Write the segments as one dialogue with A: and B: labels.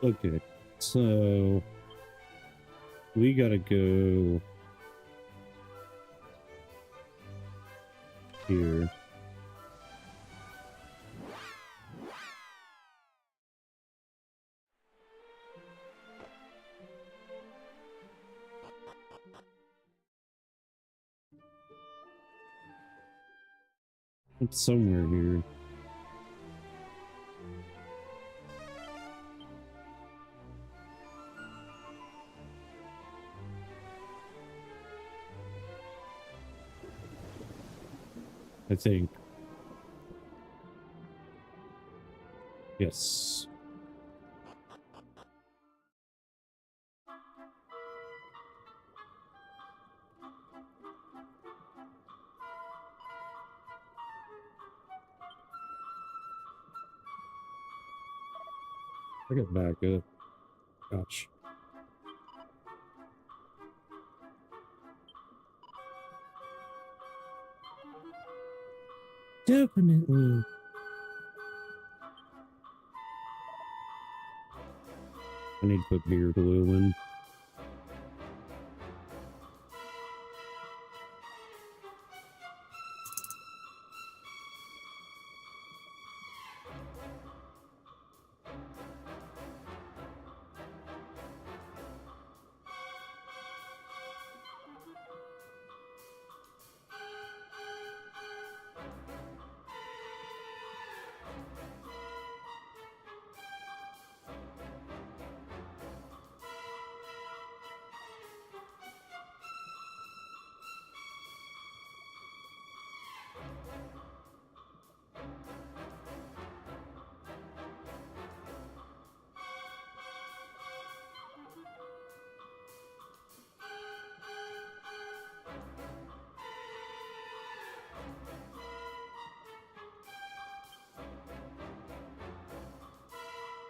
A: Okay, so we gotta go here. It's somewhere here. I think. Yes. I got back up. Gosh. Definitely. I need to put beer glue in.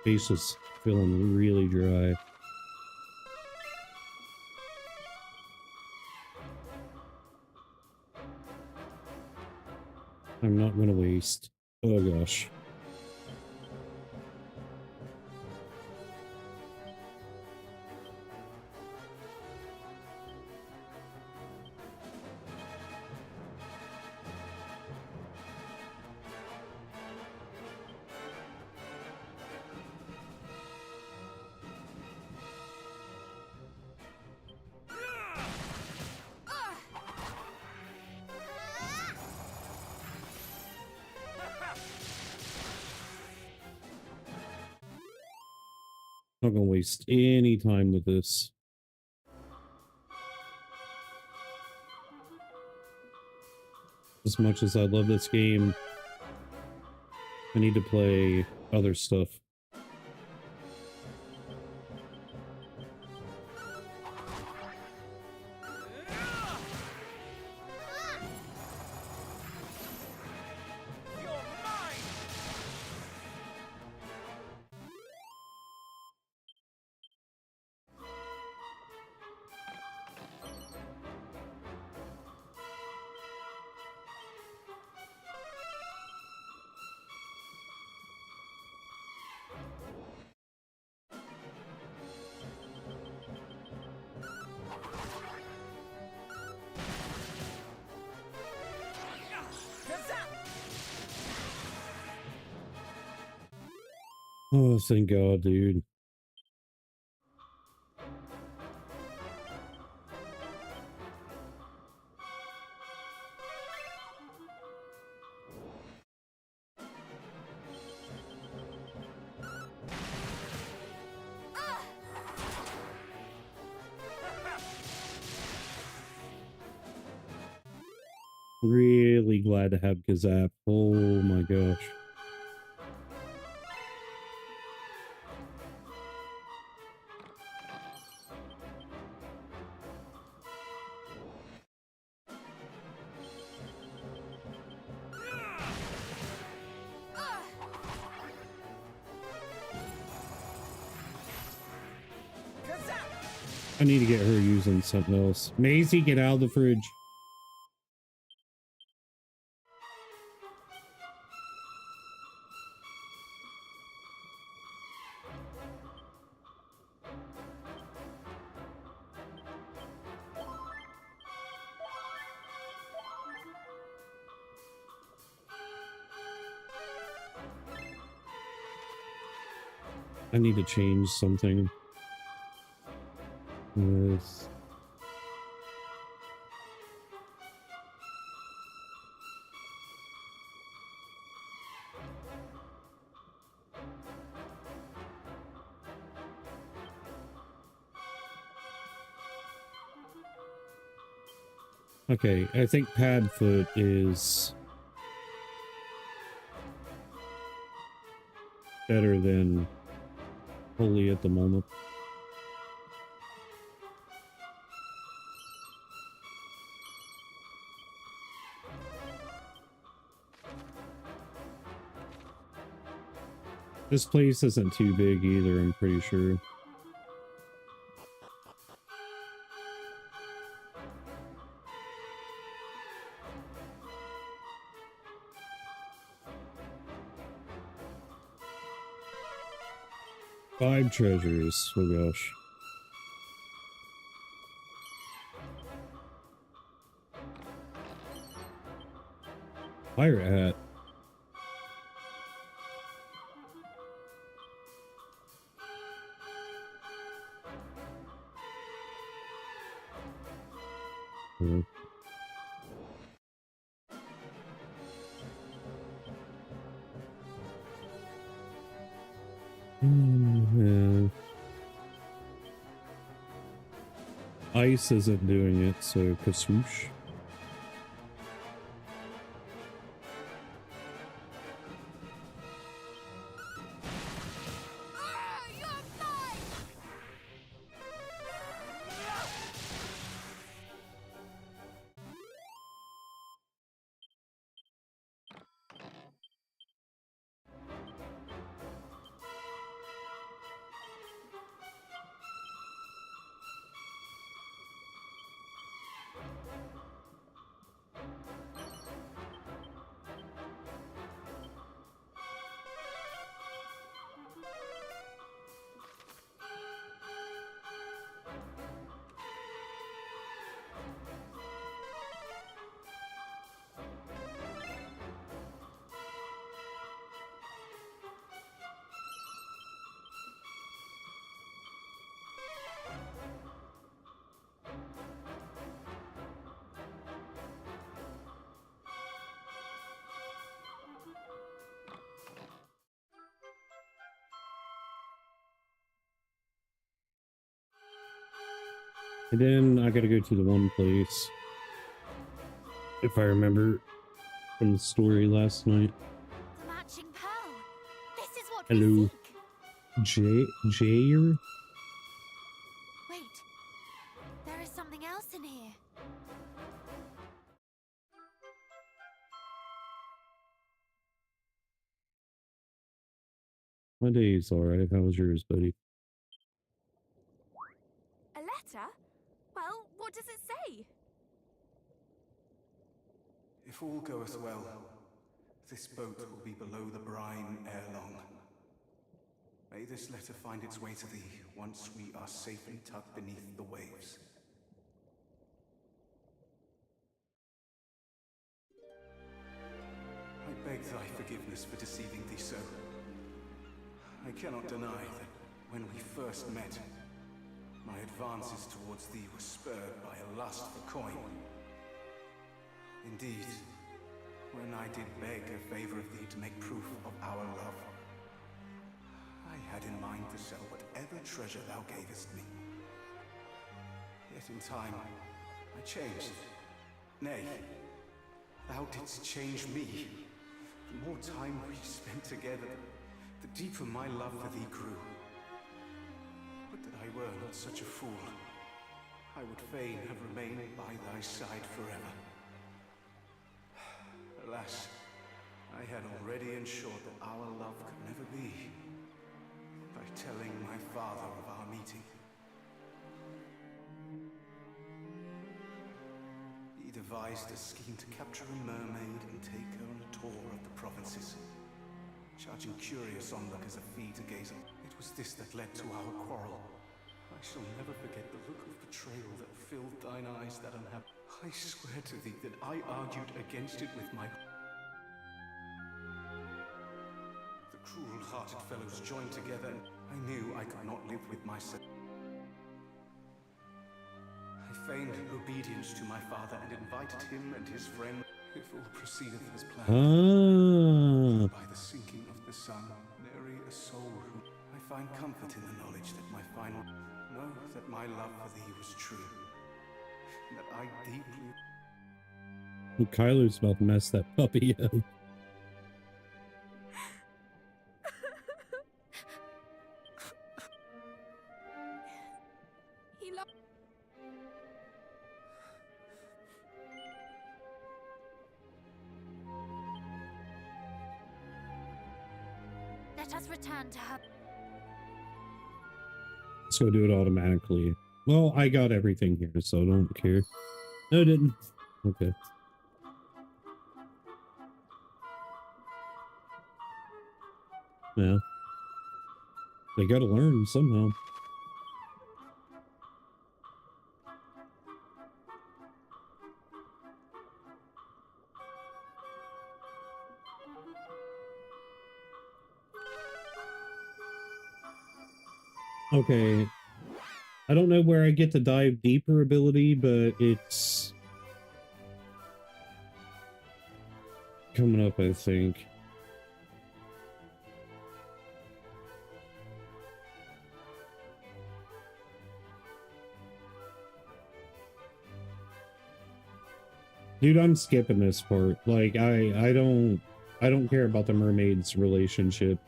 A: Face is feeling really dry. I'm not gonna waste. Oh gosh. Not gonna waste any time with this. As much as I love this game, I need to play other stuff. Oh, thank God, dude. Really glad to have Gazap. Oh my gosh. I need to get her using something else. Maisie, get out of the fridge. I need to change something with okay, I think Padfoot is better than Holy at the moment. This place isn't too big either, I'm pretty sure. Five treasures, oh gosh. Pirate hat. Hmm. Yeah. Ice isn't doing it, so kaswoosh. And then I gotta go to the one place, if I remember from the story last night.
B: The matching pearl. This is what
A: Hello.
B: we seek.
A: Jair?
B: Wait, there is something else in here.
A: My day's alright. How was yours, buddy?
B: A letter? Well, what does it say?
C: If all goeth well, this boat will be below the brine ere long. May this letter find its way to thee once we are safely tucked beneath the waves. I beg thy forgiveness for deceiving thee so. I cannot deny that when we first met, my advances towards thee were spurred by a lust for coin. Indeed, when I did beg a favor of thee to make proof of our love, I had in mind to sell whatever treasure thou gavest me. Yet in time, I changed. Nay, thou didst change me. The more time we spent together, the deeper my love for thee grew. Would that I were not such a fool. I would fain have remained by thy side forever. Alas, I had already ensured that our love could never be by telling my father of our meeting. He devised a scheme to capture a mermaid and take her on a tour of the provinces, charging curious onlookers a fee to gaze on. It was this that led to our quarrel. I shall never forget the look of betrayal that filled thine eyes that unhappy. I swear to thee that I argued against it with my... The cruel true-hearted fellows joined together. I knew I could not live with myself. I feigned obedience to my father and invited him and his friend. If all proceedeth as planned, by the sinking of the sun, nary a soul who... I find comfort in the knowledge that my final... Know that my love for thee was true, and that I deeply...
A: Kyler's about to mess that puppy up.
B: He loved. Let us return to her.
A: So do it automatically. Well, I got everything here, so I don't care. No, I didn't. Okay. Yeah. They gotta learn somehow. Okay. I don't know where I get the dive deeper ability, but it's coming up, I think. Dude, I'm skipping this part. Like, I don't care about the mermaid's relationship.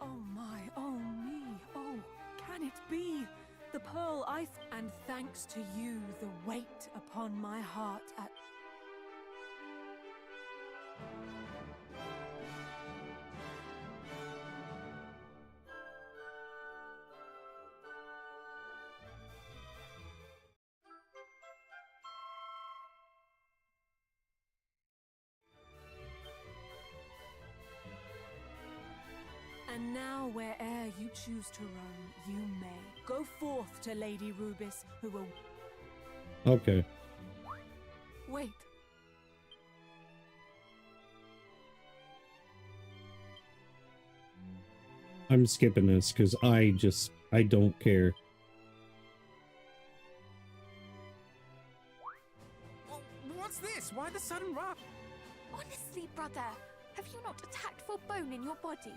D: Oh my, oh me, oh, can it be? The pearl and thanks to you, the weight upon my heart at... And now, where'er you choose to roam, you may. Go forth to Lady Rubis, who will...
A: Okay.
D: Wait.
A: I'm skipping this because I don't care.
E: Oh, what's this? Why the sudden rush?
B: Honestly, brother, have you not attacked for bone in your body?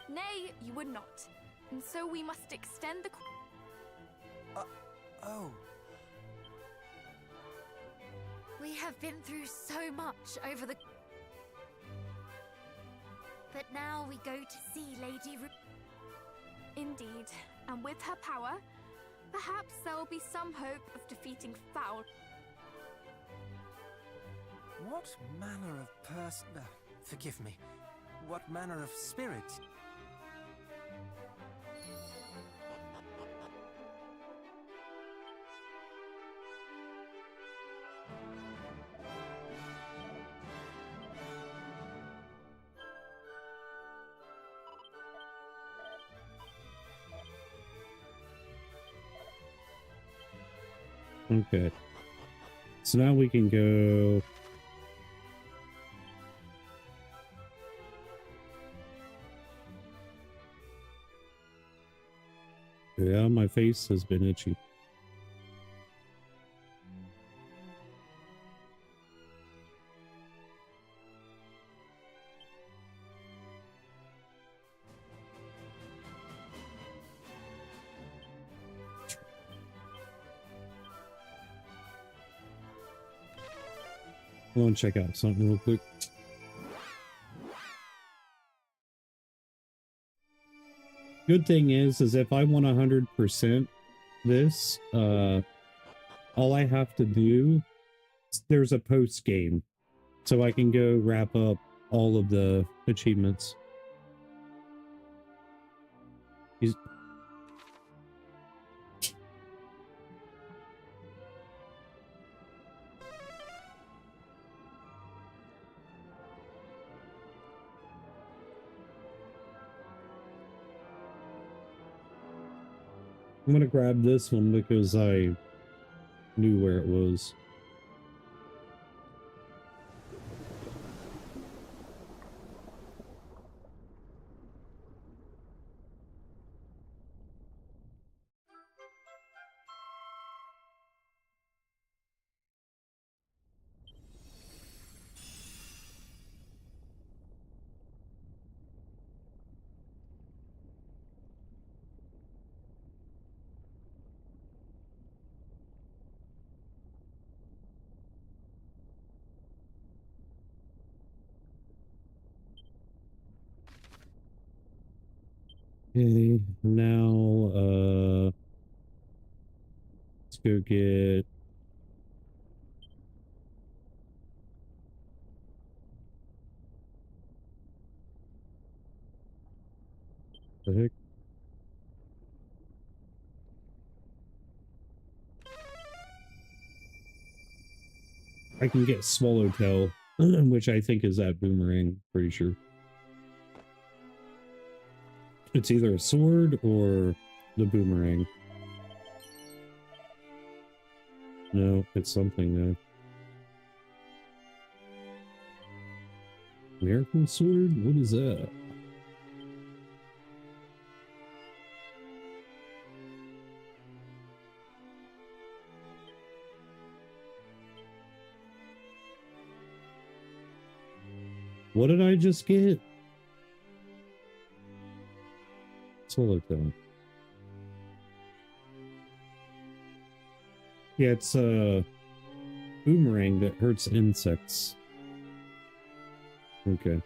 B: Nay, you would not. And so we must extend the...
E: Oh.
B: We have been through so much over the... But now we go to see Lady Indeed, and with her power, perhaps there will be some hope of defeating Foul.
E: What manner of person... forgive me. What manner of spirit...
A: Okay. So now we can go... Yeah, my face has been itchy. I want to check out something real quick. Good thing is if I want 100% this, all I have to do, there's a post game, so I can go wrap up all of the achievements. I'm gonna grab this one because I knew where it was. Okay, now let's go get the heck. I can get Swallowtail, which I think is that boomerang, pretty sure. It's either a sword or the boomerang. No, it's something though. Miracle sword? What is that? What did I just get? Swallowtail. Yeah, it's a boomerang that hurts insects. Okay.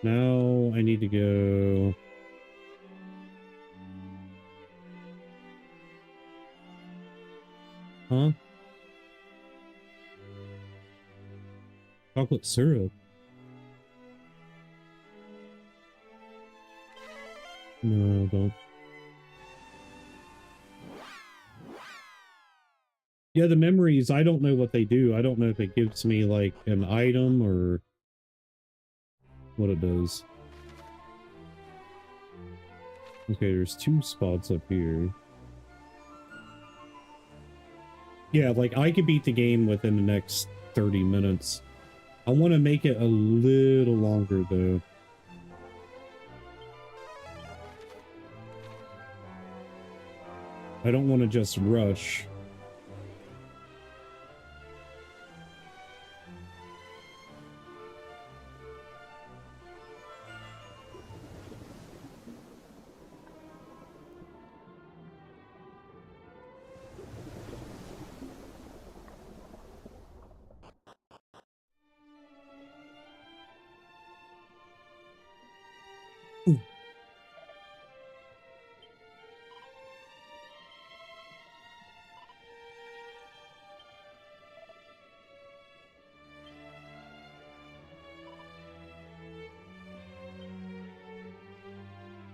A: Now I need to go. Huh? Chocolate syrup. No, don't. Yeah, the memories, I don't know what they do. I don't know if it gives me like an item or what it does. Okay, there's 2 spots up here. Yeah, like I could beat the game within the next 30 minutes. I want to make it a little longer though. I don't want to just rush.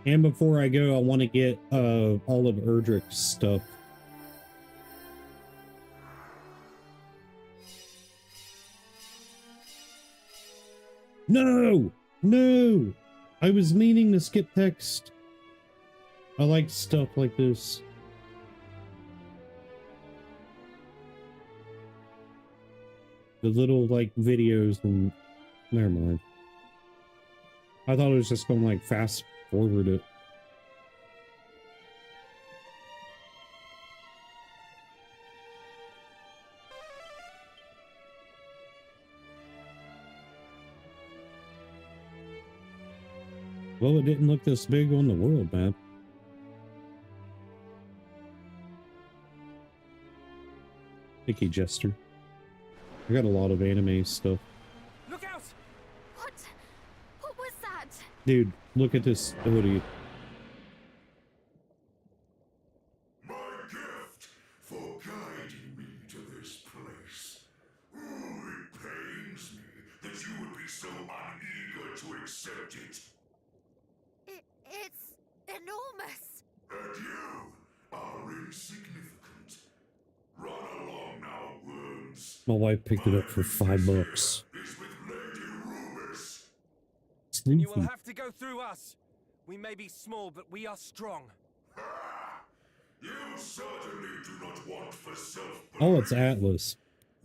A: And before I go, I want to get all of Erdrick's stuff. No! No! I was meaning to skip text. I like stuff like this. The little, like, videos and... Never mind. I thought it was just going to, like, fast forward it. Well, it didn't look this big on the world map. Thank you, Jester. I got a lot of anime stuff.
E: Look out!
B: What was that?
A: Dude, look at this hoodie.
F: My gift for guiding me to this place. Oh, it pains me that you would be so uneager to accept it.
B: It's enormous.
F: And you are insignificant. Run along now, worms.
A: My wife picked it up for $5.
F: Is with Lady Rubis.
E: You will
A: Snoopy.
E: have to go through us. We may be small, but we are strong.
F: Ha! You certainly do not want for self.
A: Oh, it's Atlas.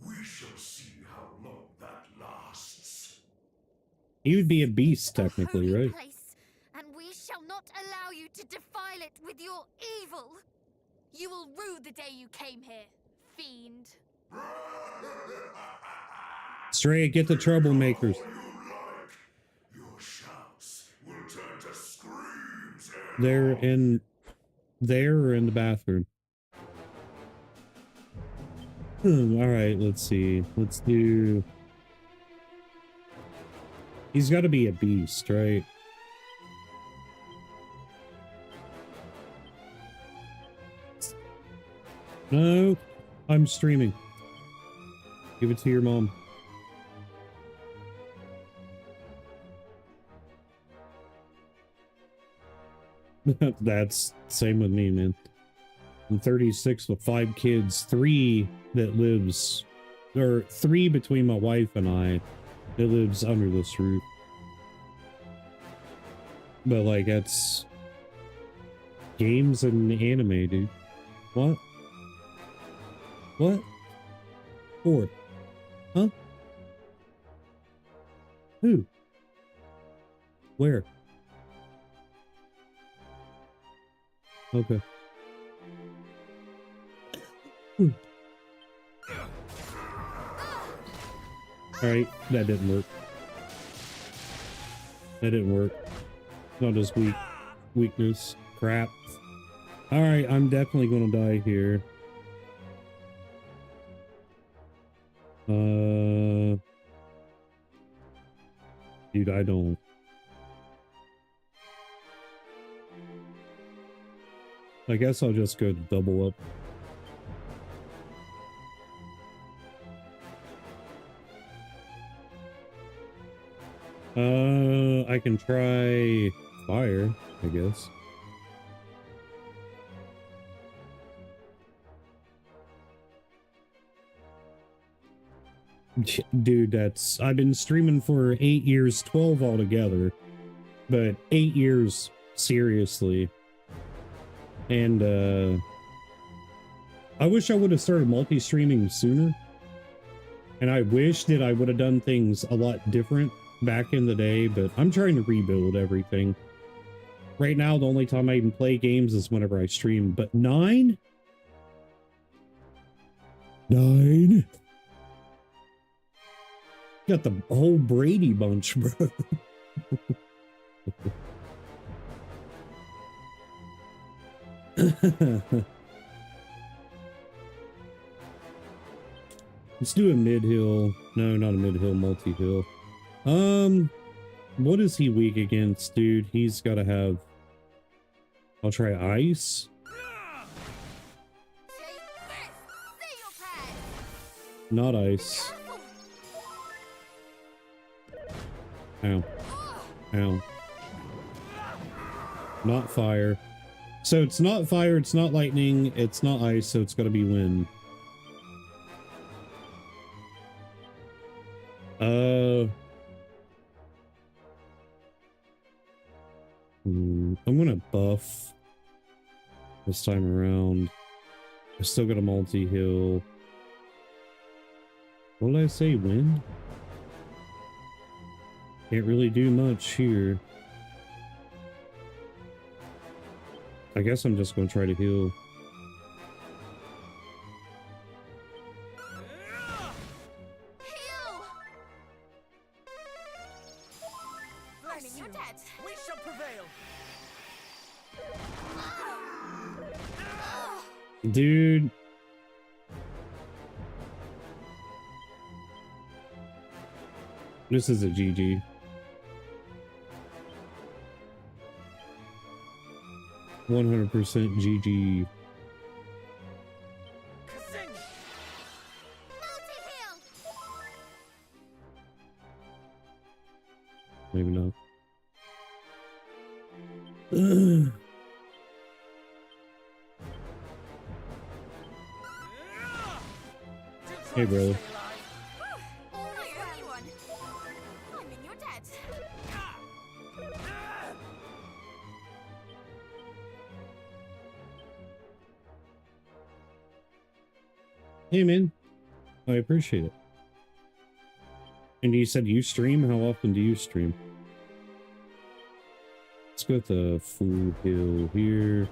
F: We shall see how long that lasts.
A: He would be a beast,
B: A
A: technically,
B: holy
A: right?
B: place, and we shall not allow you to defile it with your evil. You will rue the day you came here, fiend.
A: Stray, get the troublemakers.
F: Your shouts will turn to screams.
A: They're in there or in the bathroom. All right, let's see. Let's do He's got to be a beast, right? No, I'm streaming. Give it to your mom. That's same with me, man. I'm 36 with 5 kids, 3 that lives, or 3 between my wife and I that lives under this roof. But like, that's games and anime, dude. What? What? 4? Huh? Who? Where? Okay. Alright, that didn't work. That didn't work. Not his weakness. Crap. Alright, I'm definitely gonna die here. Dude, I don't. I guess I'll just go double up. I can try fire, I guess. Dude, that's... I've been streaming for 8 years, 12 altogether. But 8 years, seriously. And, I wish I would have started multi-streaming sooner. And I wish that I would have done things a lot different back in the day, but I'm trying to rebuild everything. Right now, the only time I even play games is whenever I stream. But 9? 9? Got the whole Brady bunch, bro. Let's do a mid-hill. No, not a mid-hill, multi-hill. What is he weak against, dude? He's got to have... I'll try ice. Not ice. Ow. Ow. Not fire. So it's not fire, it's not lightning, it's not ice, so it's gotta be wind. I'm gonna buff this time around. I still got a multi-heal. What did I say? Wind? Can't really do much here. I guess I'm just gonna try to heal. Dude. This is a GG. %100% GG. Maybe not. Hey, brother. Hey, man. I appreciate it. And you said you stream? How often do you stream? Let's go with the full heal here.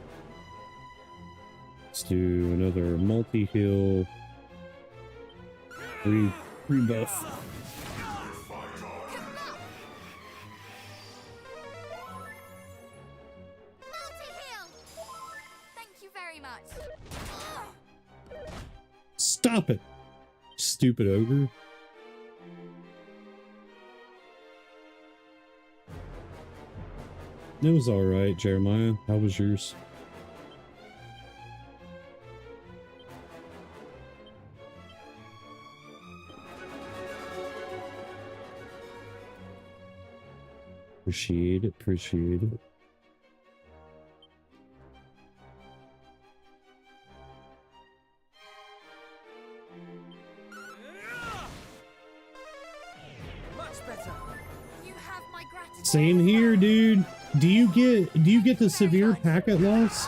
A: Let's do another multi-heal. Rebuff.
B: Thank you very much.
A: Stop it, stupid ogre. It was alright, Jeremiah. How was yours? Appreciate it, appreciate it.
E: Much better.
B: You have my gratitude.
A: Same here, dude. Do you get the severe packet loss?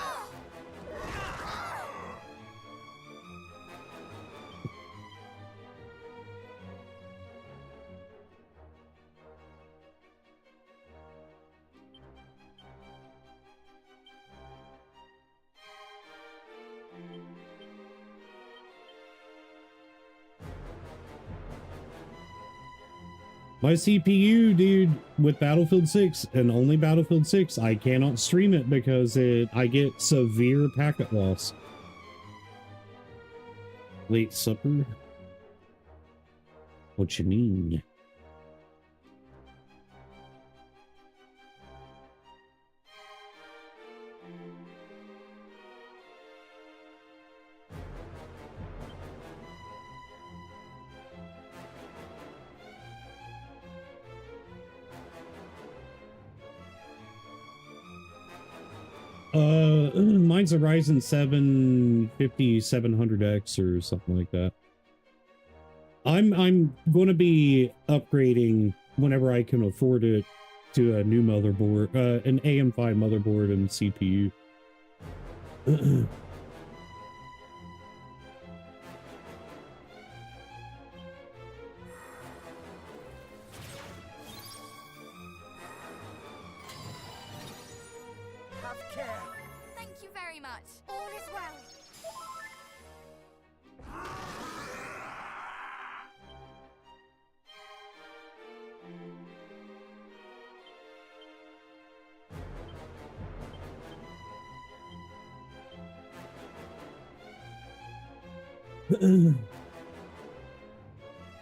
A: My CPU, dude, with Battlefield 6 and only Battlefield 6, I cannot stream it because I get severe packet loss. Late supper? What you mean? Mine's a Ryzen 7 5700X or something like that. I'm going to be upgrading whenever I can afford it to a new motherboard, an AM5 motherboard and CPU.
E: Have care.
B: Thank you very much. All is well.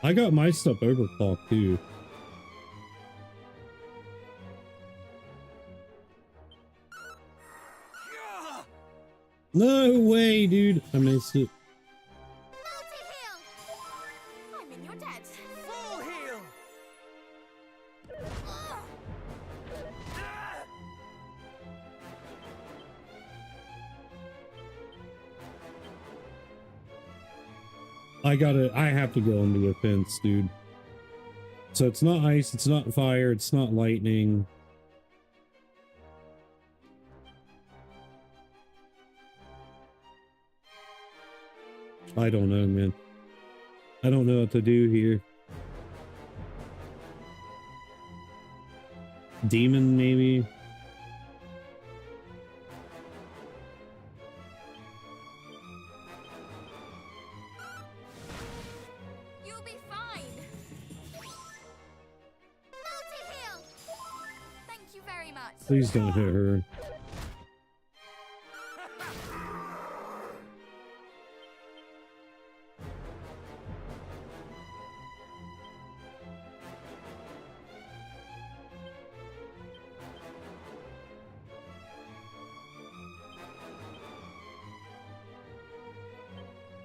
A: I got my stuff overclocked too. No way, dude. I missed it.
B: Multi-heal! I'm in your debt.
E: Full heal.
A: I have to go on the offense, dude. So it's not ice, it's not fire, it's not lightning. I don't know, man. I don't know what to do here. Demon, maybe?
B: You'll be fine. Multi-heal! Thank you very much.
A: Please don't hit her.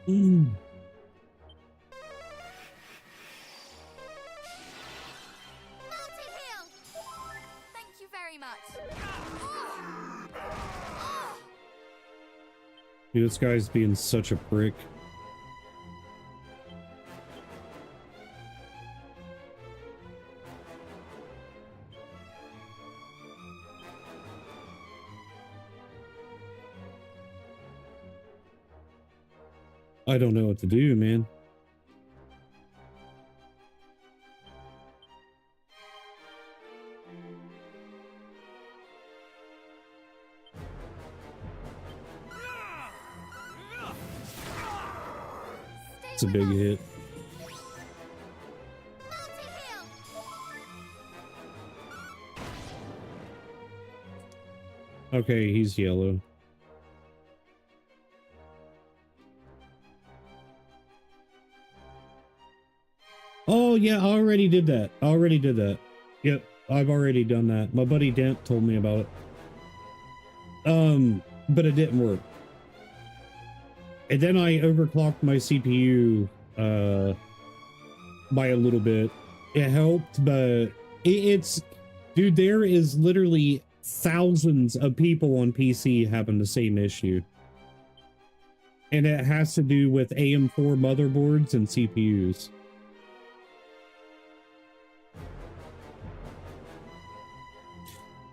B: Multi-heal! Thank you very much.
A: Dude, this guy's being such a prick. I don't know what to do, man. It's a big hit.
B: Multi-heal!
A: Okay, he's yellow. Oh, yeah, I already did that. I already did that. Yep. I've already done that. My buddy Dent told me about it. But it didn't work. And then I overclocked my CPU by a little bit. It helped, but it's dude, there is literally thousands of people on PC having the same issue. And it has to do with AM4 motherboards and CPUs.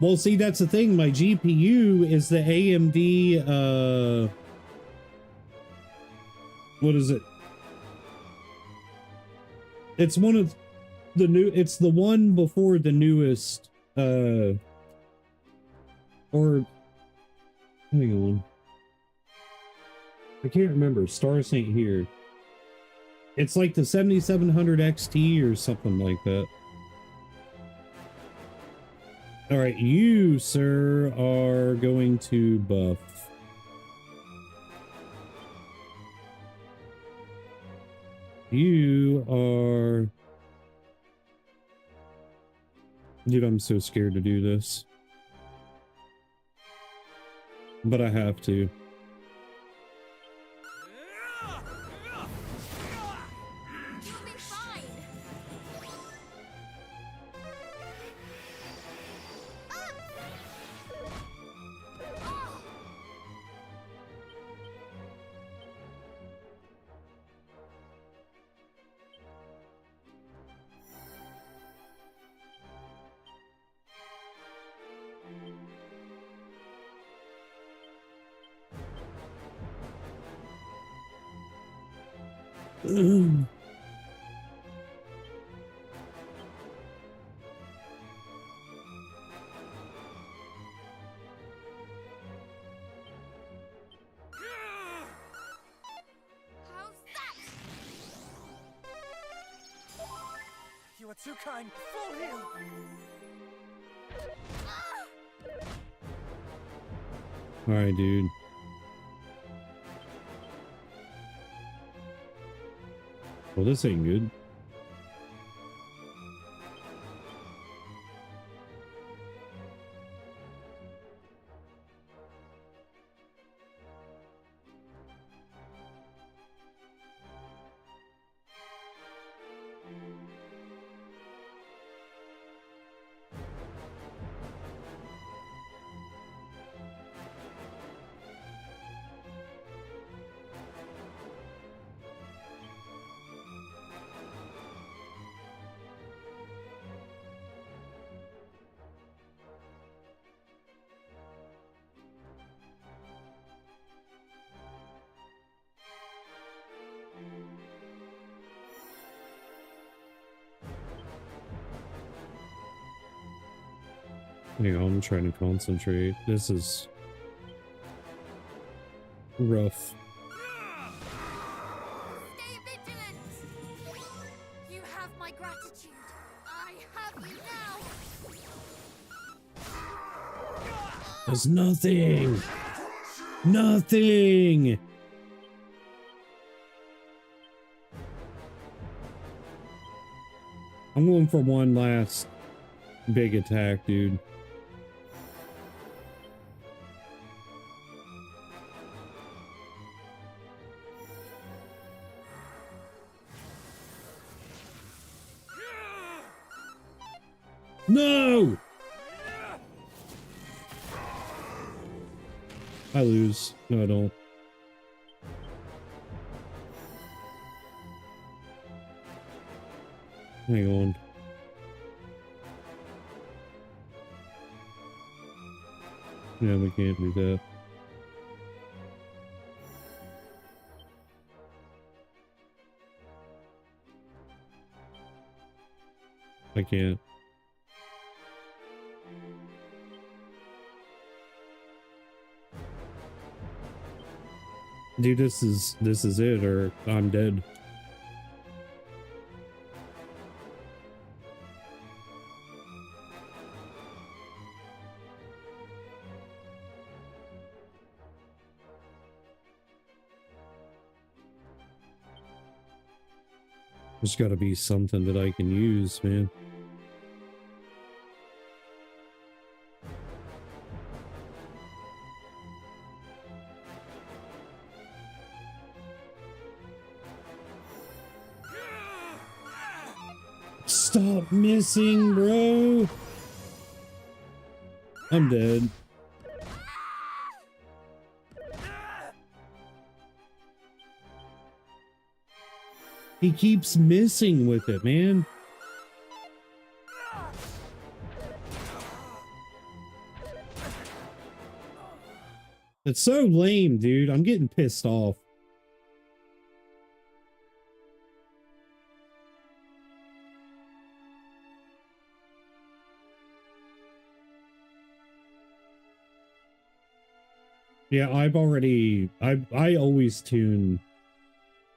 A: Well, see, that's the thing. My GPU is the AMD, what is it? It's one of the new, it's the one before the newest, or, hang on. I can't remember. Stars ain't here. It's like the 7700 XT or something like that. All right, you, sir, are going to buff. You are... Dude, I'm so scared to do this. But I have to.
B: You'll be fine. How's that?
E: You are too kind. Full heal.
A: All right, dude. Well, this ain't good. Hang on, I'm trying to concentrate. This is rough.
B: Stay vigilant. You have my gratitude. I have you now.
A: There's nothing. Nothing. I'm going for one last big attack, dude. No! I lose. No, I don't. Hang on. Yeah, we can't do that. I can't. Dude, this is it, or I'm dead. There's got to be something that I can use, man. Stop missing, bro. I'm dead. He keeps missing with it, man. It's so lame, dude. I'm getting pissed off. Yeah, I always tune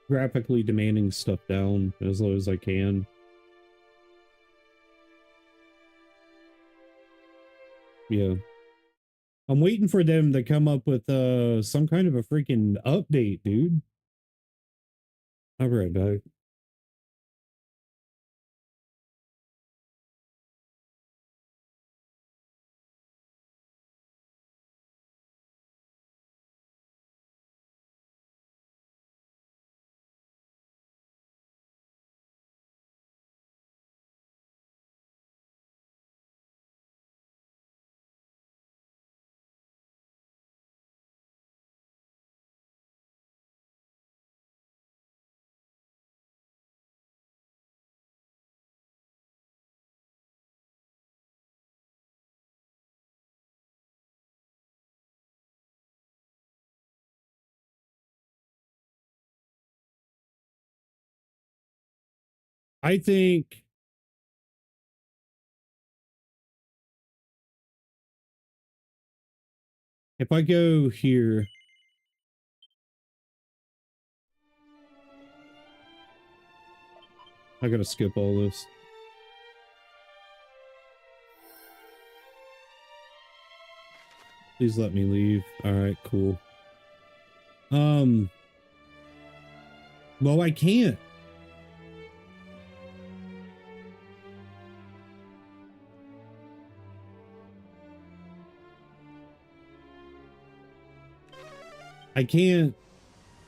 A: graphically demanding stuff down as low as I can. Yeah. I'm waiting for them to come up with some kind of a freaking update, dude. I'll be right back. I think if I go here, I gotta skip all this. Please let me leave. All right, cool. Well, I can't. I can't.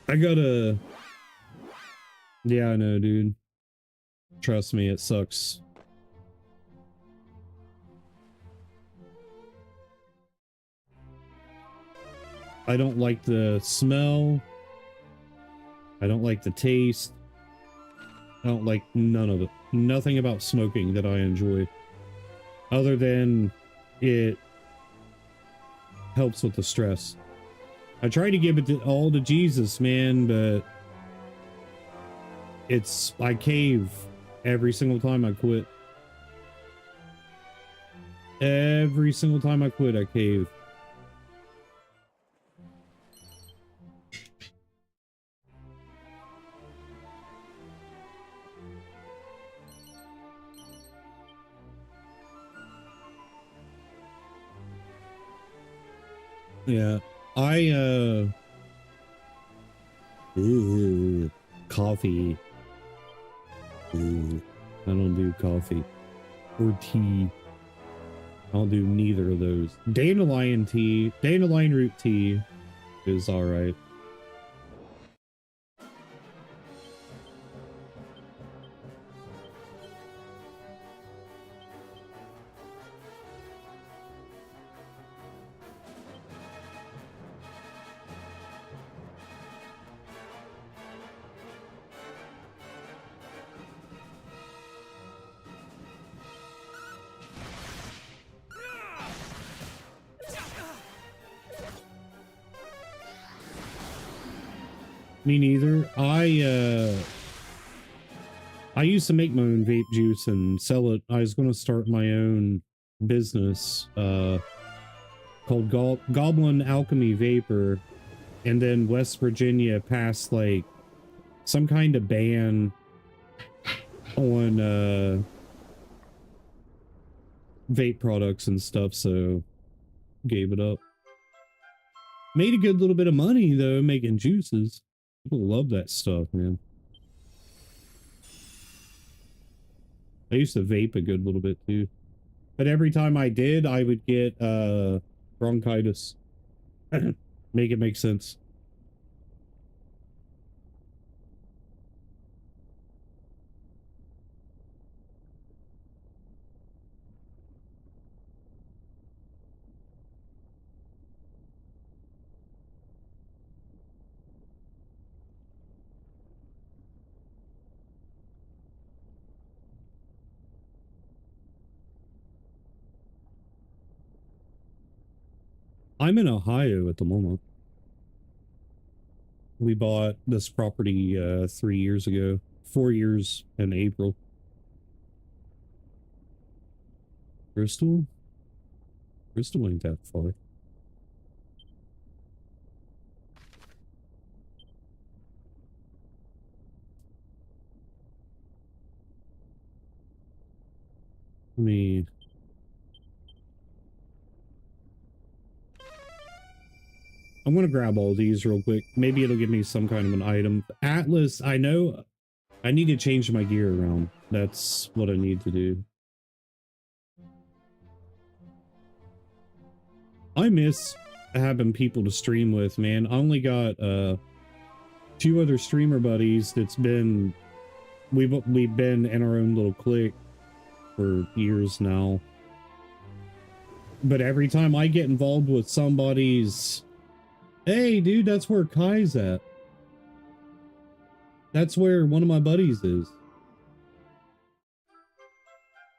A: I gotta. Yeah, I know, dude. Trust me, it sucks. I don't like the smell. I don't like the taste. I don't like none of it. Nothing about smoking that I enjoy. Other than it helps with the stress. I try to give it all to Jesus, man, but I cave every single time I quit. Every single time I quit, I cave. Yeah, coffee. I don't do coffee or tea. I don't do neither of those. Dandelion root tea is all right. Me neither. I used to make my own vape juice and sell it. I was going to start my own business called Goblin Alchemy Vapor, and then West Virginia passed like some kind of ban on vape products and stuff, so gave it up. Made a good little bit of money though making juices. People love that stuff, man. I used to vape a good little bit too. But every time I did, I would get bronchitis. Make it make sense. I'm in Ohio at the moment. We bought this property 3 years ago. 4 years in April. Bristol? Bristol ain't that far. Let me... I'm gonna grab all these real quick. Maybe it'll give me some kind of an item. Atlas, I know I need to change my gear around. That's what I need to do. I miss having people to stream with, man. I only got 2 other streamer buddies that's been we've been in our own little clique for years now. But every time I get involved with somebody's, hey dude, that's where Kai's at. That's where one of my buddies is.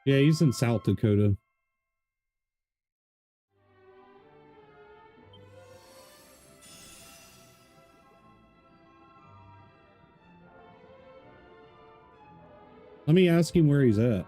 A: Yeah, he's in South Dakota. Let me ask him where he's at.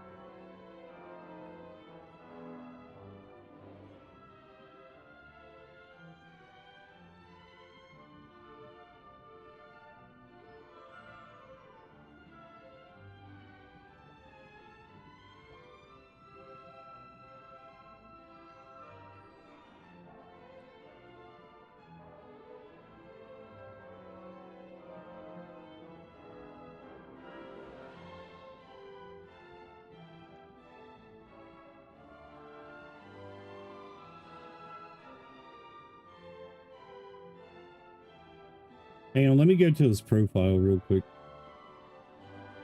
A: Hang on, let me go to his profile real quick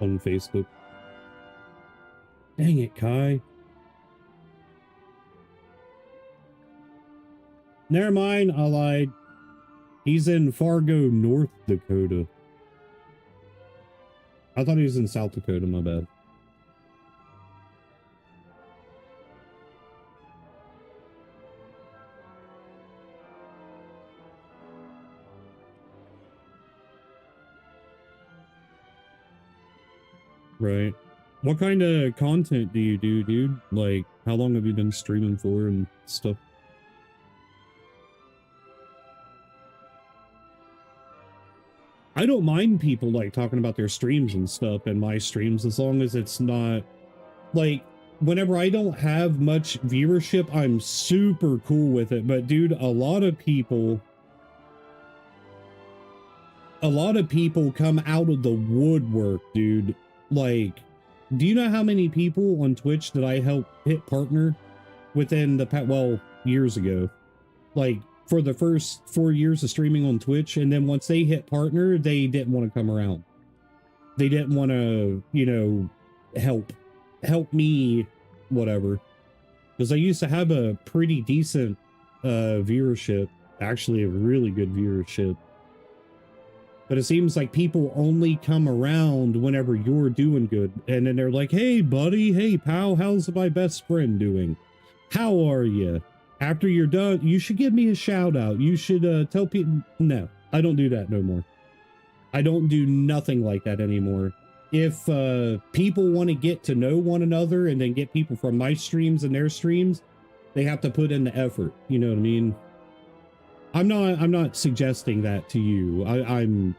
A: on Facebook. Dang it, Kai. Never mind, I lied. He's in Fargo, North Dakota. I thought he was in South Dakota, my bad. Right. What kind of content do you do, dude? Like, how long have you been streaming for and stuff? I don't mind people, like, talking about their streams and stuff in my streams, as long as it's not, like, whenever I don't have much viewership, I'm super cool with it. But, dude, a lot of people come out of the woodwork, dude. Like, do you know how many people on Twitch that I helped hit partner within the past, well, years ago? Like, for the first 4 years of streaming on Twitch, and then once they hit partner, they didn't want to come around. They didn't want to, you know, help me, whatever. Because I used to have a pretty decent viewership, actually a really good viewership. But it seems like people only come around whenever you're doing good. And then they're like, hey, buddy, hey, pal, how's my best friend doing? How are you? After you're done, you should give me a shout out. You should tell people. No, I don't do that no more. I don't do nothing like that anymore. If people want to get to know one another and then get people from my streams and their streams, they have to put in the effort. You know what I mean? I'm not suggesting that to you. I'm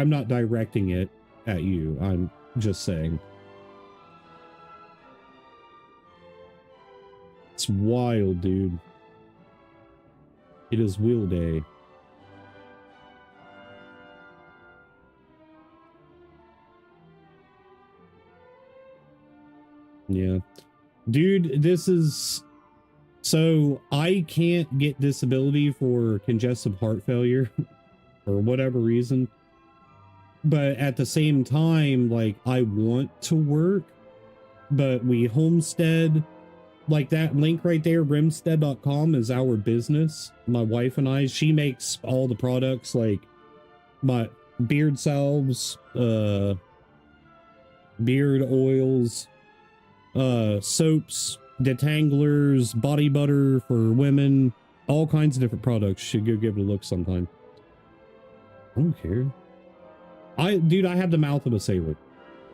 A: not directing it at you. I'm just saying. It's wild, dude. It is wheel day. Yeah. Dude, this is... So, I can't get disability for congestive heart failure for whatever reason. But at the same time, like, I want to work, but we homestead. Like, that link right there, rimstead.com, is our business. My wife and I, she makes all the products, like my beard salves, beard oils, soaps, detanglers, body butter for women, All kinds of different products. Should go give it a look sometime. I don't care. Dude, I have the mouth of a sailor.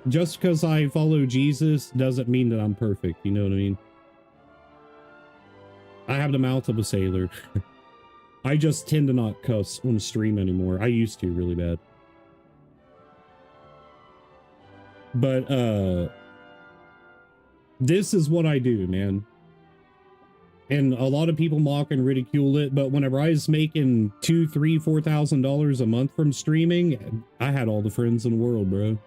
A: Just because I follow Jesus doesn't mean that I'm perfect. You know what I mean? I have the mouth of a sailor. I just tend to not cuss on stream anymore. I used to really bad. But, this is what I do, man. And a lot of people mock and ridicule it, but whenever I was making $2,000, $3,000, $4,000 a month from streaming, I had all the friends in the world, bro.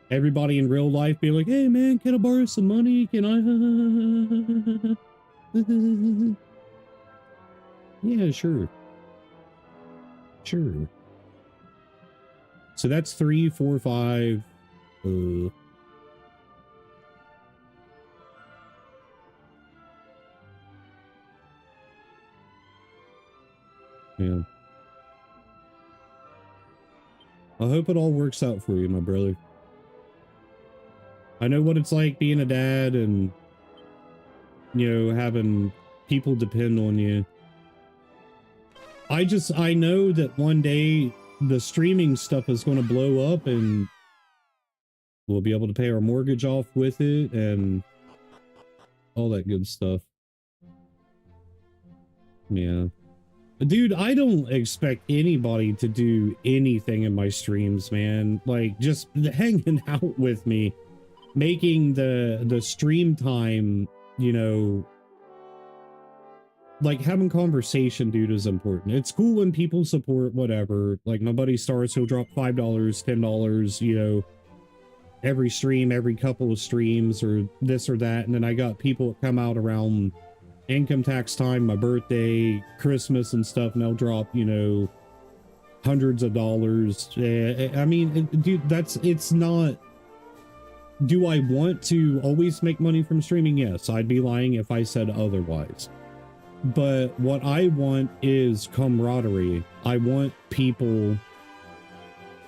A: Everybody in real life be like, hey man, can I borrow some money? Can I? Yeah, sure. Sure. So that's 3, 4, 5. Yeah. I hope it all works out for you, my brother. I know what it's like being a dad and, you know, having people depend on you. I know that one day the streaming stuff is going to blow up and we'll be able to pay our mortgage off with it and all that good stuff. Yeah. Dude, I don't expect anybody to do anything in my streams, man. Like, just hanging out with me, making the stream time, you know, like having conversation, dude, is important. It's cool when people support whatever. Like, my buddy Stars, he'll drop $5, $10, you know, every stream, every couple of streams, or this or that. And then I got people that come out around income tax time, my birthday, Christmas and stuff, and they'll drop, you know, hundreds of dollars. I mean, dude, it's not. Do I want to always make money from streaming? Yes, I'd be lying if I said otherwise. But what I want is camaraderie. I want people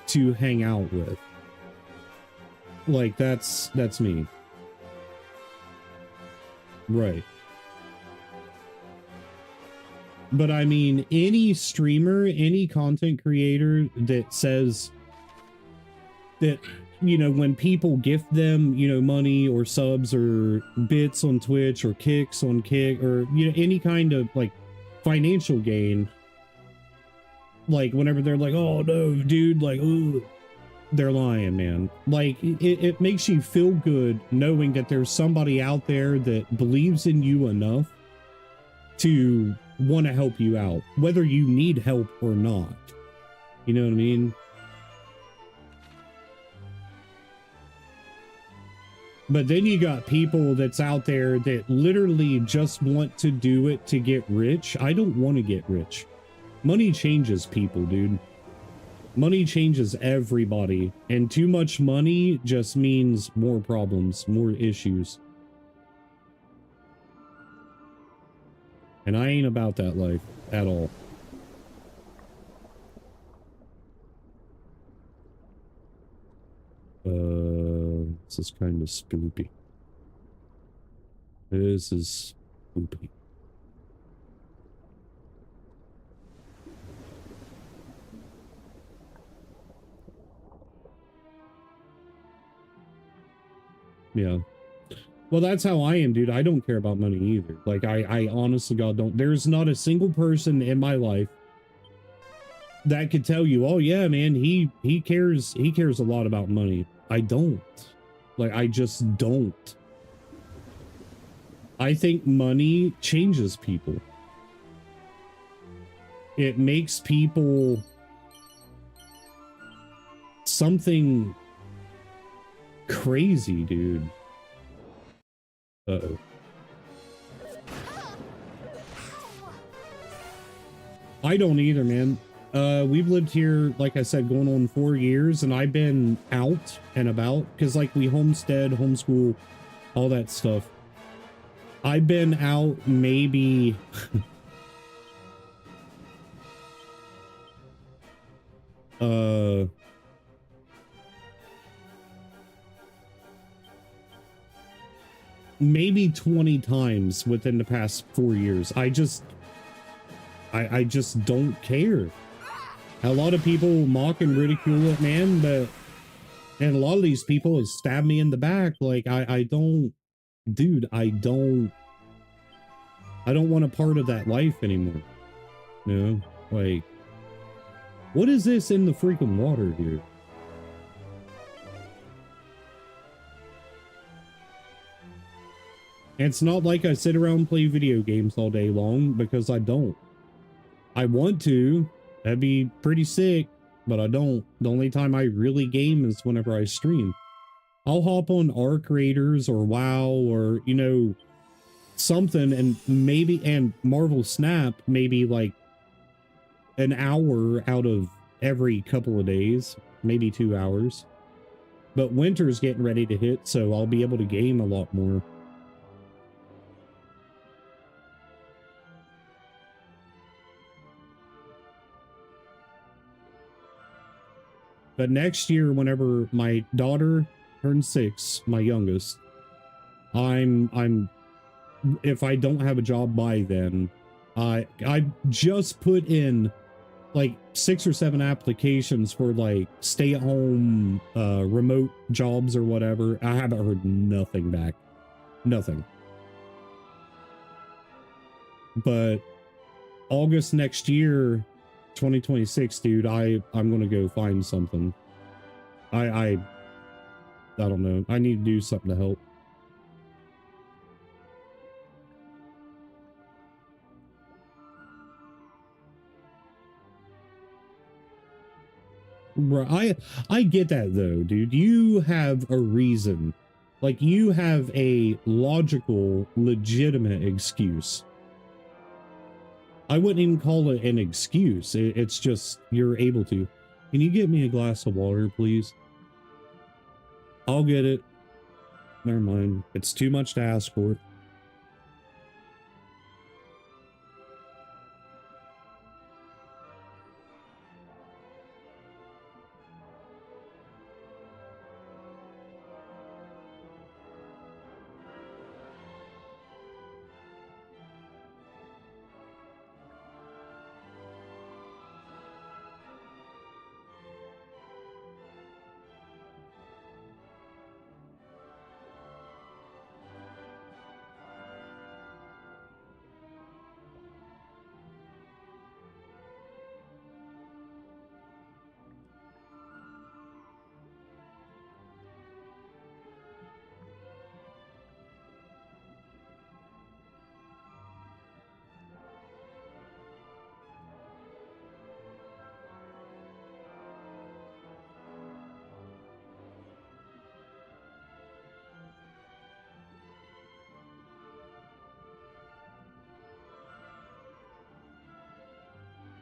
A: to hang out with. Like, that's me. Right. But I mean, any streamer, any content creator that says that, you know, when people gift them, you know, money or subs or bits on Twitch or kicks on Kick or, you know, any kind of like financial gain, like whenever they're like, oh no, dude, like, ooh, they're lying, man. Like, it makes you feel good knowing that there's somebody out there that believes in you enough to want to help you out, whether you need help or not. You know what I mean? But then you got people that's out there that literally just want to do it to get rich. I don't want to get rich. Money changes people, dude. Money changes everybody. And too much money just means more problems, more issues. And I ain't about that life at all. This is kind of spoopy. This is spoopy. Yeah. Well, that's how I am, dude. I don't care about money either. Like, I honestly, God, don't. There's not a single person in my life that could tell you, oh yeah, man, he cares a lot about money. I don't. Like, I just don't. I think money changes people. It makes people something crazy, dude. Uh-oh. I don't either, man. We've lived here, like I said, going on 4 years, and I've been out and about because, like, we homestead, homeschool, all that stuff. I've been out maybe maybe 20 times within the past 4 years. I just don't care. A lot of people mock and ridicule it, man, but and a lot of these people have stabbed me in the back. Like I don't, dude, I don't want a part of that life anymore. You know, like, what is this in the freaking water, dude? And it's not like I sit around and play video games all day long, because I don't. I want to. That'd be pretty sick, but I don't. The only time I really game is whenever I stream. I'll hop on Arc Raiders or WoW or, you know, something, and maybe, and Marvel Snap, maybe like an hour out of every couple of days, maybe 2 hours. But winter's getting ready to hit, so I'll be able to game a lot more. But next year, whenever my daughter turns 6, my youngest, if I don't have a job by then, I just put in like 6 or 7 applications for like stay-at-home remote jobs or whatever. I haven't heard nothing back. Nothing. But August next year, 2026, dude, I'm gonna go find something. I don't know. I need to do something to help. Right, I get that though, dude. You have a reason. Like, you have a logical, legitimate excuse. I wouldn't even call it an excuse. It's just you're able to. Can you get me a glass of water, please? I'll get it. Never mind. It's too much to ask for.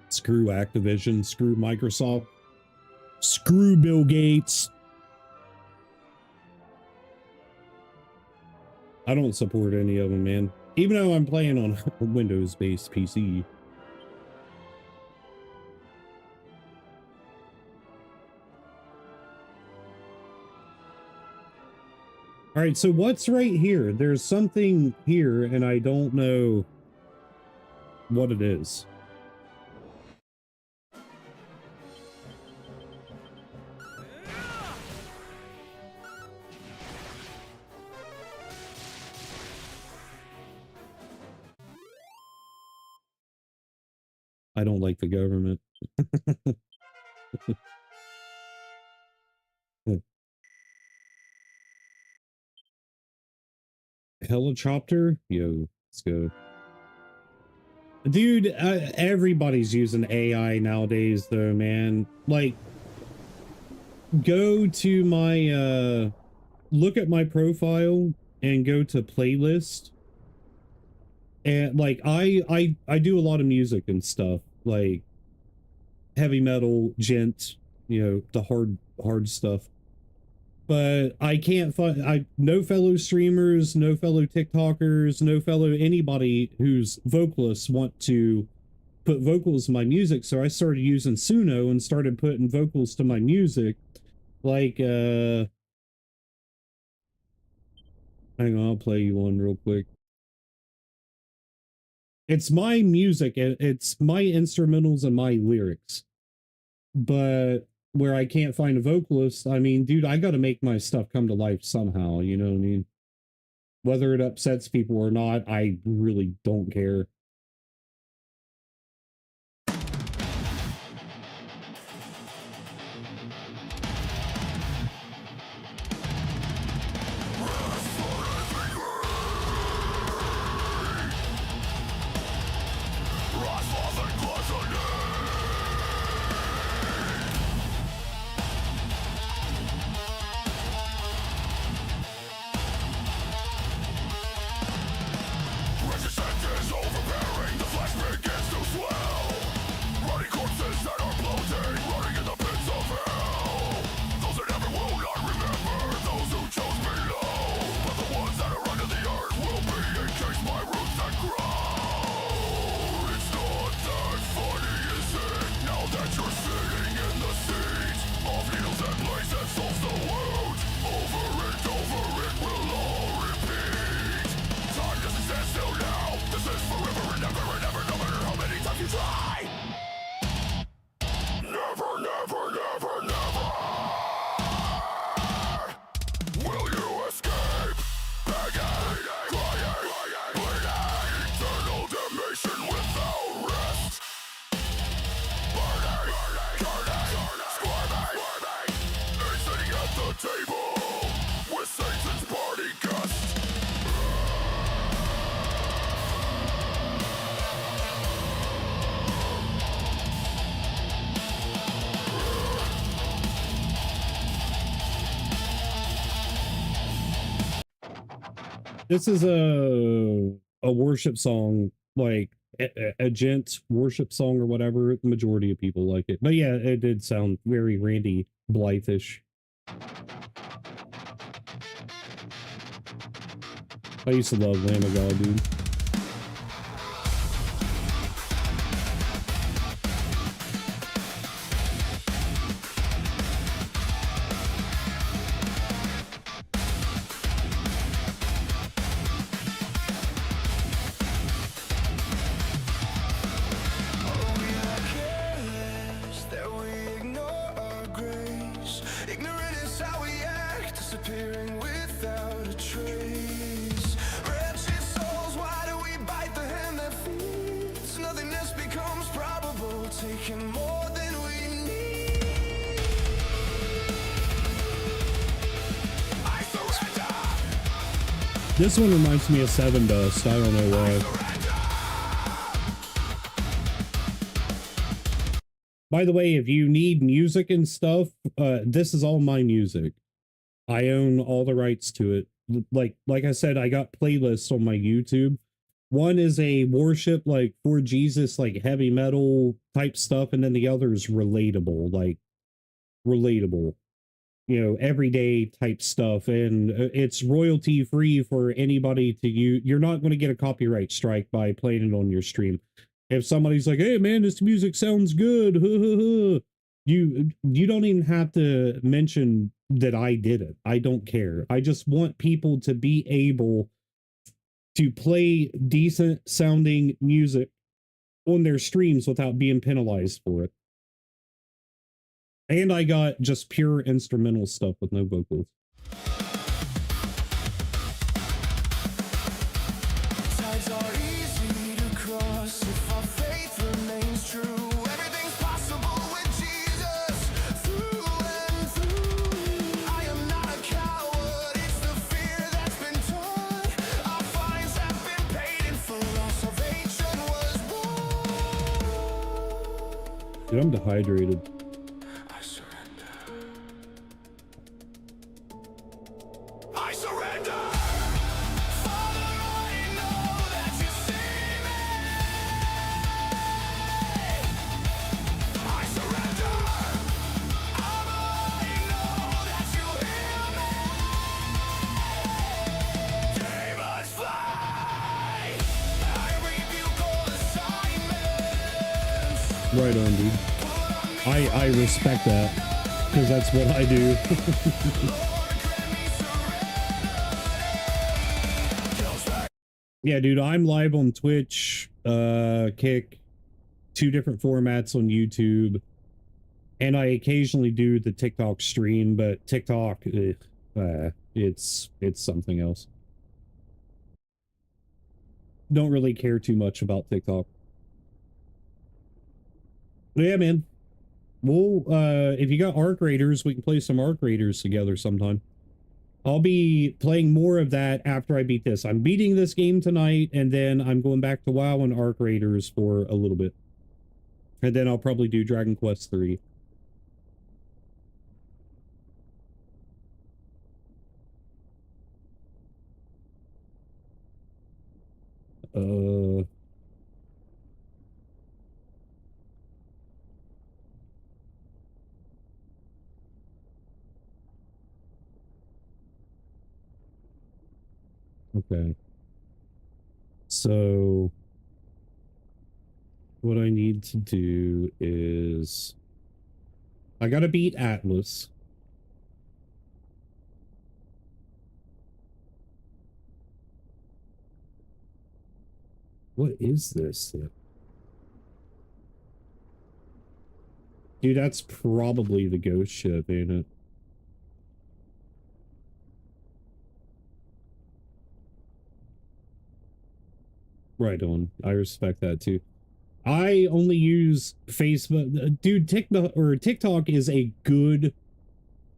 A: Screw Activision, screw Microsoft, screw Bill Gates. I don't support any of them, man. Even though I'm playing on a Windows-based PC. All right, so what's right here? There's something here, and I don't know what it is. I don't like the government. Helicopter? Yo, let's go. Dude, everybody's using AI nowadays, though, man. Like, go to my, look at my profile and go to playlist. And, like, I do a lot of music and stuff, like heavy metal, gent, you know, the hard stuff. But I can't find, no fellow streamers, no fellow TikTokers, no fellow anybody who's vocalists want to put vocals in my music. So I started using Suno and started putting vocals to my music. Like, hang on, I'll play you one real quick. It's my music, it's my instrumentals and my lyrics. But where I can't find a vocalist, I mean, dude, I got to make my stuff come to life somehow, you know what I mean? Whether it upsets people or not, I really don't care. This is a worship song, like a gent worship song or whatever. The majority of people like it, but yeah, it did sound very Randy Blythe-ish. I used to love Lamb of God, dude. This one reminds me of Seven Dust. I don't know why. By the way, if you need music and stuff, this is all my music. I own all the rights to it. Like I said, I got playlists on my YouTube. One is a worship, like for Jesus, like heavy metal type stuff, and then the other is relatable, like relatable, you know, everyday type stuff, and it's royalty free for anybody to use. You're not going to get a copyright strike by playing it on your stream. If somebody's like, "Hey man, this music sounds good," you don't even have to mention that I did it. I don't care. I just want people to be able to play decent sounding music on their streams without being penalized for it. And I got just pure instrumental stuff with no vocals. Dude, I'm dehydrated.
F: I surrender. I surrender! Father, I know that you see me. I surrender. Abba, I know that you hear me. Demons fly. I rebuke all assignments.
A: Right on, dude. I respect that, because that's what I do. Yeah, dude, I'm live on Twitch Kick, 2 different formats on YouTube, and I occasionally do the TikTok stream, but TikTok, it's something else. Don't really care too much about TikTok. But yeah, man. Well, if you got Arc Raiders, we can play some Arc Raiders together sometime. I'll be playing more of that after I beat this. I'm beating this game tonight, and then I'm going back to WoW and Arc Raiders for a little bit. And then I'll probably do Dragon Quest 3. Okay. So what I need to do is I gotta beat Atlas. What is this? Dude, that's probably the ghost ship, ain't it? Right on. I respect that too. I only use Facebook. Dude, TikTok is a good,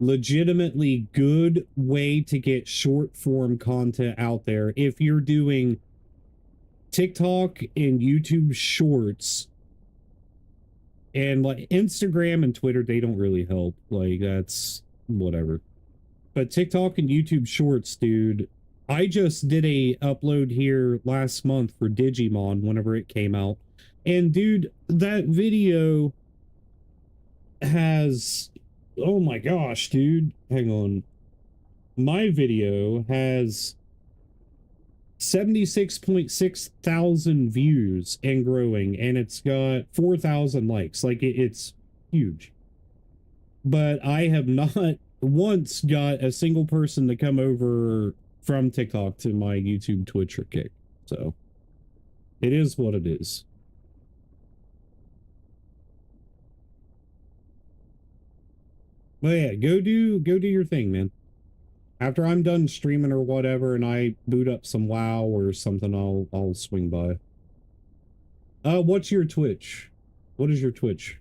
A: legitimately good way to get short form content out there. If you're doing TikTok and YouTube shorts, and like Instagram and Twitter, they don't really help. Like, that's whatever. But TikTok and YouTube shorts, dude, I just did a upload here last month for Digimon whenever it came out. And dude, that video has, oh my gosh, dude, hang on. My video has 76.6 thousand views and growing, and it's got 4,000 likes. Like, it's huge. But I have not once got a single person to come over from TikTok to my YouTube, Twitch, or Kick. So it is what it is. But yeah, go do your thing, man. After I'm done streaming or whatever, and I boot up some WoW or something, I'll swing by. What's your Twitch? What is your Twitch?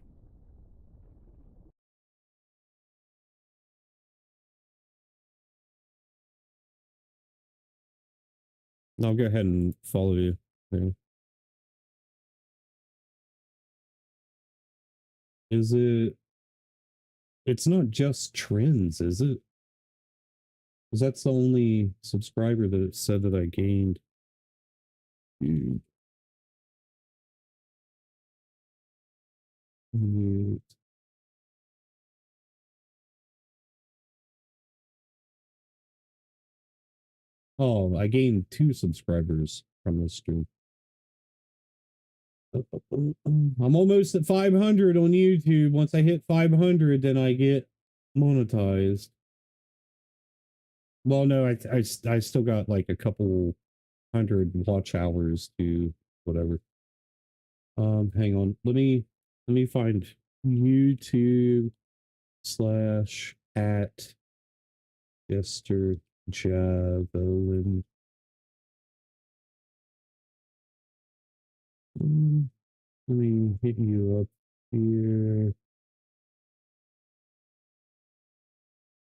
A: I'll go ahead and follow you there. Is it? It's not just trends, is it? Because that's the only subscriber that it said that I gained. Dude. Oh, I gained 2 subscribers from this stream. I'm almost at 500 on YouTube. Once I hit 500, then I get monetized. Well, no, I still got like a couple hundred watch hours to whatever. Hang on. Let me find YouTube / at Jester Javelin. Let me hit you up here.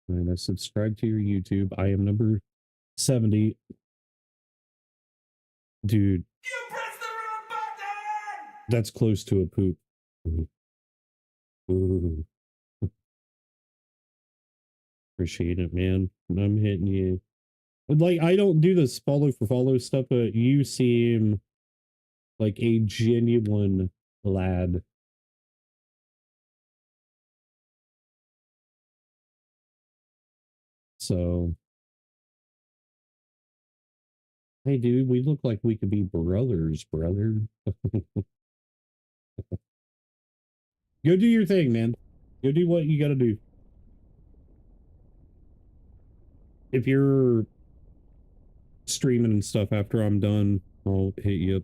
A: And I subscribe to your YouTube. I am number 70. Dude.
F: You pressed the wrong button!
A: That's close to a poop. Ooh. Appreciate it, man. I'm hitting you. Like, I don't do this follow for follow stuff, but you seem like a genuine lad. So, hey, dude, we look like we could be brothers, brother. Go do your thing, man. Go do what you gotta do. If you're streaming and stuff after I'm done, I'll hit you up.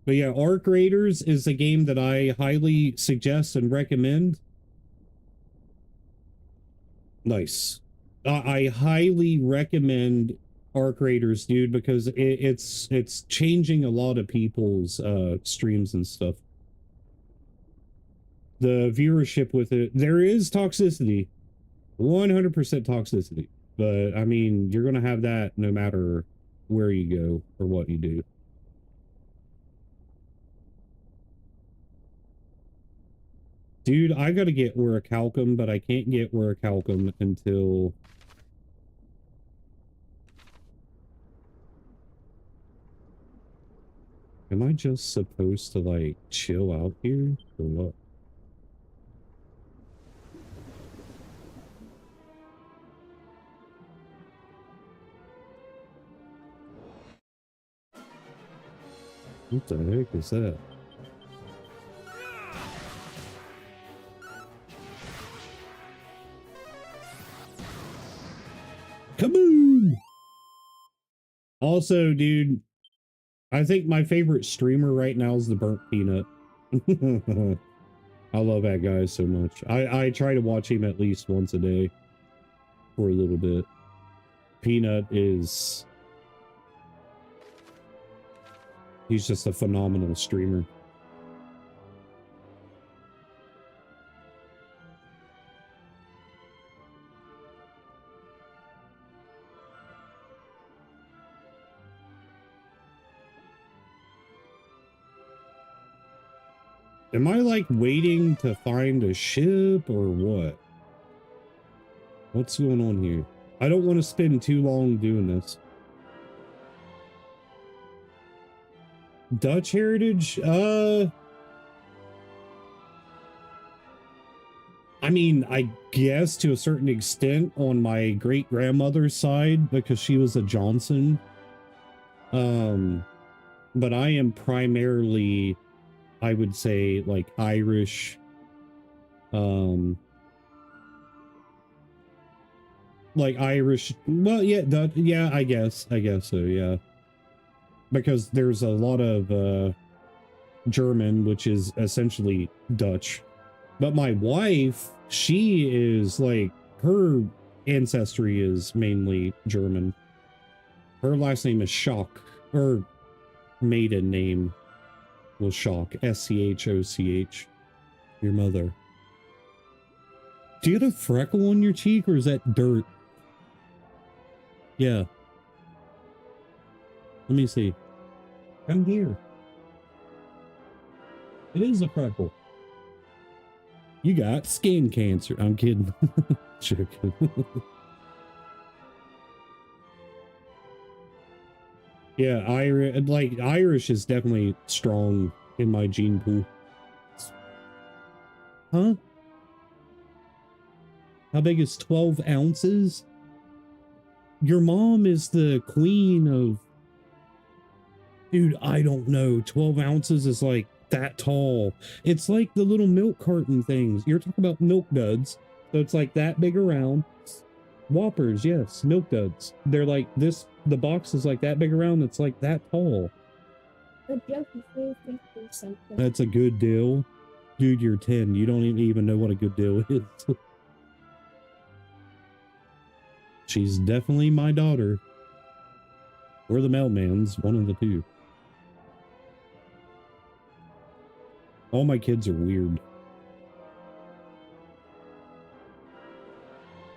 A: But yeah, Arc Raiders is a game that I highly suggest and recommend. Nice. I highly recommend Arc Raiders, dude, because it's changing a lot of people's streams and stuff. The viewership with it, there is toxicity, 100% toxicity, but I mean, you're gonna have that no matter where you go or what you do. Dude, I gotta get Orichalcum, but I can't get Orichalcum until... Am I just supposed to, like, chill out here? Or what? What the heck is that? Kaboom! Also, dude, I think my favorite streamer right now is the Burnt Peanut. I love that guy so much. I try to watch him at least once a day for a little bit. Peanut is... He's just a phenomenal streamer. Am I like waiting to find a ship or what? What's going on here? I don't want to spend too long doing this. Dutch heritage? I mean, I guess to a certain extent on my great grandmother's side because she was a Johnson. But I am primarily, I would say, like Irish, like Irish. Well, yeah, yeah, I guess so, yeah. Because there's a lot of German, which is essentially Dutch. But my wife, she is like, her ancestry is mainly German. Her last name is Schoch. Her maiden name was Schoch. S-C-H-O-C-H. Your mother. Do you have a freckle on your cheek or is that dirt? Yeah. Let me see. Come here. It is a freckle. You got skin cancer. I'm kidding. Joking. Yeah, Irish is definitely strong in my gene pool. Huh? How big is 12 ounces? Your mom is the queen of... Dude, I don't know. 12 ounces is like that tall. It's like the little milk carton things. You're talking about Milk Duds. So it's like that big around. Whoppers, yes. Milk Duds. They're like this. The box is like that big around. It's like that tall. That's a good deal. Dude, you're 10. You don't even know what a good deal is. She's definitely my daughter. Or the mailman's. One of the two. All my kids are weird.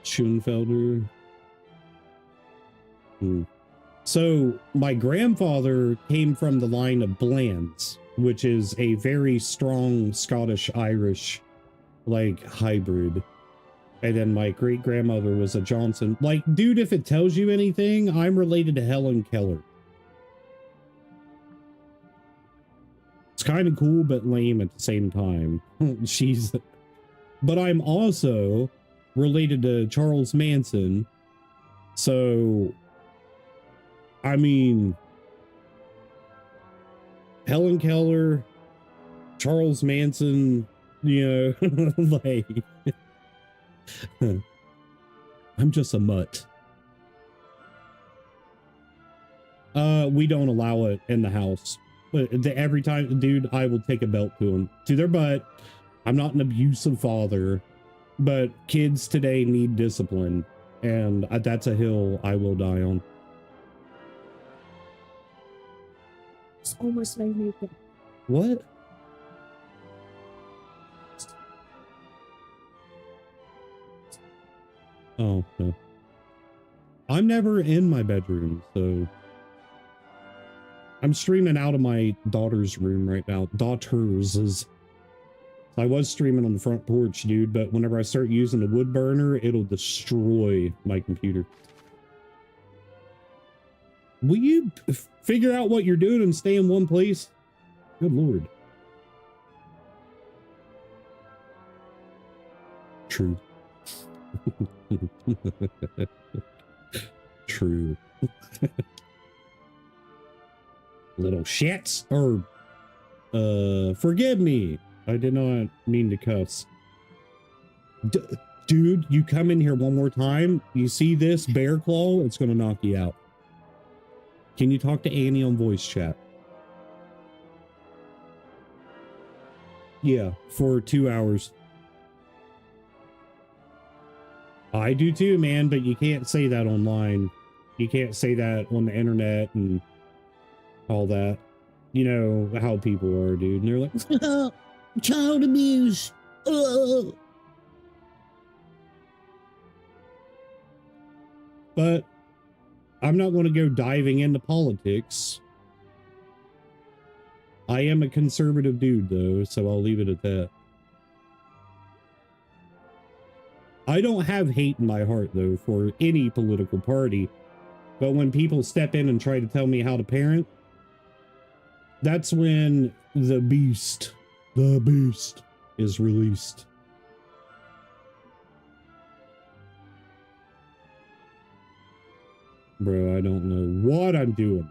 A: Schoenfelder. So my grandfather came from the line of Blands, which is a very strong Scottish-Irish like hybrid. And then my great grandmother was a Johnson. Like, dude, if it tells you anything, I'm related to Helen Keller. It's kind of cool, but lame at the same time. But I'm also related to Charles Manson. So, I mean, Helen Keller, Charles Manson, you know, like, I'm just a mutt. We don't allow it in the house. But every time, dude, I will take a belt to their butt. I'm not an abusive father, but kids today need discipline, and that's a hill I will die on.
G: It's almost made me again.
A: What? Oh, no. I'm never in my bedroom, so I'm streaming out of my daughter's room right now. I was streaming on the front porch, dude, but whenever I start using the wood burner, it'll destroy my computer. Will you figure out what you're doing and stay in one place? Good Lord. True. True. Little shits. Or, forgive me. I did not mean to cuss. Dude, you come in here one more time, you see this bear claw, it's gonna knock you out. Can you talk to Annie on voice chat? Yeah, for 2 hours. I do too, man, but you can't say that online. You can't say that on the internet and all that. You know how people are, dude. And they're like, child abuse. But I'm not going to go diving into politics. I am a conservative dude, though, so I'll leave it at that. I don't have hate in my heart, though, for any political party. But when people step in and try to tell me how to parent, that's when the beast is released. Bro, I don't know what I'm doing.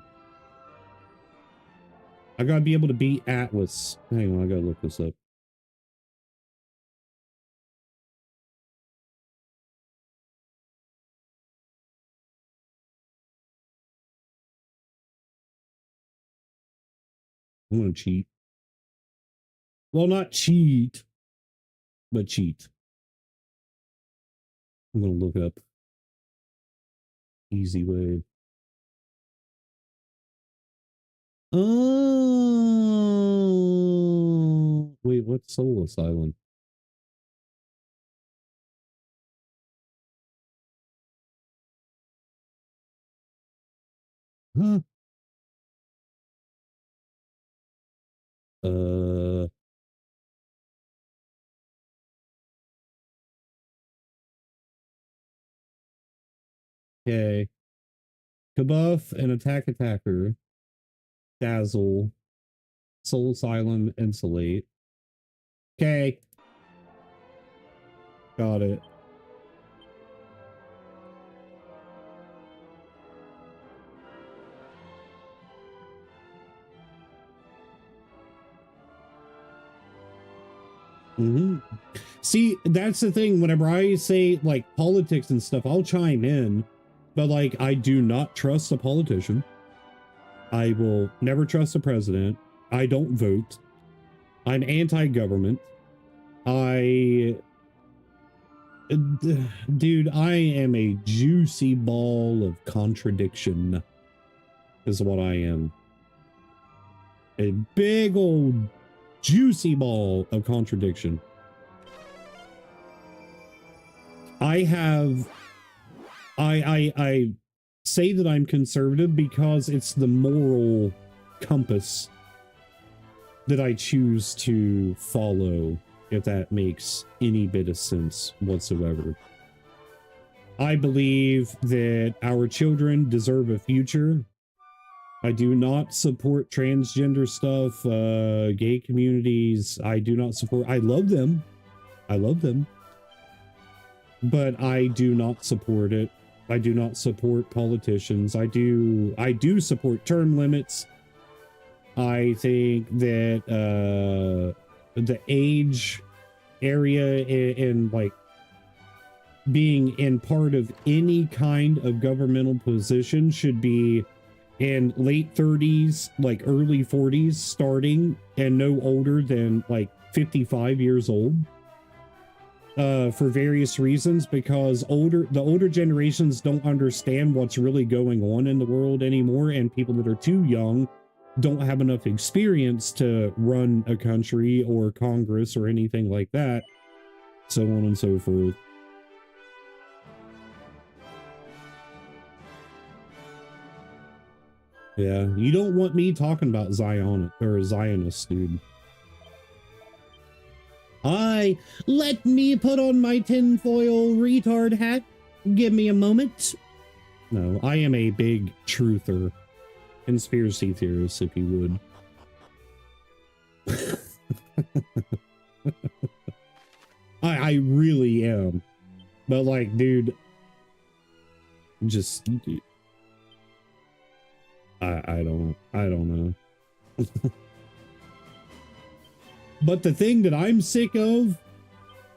A: I gotta be able to beat Atlas. Hang on, I gotta look this up. I'm gonna cheat. Well, not cheat, but cheat. I'm gonna look up easy way. Oh, wait, what's Soul Asylum? Huh? Okay. Kabuff and Attacker. Dazzle. Soul Asylum, Insulate. Okay. Got it. See, that's the thing. Whenever I say like politics and stuff, I'll chime in, but like I do not trust a politician. I will never trust a president. I don't vote. I'm anti-government. Dude, I am a juicy ball of contradiction, is what I am. A big old juicy ball of contradiction. I say that I'm conservative because it's the moral compass that I choose to follow, if that makes any bit of sense whatsoever. I believe that our children deserve a future. I do not support transgender stuff, gay communities. I do not support, I love them. I love them. But I do not support it. I do not support politicians. I do support term limits. I think that the age area and like being in part of any kind of governmental position should be and late 30s, like early 40s starting, and no older than like 55 years old. For various reasons, because the older generations don't understand what's really going on in the world anymore, and people that are too young don't have enough experience to run a country or Congress or anything like that, so on and so forth. Yeah, you don't want me talking about Zionists, dude. Let me put on my tinfoil retard hat. Give me a moment. No, I am a big truther. Conspiracy theorist, if you would. I really am. But like, dude, just I don't know. But the thing that I'm sick of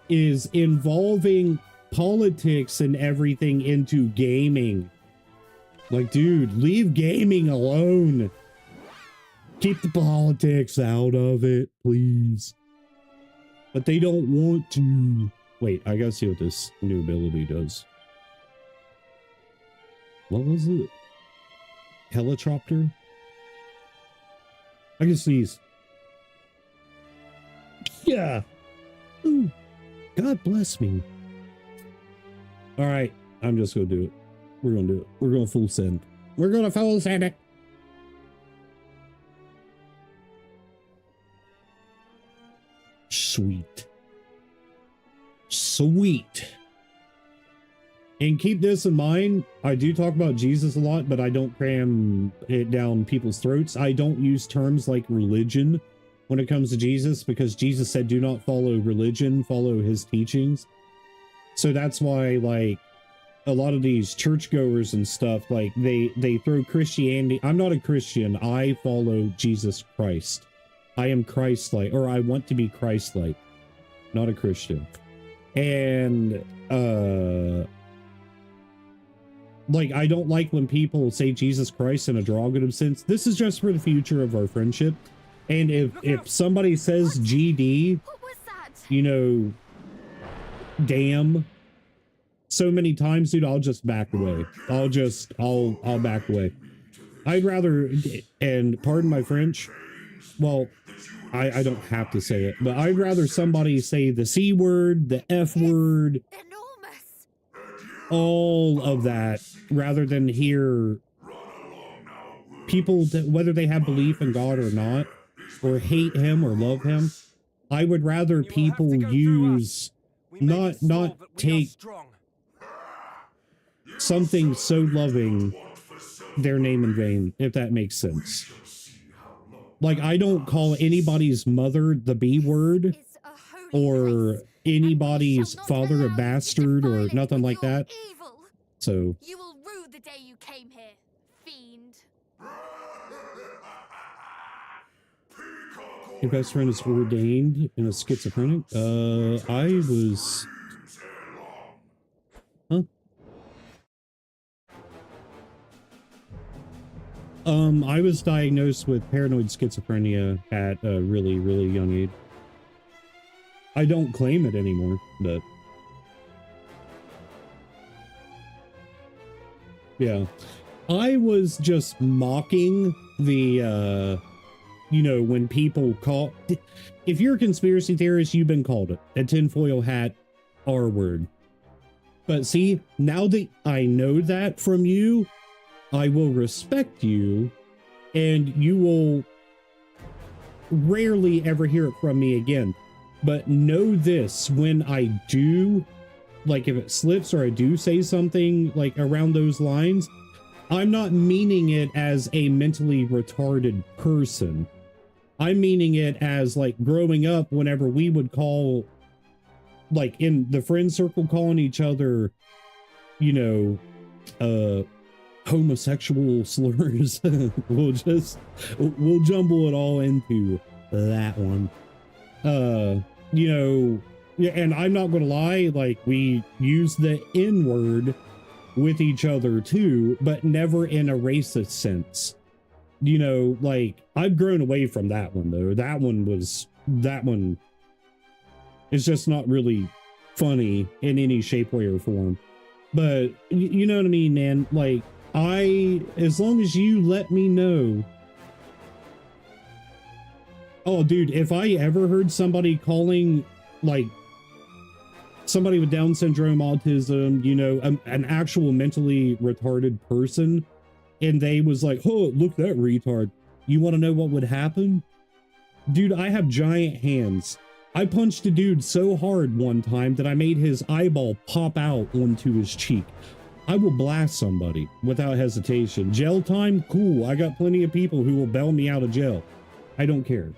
A: is involving politics and everything into gaming. Like, dude, leave gaming alone. Keep the politics out of it, please. But they don't want to. Wait, I gotta see what this new ability does. What was it? Helicopter? I can sneeze. Yeah. Ooh. God bless me. All right, I'm just gonna do it. We're gonna do it. We're gonna full send. We're gonna full send it. Sweet. Sweet. And keep this in mind, I do talk about Jesus a lot, but I don't cram it down people's throats. I don't use terms like religion when it comes to Jesus, because Jesus said, do not follow religion, follow his teachings. So that's why, like, a lot of these churchgoers and stuff, like, they throw Christianity. I'm not a Christian. I follow Jesus Christ. I am Christ-like, or I want to be Christ-like, not a Christian. And, like, I don't like when people say Jesus Christ in a derogative sense. This is just for the future of our friendship. And if somebody says GD,
B: What was that?
A: you know, damn, so many times, dude, I'll just back away. I'll back away. I'd rather, and pardon my French, well, I don't have to say it, but I'd rather somebody say the C word, the F word,
B: Enormous.
A: all of that, rather than hear people that, whether they have belief in God or not, or hate him or love him. I would rather people use not take something so loving their name in vain, if that makes sense. Like, I don't call anybody's mother the B word,
B: It's a holy
A: or
B: place,
A: anybody's
B: and we shall not
A: father a
B: allow you to
A: bastard, or
B: defile it
A: nothing
B: with
A: like
B: your
A: that.
B: evil.
A: So,
B: You will rue the day you came here, fiend.
A: your best friend is ordained in a schizophrenic? I was... Huh? I was diagnosed with paranoid schizophrenia at a really, really young age. I don't claim it anymore, but... yeah. I was just mocking the, you know, when people call... If you're a conspiracy theorist, you've been called it. A tinfoil hat R word. But see, now that I know that from you, I will respect you, and you will rarely ever hear it from me again. But know this, when I do, like, if it slips or I do say something like around those lines, I'm not meaning it as a mentally retarded person. I'm meaning it as, like, growing up, whenever we would call, like, in the friend circle, calling each other, you know, homosexual slurs. we'll jumble it all into that one. You know, yeah, and I'm not gonna lie, like, we use the N word with each other too, but never in a racist sense. You know, like, I've grown away from that one though. That one is just not really funny in any shape, way, or form. But you know what I mean, man? Like, as long as you let me know. Oh, dude, if I ever heard somebody calling, like, somebody with Down syndrome, autism, you know, an actual mentally retarded person, and they was like, oh, look, that retard. You want to know what would happen? Dude, I have giant hands. I punched a dude so hard one time that I made his eyeball pop out onto his cheek. I will blast somebody without hesitation. Jail time? Cool. I got plenty of people who will bail me out of jail. I don't care.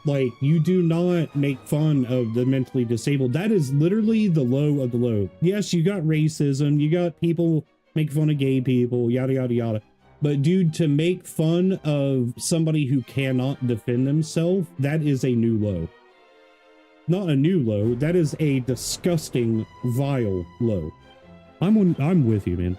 A: Like, you do not make fun of the mentally disabled. That is literally the low of the low. Yes, you got racism. You got people make fun of gay people, yada, yada, yada. But dude, to make fun of somebody who cannot defend themselves, that is a new low. Not a new low. That is a disgusting, vile low. I'm with you, man.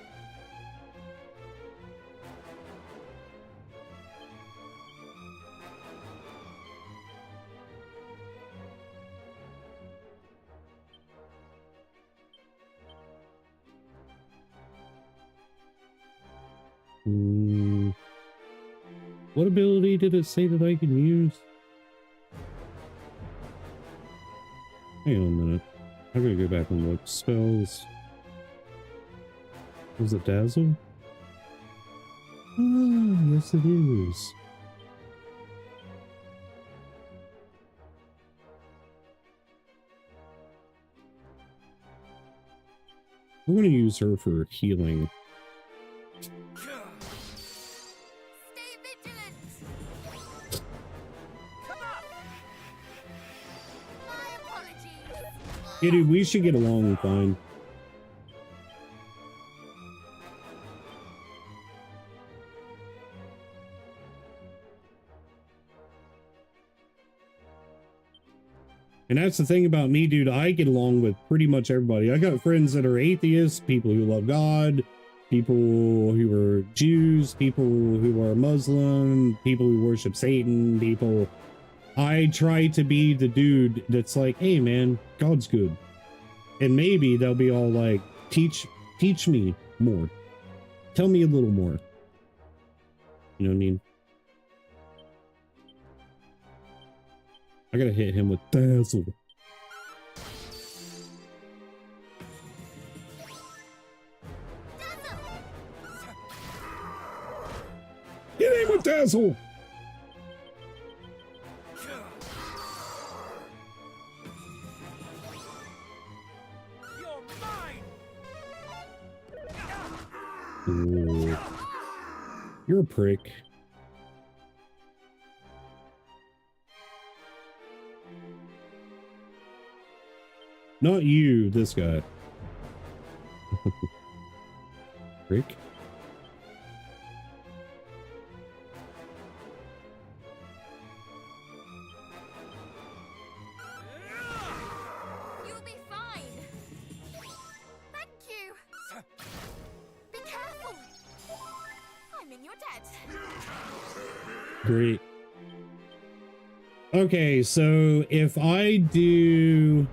A: What ability did it say that I can use? Hang on a minute. I gotta go back and look. Spells. Was it Dazzle? Oh, yes it is. We're gonna use her for healing. Yeah, dude, we should get along fine. And that's the thing about me, dude. I get along with pretty much everybody. I got friends that are atheists, people who love God, people who are Jews, people who are Muslim, people who worship Satan, people... I try to be the dude that's like, hey man, God's good. And maybe they'll be all like, teach me more. Tell me a little more. You know what I mean? I gotta hit him with Dazzle. Hit him with Dazzle! Ooh. You're a prick. Not you, this guy. Prick.
B: You'll be fine. Thank you. Be careful. I'm in your debt.
A: Great. Okay, so if I do...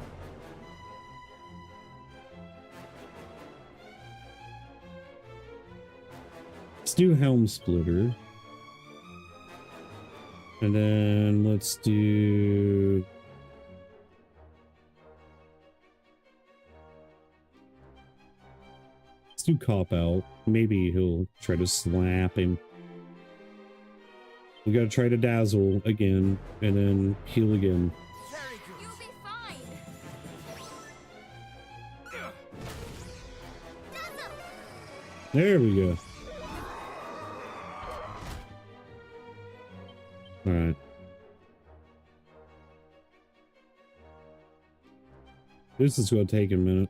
A: Let's do Helm Splitter. And then let's do... Let's do Cop Out. Maybe he'll try to slap him. We gotta try to Dazzle again, and then heal again.
B: You'll be fine. Dazzle.
A: There we go. Alright. This is gonna take a minute.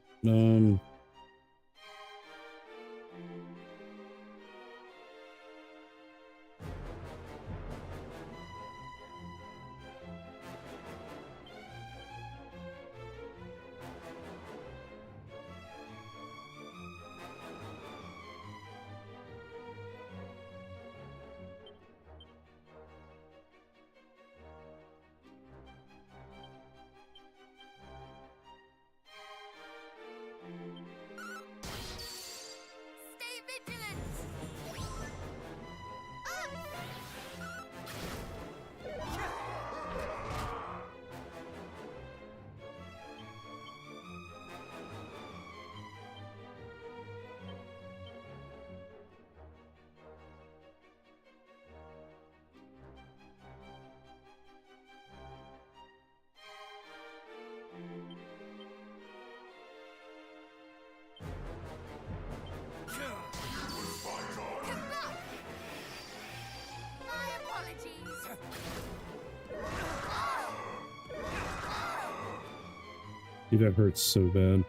A: Dude, that hurts so bad.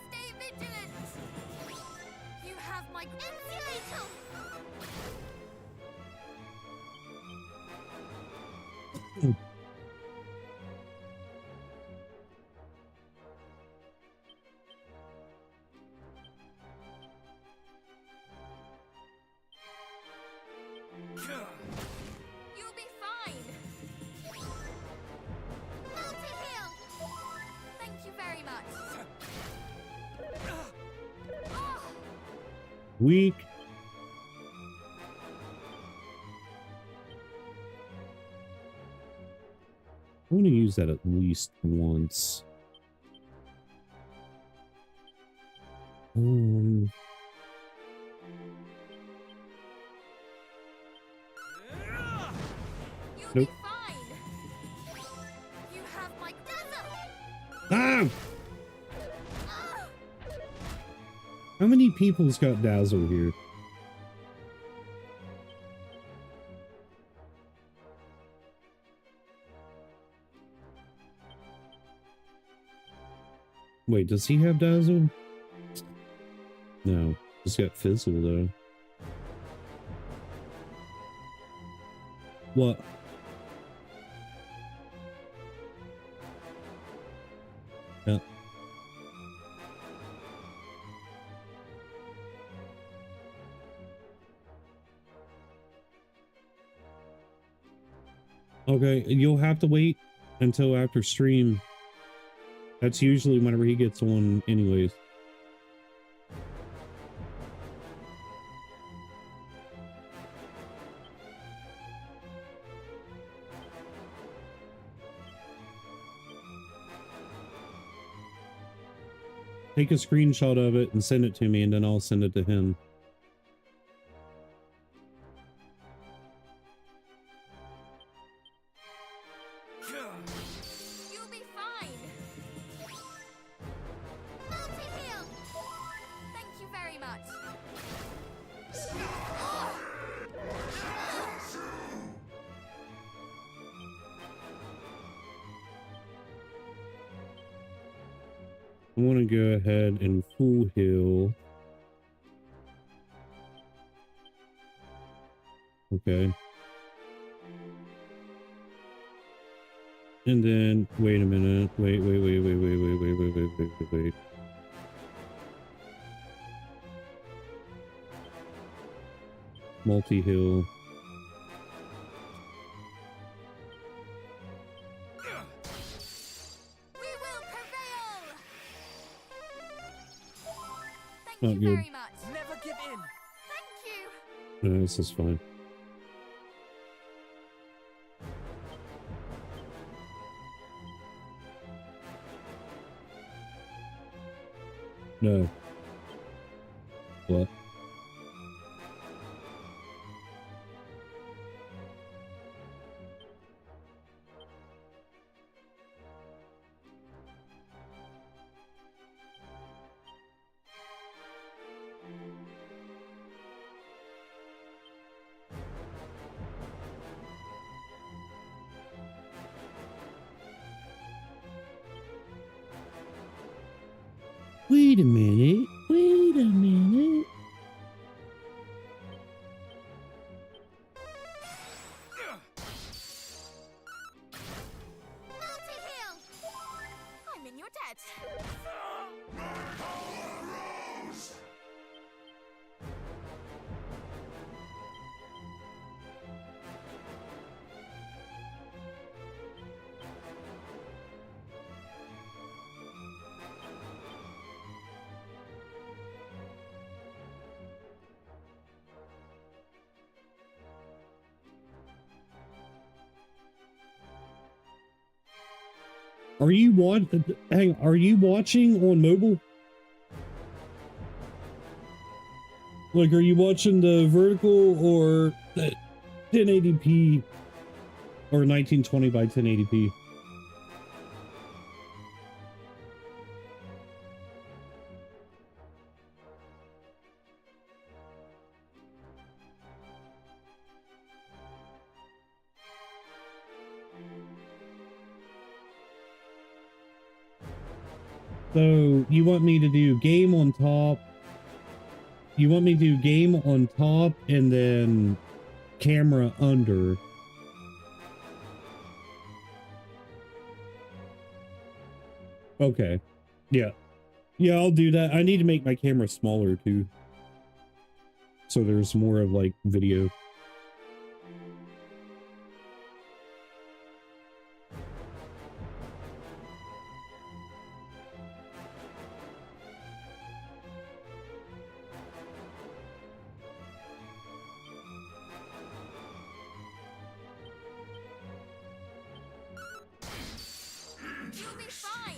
B: Stay vigilant! You have my insulator! You'll be fine! Multi-heal! Thank you very much. Oh,
A: Weak. I want to use that at least once.
B: you'll
A: Nope.
B: be fine! You have my dazzle!
A: Ah!
B: Ah!
A: How many people's got Dazzle here? Wait, does he have Dazzle? No, he's got Fizzle though. What? Yeah. Okay, you'll have to wait until after stream. That's usually whenever he gets one anyways. Take a screenshot of it and send it to me, and then I'll send it to him.
B: You'll be fine! Multi-heal! Thank you very much.
A: I want to go ahead and full heal. Okay. And then, wait a minute. Wait. Multi-heal.
B: We will prevail! Thank
A: Not
B: you
A: good.
B: very much.
E: Never give in.
B: Thank you.
A: No, this is fine. No. What? Wait a minute. Wait a minute.
B: Multi-heal! I'm in your debt.
A: Are you are you watching on mobile? Like, are you watching the vertical or the 1080p or 1920 by 1080p? So you want me to do game on top? You want me to do game on top and then camera under? Okay. Yeah. Yeah, I'll do that. I need to make my camera smaller too. So there's more of like video.
B: You'll be fine.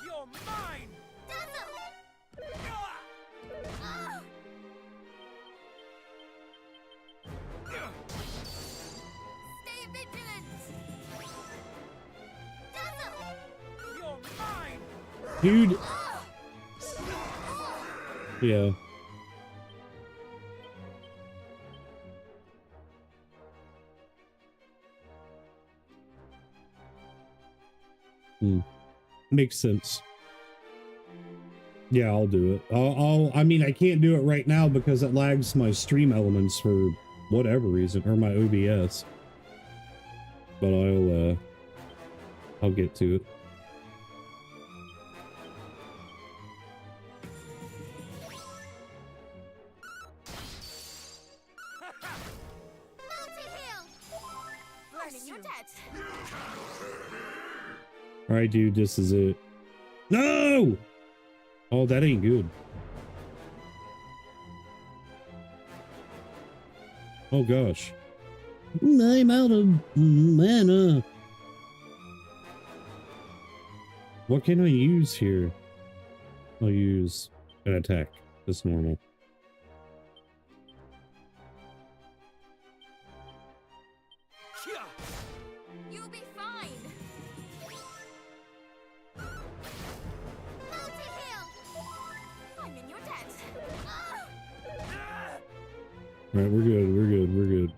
E: You're mine!
B: Ah! Stay vigilant. Dazzle!
E: You're mine!
A: Dude. Yeah. Makes sense. Yeah, I'll do it. I mean, I can't do it right now because it lags my stream elements for whatever reason, or my OBS. But I'll get to it.
B: Bless you. You're dead.
A: All right, dude, this is it. No! Oh, that ain't good. Oh, gosh. I'm out of mana. What can I use here? I'll use an attack. That's normal.
B: You'll be fine. Multi-heal. I'm in your debt.
A: All right, we're good. We're good. We're good.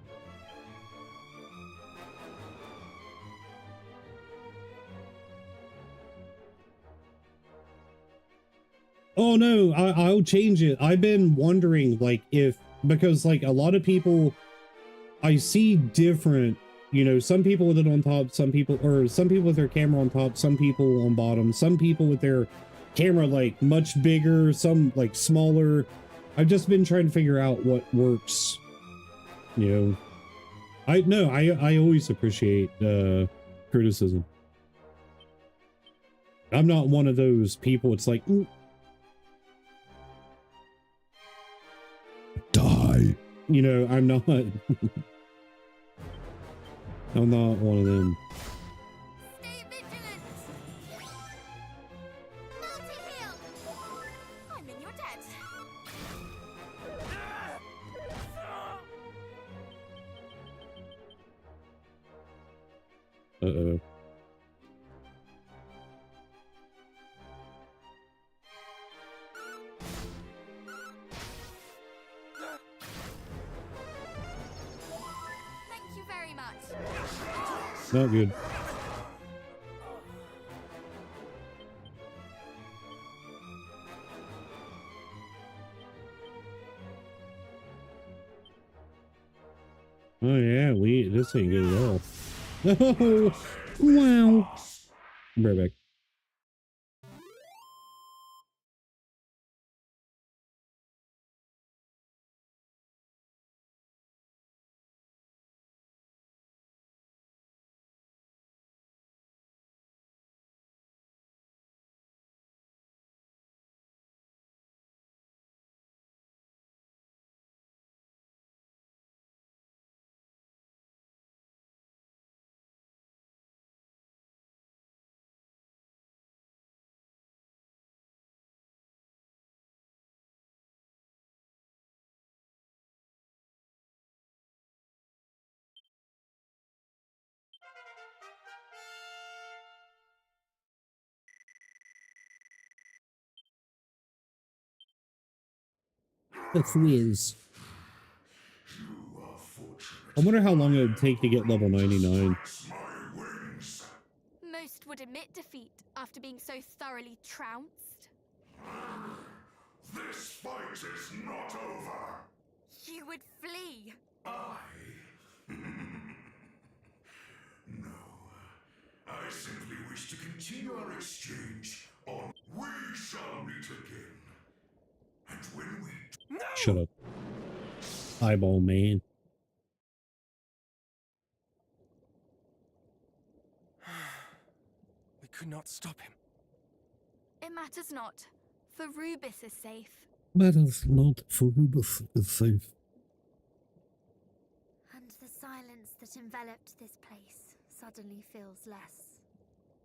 A: Oh no, I'll change it. I've been wondering, like, because like a lot of people, I see different, you know, some people with it on top, some people with their camera on top, some people on bottom, some people with their camera like much bigger, some like smaller. I've just been trying to figure out what works, you know. I always appreciate criticism. I'm not one of those people. It's like, die. You know, I'm not. I'm not one of them.
B: Stay vigilant. Multi-heal. I'm in your debt.
A: Uh-oh.
B: Thank you very much.
A: Not good. Oh yeah, this ain't good at all. Oh, wow. Right back. The Fwiz. I wonder how long it would take to get level 99.
B: most would admit defeat after being so thoroughly trounced.
F: This fight is not over.
B: You would flee.
F: No. I simply wish to continue our exchange on. We shall meet again. And when we.
E: No!
A: Shut up. Eyeball man.
E: We could not stop him.
B: It matters not, for Rubis is safe.
A: Matters not, for Rubis is safe.
H: And the silence that enveloped this place suddenly feels less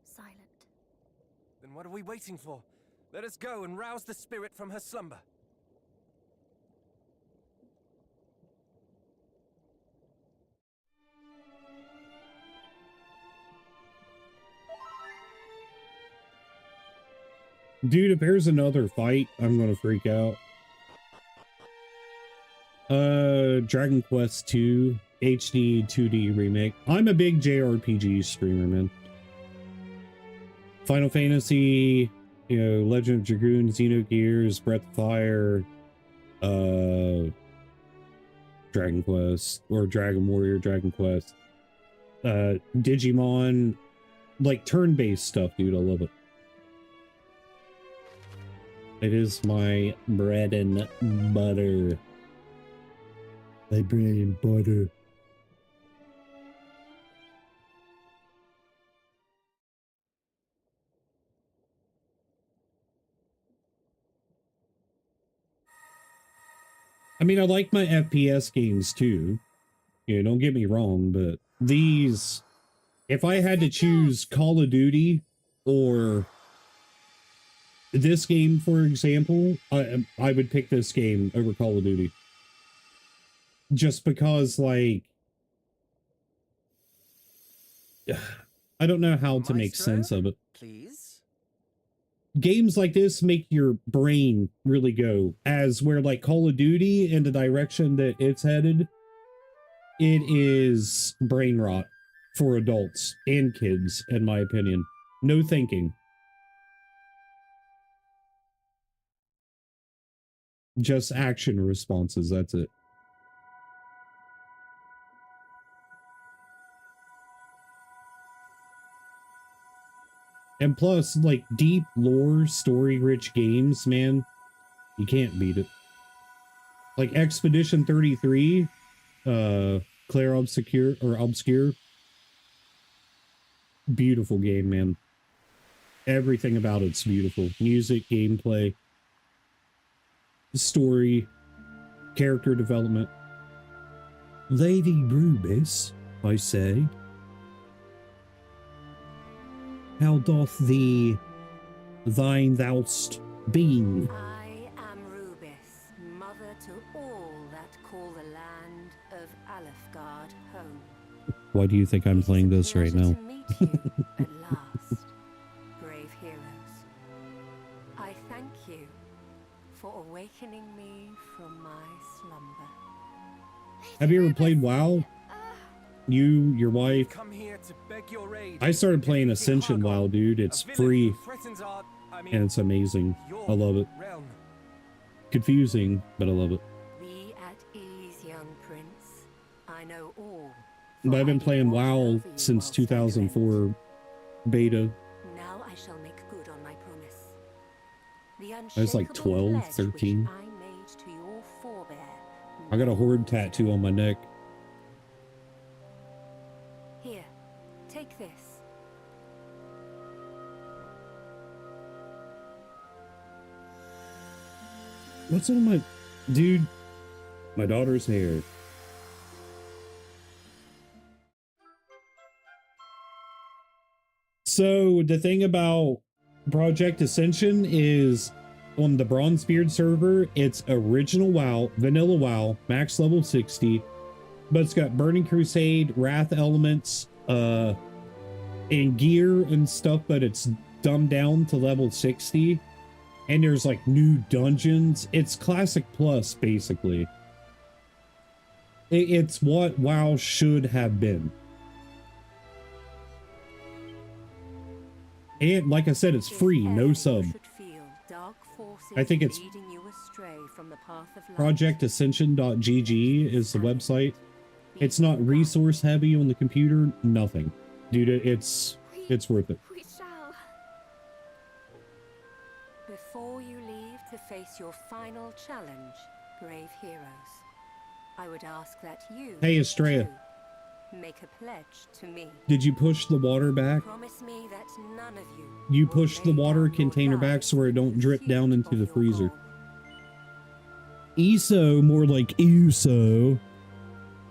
H: silent.
E: Then what are we waiting for? Let us go and rouse the spirit from her slumber.
A: Dude, if there's another fight, I'm gonna freak out. Dragon Quest II HD 2D remake. I'm a big JRPG streamer, man. Final Fantasy, you know, Legend of Dragoon, Xenogears, Breath of Fire, Dragon Quest, or Dragon Warrior, Dragon Quest, Digimon, like turn-based stuff, dude. I love it. It is my bread and butter. My bread and butter. I mean, I like my FPS games too. You know, don't get me wrong, but these, if I had to choose Call of Duty or this game, for example, I would pick this game over Call of Duty. Just because, like, I don't know how to make sense of it.
E: Please?
A: Games like this make your brain really go, as where, like, Call of Duty in the direction that it's headed, it is brain rot for adults and kids, in my opinion. No thinking. Just action responses, that's it. And plus, like, deep lore, story-rich games, man, you can't beat it. Like Expedition 33, Claire Obscure. Beautiful game, man. Everything about it's beautiful. Music, gameplay, story, character development. Lady Rubis, I say. How doth thine thou'st been?
I: I am Rubis, mother to all that call the land of Alefgard home.
A: Why do you think I'm playing this right now?
I: To meet you at last, brave heroes. I thank you for awakening me from my slumber.
A: Have you ever played WoW? You, your wife.
E: Come here to beg your aid.
A: I started playing Ascension WoW, dude. It's free. And it's amazing. I love it.
E: Realm.
A: Confusing, but I love it.
I: Be at ease, young prince. I know all.
A: But I've been playing WoW since 2004 beta.
I: Now I shall make good on my promise. The
A: I was like 12,
I: unshakable pledge
A: 13.
I: which I made to your forebear.
A: I got a horde tattoo on my neck.
I: Here, take this.
A: What's on my... Dude, my daughter's hair. So, the thing about Project Ascension is on the Bronzebeard server, it's original WoW, vanilla WoW, max level 60, but it's got Burning Crusade, Wrath elements, and gear and stuff, but it's dumbed down to level 60. And there's like new dungeons. It's Classic Plus, basically. It's what WoW should have been. And like I said, it's free, no sub. I think it's projectascension.gg is the website. It's not resource heavy on the computer, nothing. Dude, it's worth it.
B: We shall.
I: Before you leave to face your final challenge, brave heroes, I would ask that you,
A: Hey, Estrella.
I: too, make a pledge to me.
A: Did you push the water back?
I: Promise me that none of you
A: You
I: will
A: push the
I: lay
A: water
I: down your
A: container back
I: lives
A: so it
I: in
A: don't drip
I: pursuit
A: down into
I: of
A: the
I: your
A: freezer.
I: goal.
A: ESO, more like ESO.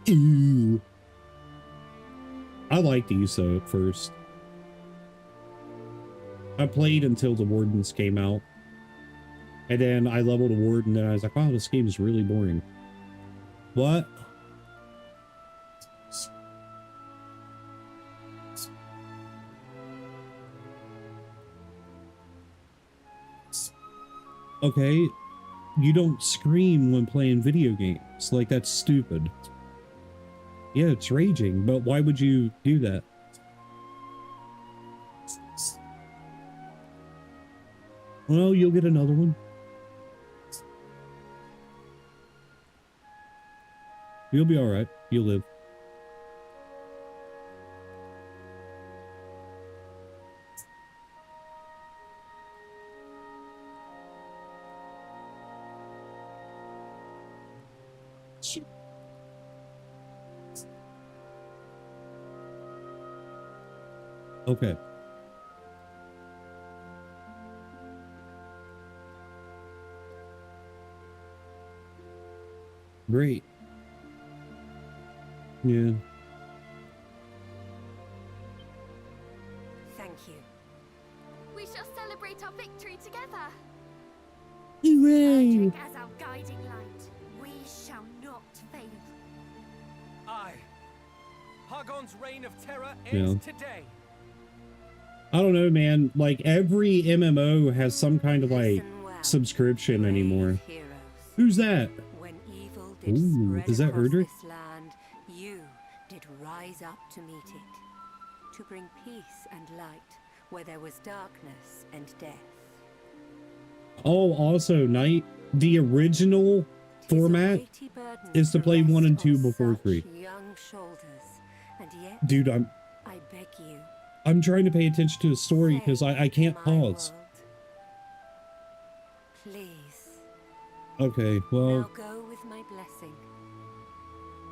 A: Ew. I liked ESO at first. I played until the Wardens came out. And then I leveled a Warden and I was like, wow, this game is really boring. What? Okay, you don't scream when playing video games. Like, that's stupid. Yeah, it's raging, but why would you do that? Well, you'll get another one. You'll be alright. You'll live. Okay. Great. Yeah.
I: Thank you.
B: We shall celebrate our victory together.
A: Hooray!
H: Magic as our guiding light, we shall not fail.
E: Aye. Hargon's reign of terror ends today.
A: I don't know, man. Like, every MMO has some kind of, like,
I: Listen well,
A: subscription
I: brave
A: anymore.
I: heroes.
A: Who's that?
I: When evil did
A: Ooh,
I: spread
A: is that
I: across
A: Erdrick?
I: this land, you did rise up to meet it, to bring peace and light where there was darkness and death.
A: Oh, also, Knight, the original
I: 'Tis a
A: format
I: weighty burden
A: is to play
I: rest
A: 1 and 2
I: on
A: before
I: such
A: 3.
I: young shoulders, and yet,
A: Dude,
I: I beg you,
A: I'm trying to pay attention to the story because I can't
I: save my
A: pause.
I: world. Please.
A: Okay, well,
I: Now go with my blessing.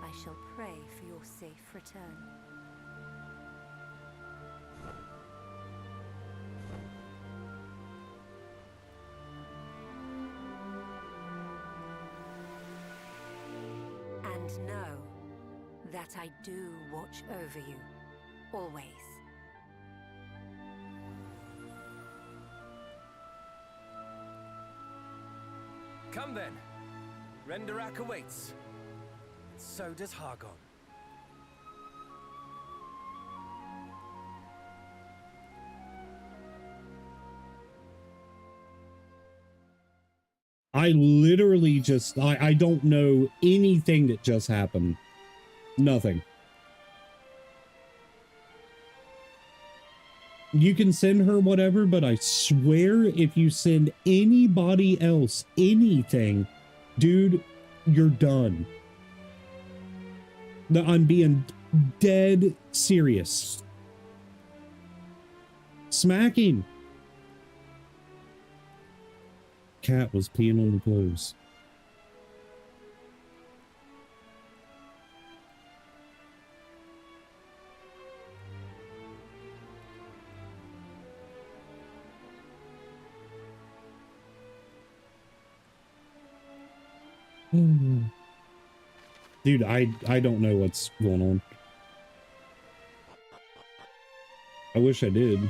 I: I shall pray for your safe return. And know that I do watch over you, always.
E: Come then. Renderak awaits. So does Hargon.
A: I literally just, I don't know anything that just happened. Nothing. You can send her whatever, but I swear if you send anybody else anything, dude, you're done. No, I'm being dead serious. Smacking. Cat was peeing on the clothes. Dude, I don't know what's going on. I wish I did.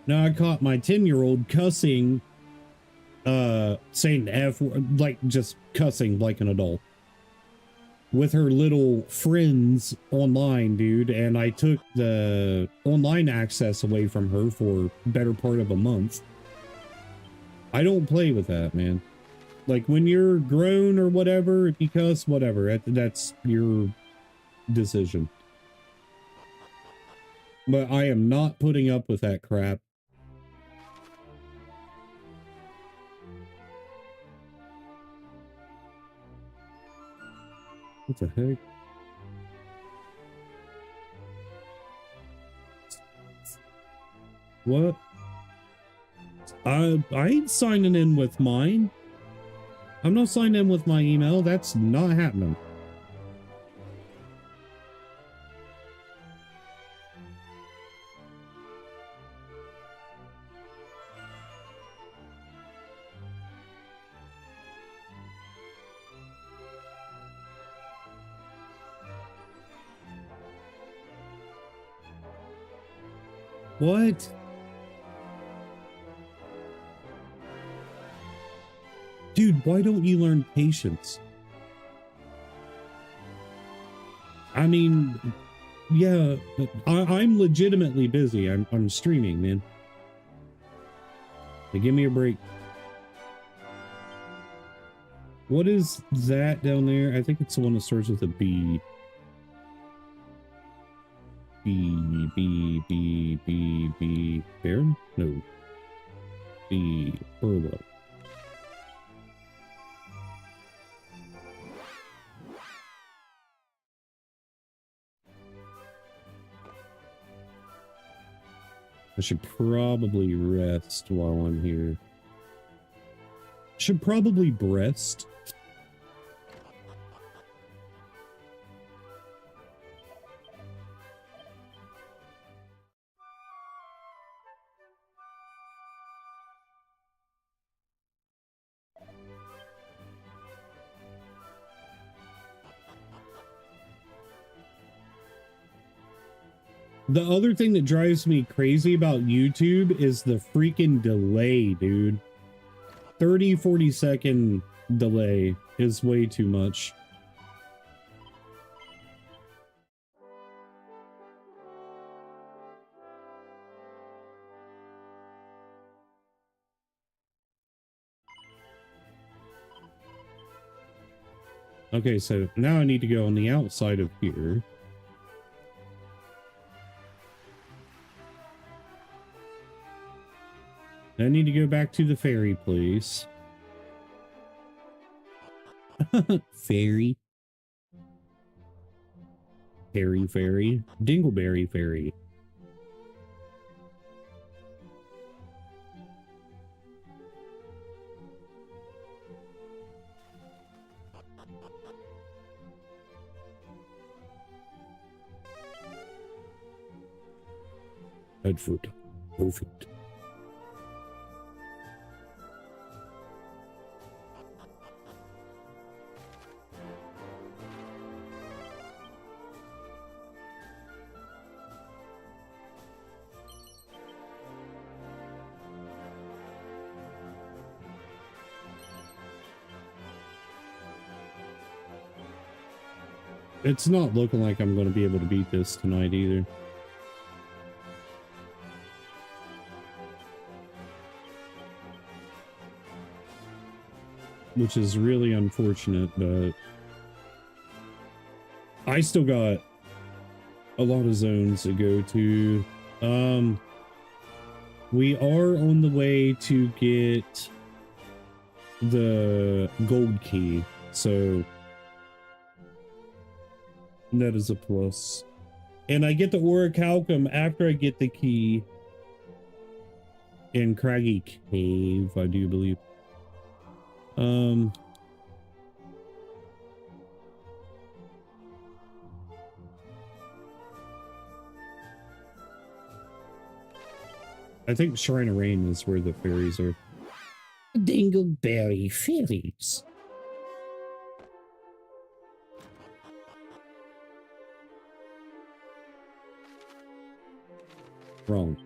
A: Now I caught my 10-year-old cussing, saying the F word, like just cussing like an adult with her little friends online, dude, and I took the online access away from her for better part of a month. I don't play with that, man. Like, when you're grown or whatever, if you cuss, whatever, that's your decision. But I am not putting up with that crap. What the heck? What? I ain't signing in with mine. I'm not signing in with my email. That's not happening. What? Dude, why don't you learn patience? I mean, yeah, I'm legitimately busy. I'm streaming, man. Hey, give me a break. What is that down there? I think it's the one that starts with a B. B. Baron? No. B. Burlow. I should probably rest while I'm here. Should probably breast. The other thing that drives me crazy about YouTube is the freaking delay, dude. 30-40 second delay is way too much. Okay, so now I need to go on the outside of here. I need to go back to the fairy place. Fairy. Fairy. Dingleberry fairy. Headfoot. Perfect. It's not looking like I'm going to be able to beat this tonight either. Which is really unfortunate, but I still got a lot of zones to go to. We are on the way to get the gold key, so that is a plus. And I get the orichalcum after I get the key in Craggy Cave, I do believe. I think Shrine of Rain is where the fairies are. Dingleberry fairies. Wrong.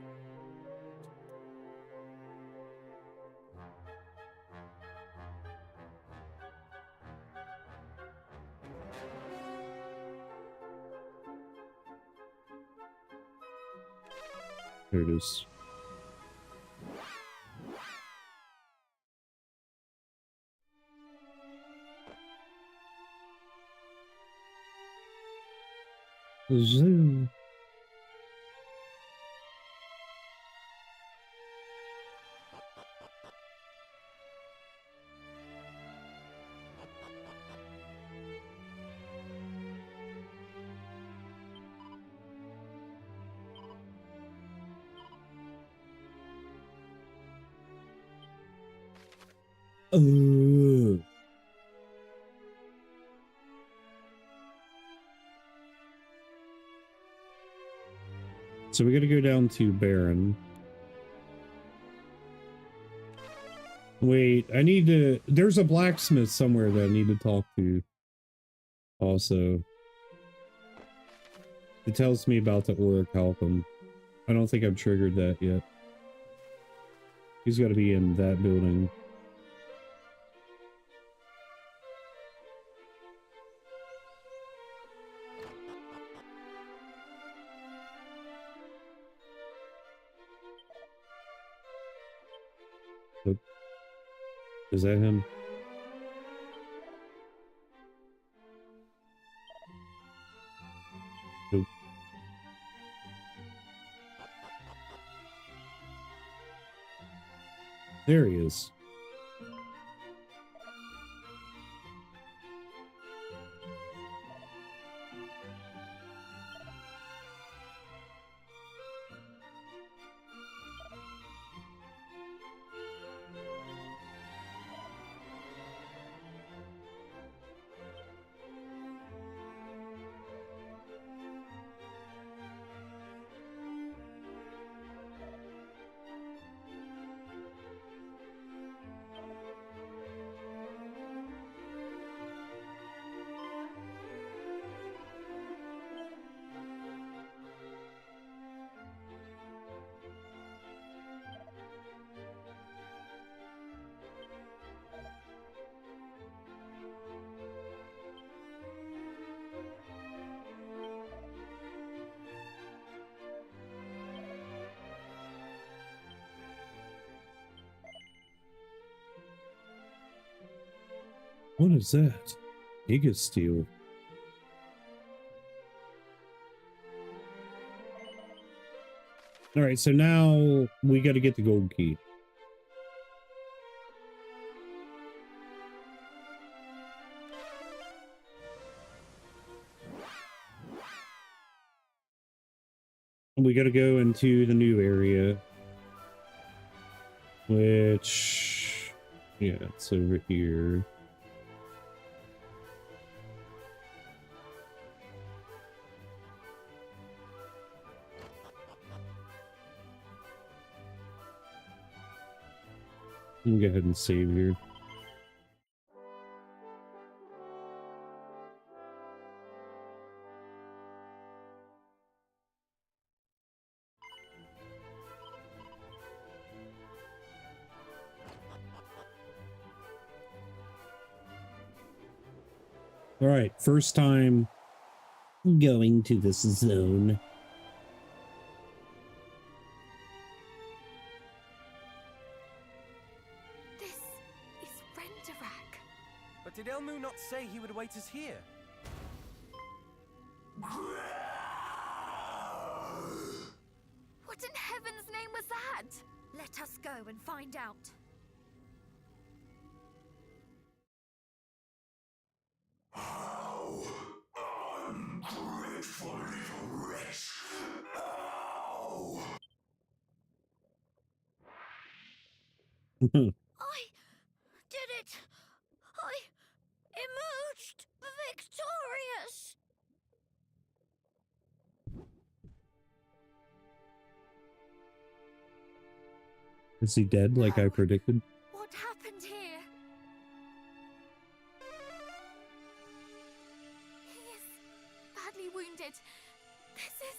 A: There it is. Zoo. Oh. So we got to go down to Baron. Wait, I need to... There's a blacksmith somewhere that I need to talk to. Also. It tells me about the Auric Halcyon. I don't think I've triggered that yet. He's got to be in that building. Is that him? Nope. There he is. What is that? Giga Steel. All right, so now we got to get the gold key. We got to go into the new area, which, yeah, it's over here. Let me go ahead and save here. All right, first time going to this zone.
E: Did Elmu not say he would await us here?
B: What in heaven's name was that?
H: Let us go and find out.
F: How ungrateful little wretch! How?
H: I did it! I emerged victorious!
A: Is he dead like I predicted?
B: What happened here? He is badly wounded. This is...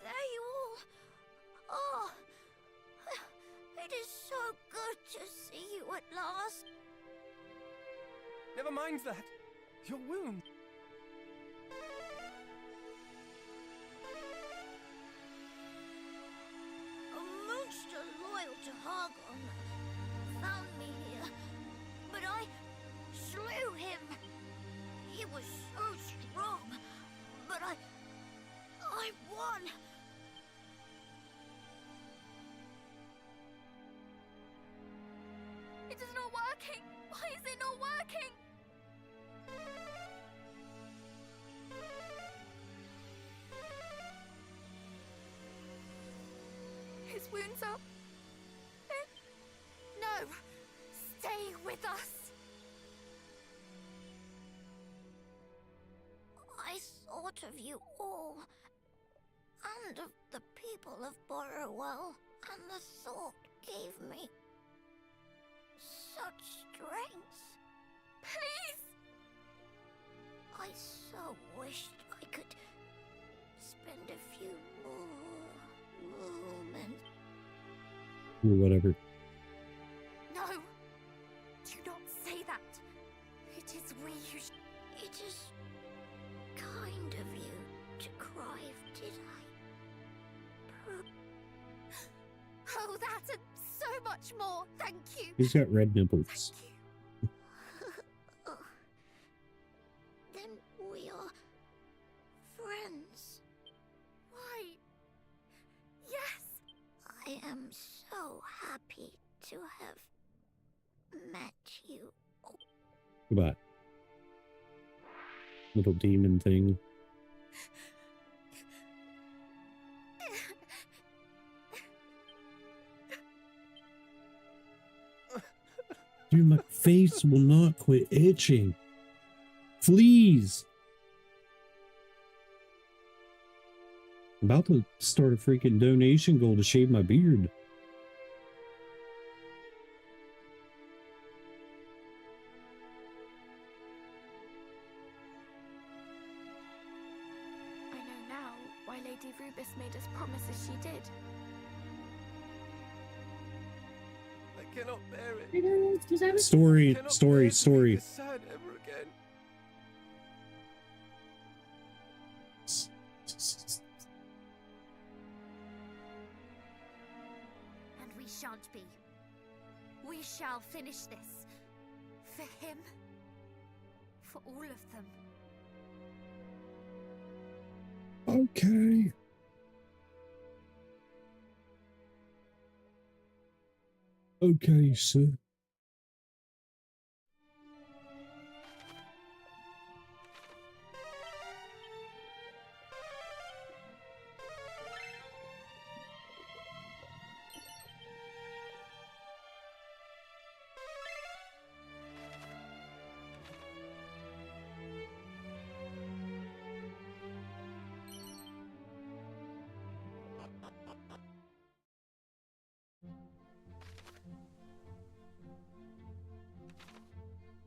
H: There you all are. It is so good to see you at last.
E: Never mind that. Your wound.
H: A monster loyal to Hargon found me here, but I slew him. He was so strong, but I won.
B: It is not working! Why is it not working? His wounds are... No! Stay with us!
H: I thought of you all, and of the people of Borrowell, and the thought gave me such strength.
B: Please!
H: I so wished I could spend a few more moments.
A: Or whatever.
B: No! Do not say that! It is we who
H: It is kind of you to cry, did I?
B: Oh, that and so much more! Thank you!
A: He's got red nipples.
B: Thank you!
H: Then we are friends.
B: Why? Yes!
H: I am so happy to have met you.
A: Goodbye. Little demon thing. Dude, my face will not quit itching. Fleas! I'm about to start a freaking donation goal to shave my beard.
B: I know now why Lady Rubis made us promises she did.
E: I cannot bear it.
G: I know, it's 'cause I was
A: Story,
E: Cannot
A: story,
E: bear to be
A: story.
E: this sad ever again.
B: And we shan't be. We shall finish this. For him. For all of them.
A: Okay. Okay, sir.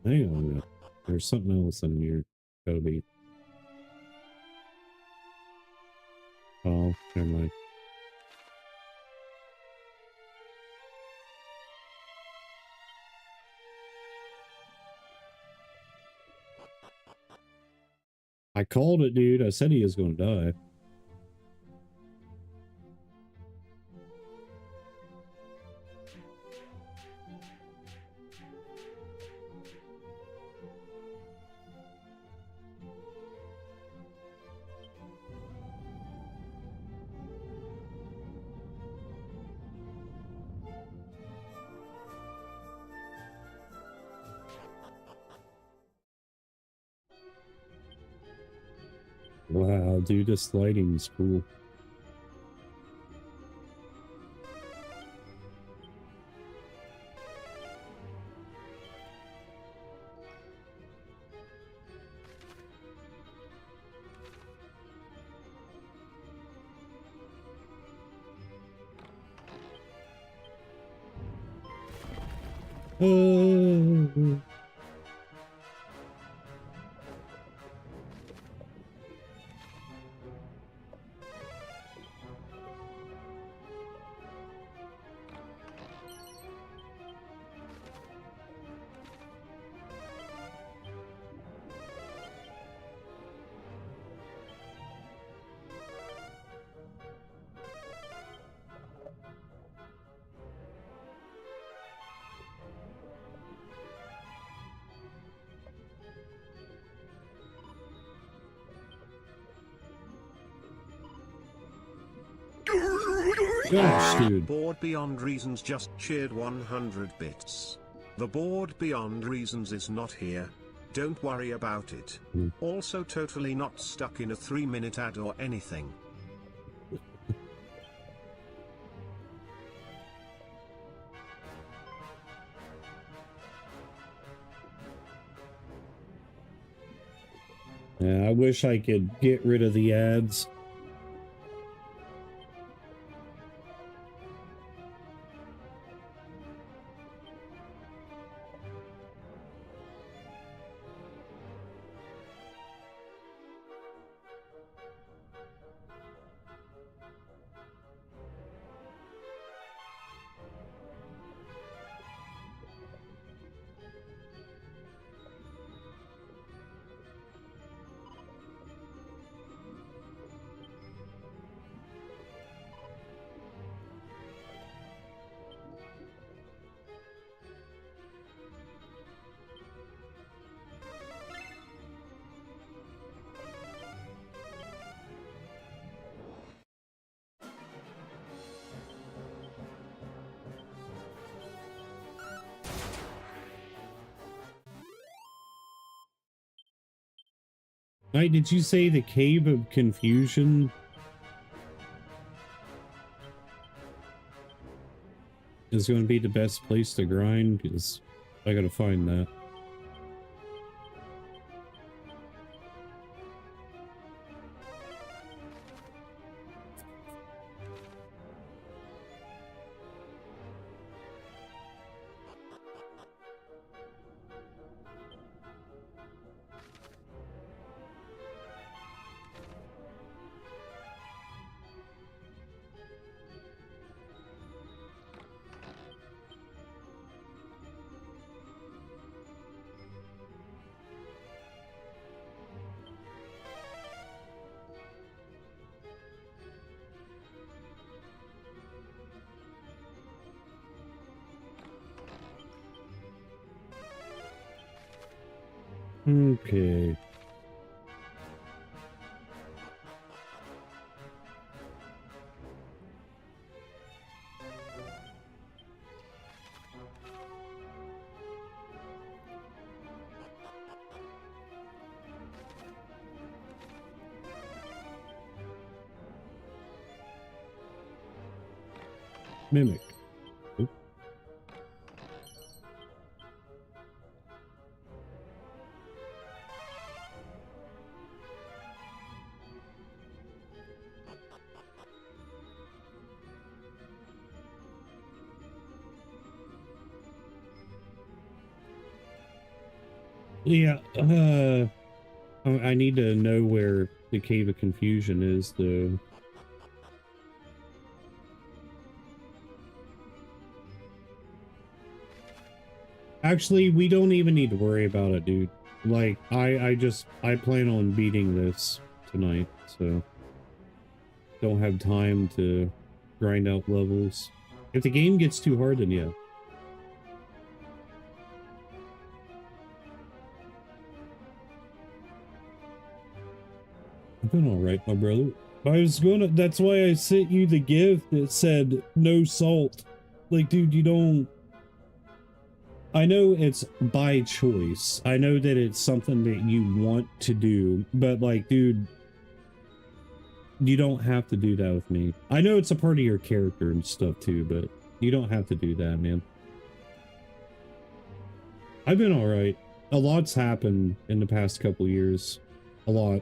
A: Hang on a minute. There's something else in here. Gotta be. Oh, never mind. I called it, dude. I said he was going to die. Wow, dude, this lighting is cool. Oh. Gosh, dude.
J: Board Beyond Reasons just cheered 100 bits. The Board Beyond Reasons is not here. Don't worry about it. Also totally not stuck in a 3-minute ad or anything.
A: Yeah, I wish I could get rid of the ads. Knight, did you say the Cave of Confusion is going to be the best place to grind? Because I gotta find that. Okay. Mimic. Oop. Yeah, I need to know where the Cave of Confusion is, though. Actually, we don't even need to worry about it, dude. Like, I plan on beating this tonight, so don't have time to grind out levels. If the game gets too hard, then yeah. I've been alright, my brother. That's why I sent you the gift that said no salt. Like, dude, you don't... I know it's by choice. I know that it's something that you want to do, but like, dude, you don't have to do that with me. I know it's a part of your character and stuff too, but you don't have to do that, man. I've been alright. A lot's happened in the past couple years. A lot.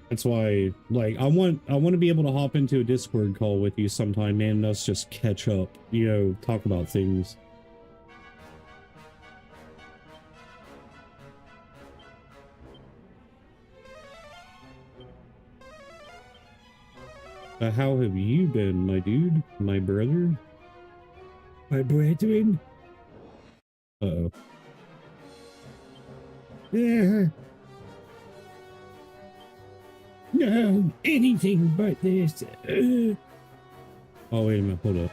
A: That's why, like, I want to be able to hop into a Discord call with you sometime, man, and us just catch up, you know, talk about things. How have you been, my dude? My brother? My brethren? Uh-oh. Yeah. No, anything but this. Oh, wait a minute, hold up.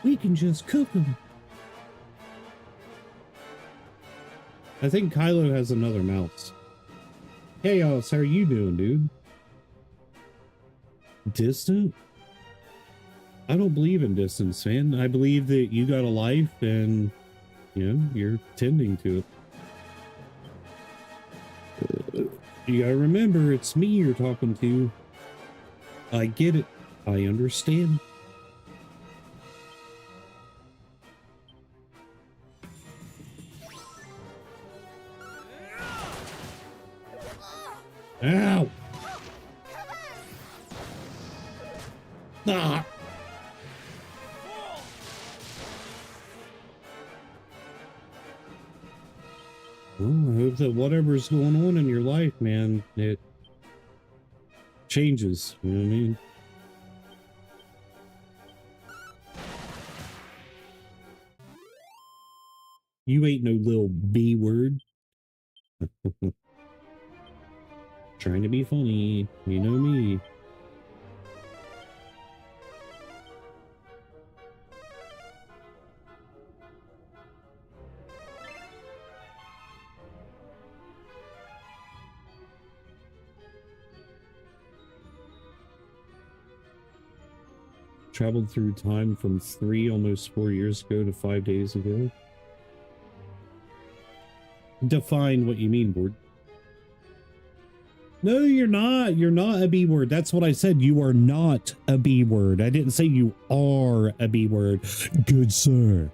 A: We can just cook them. I think Kylo has another mouse. Hey, Alice, how are you doing, dude? Distant? I don't believe in distance, man. I believe that you got a life and, you know, you're tending to it. You gotta remember, it's me you're talking to. I get it. I understand. Ow! Ah! Well, I hope that whatever's going on in your life, man, it changes. You know what I mean? You ain't no little B word. Trying to be funny. You know me. Traveled through time from almost 4 years ago to 5 days ago. Define what you mean, word. No, you're not. You're not a B word. That's what I said. You are not a B word. I didn't say you are a B word. Good sir.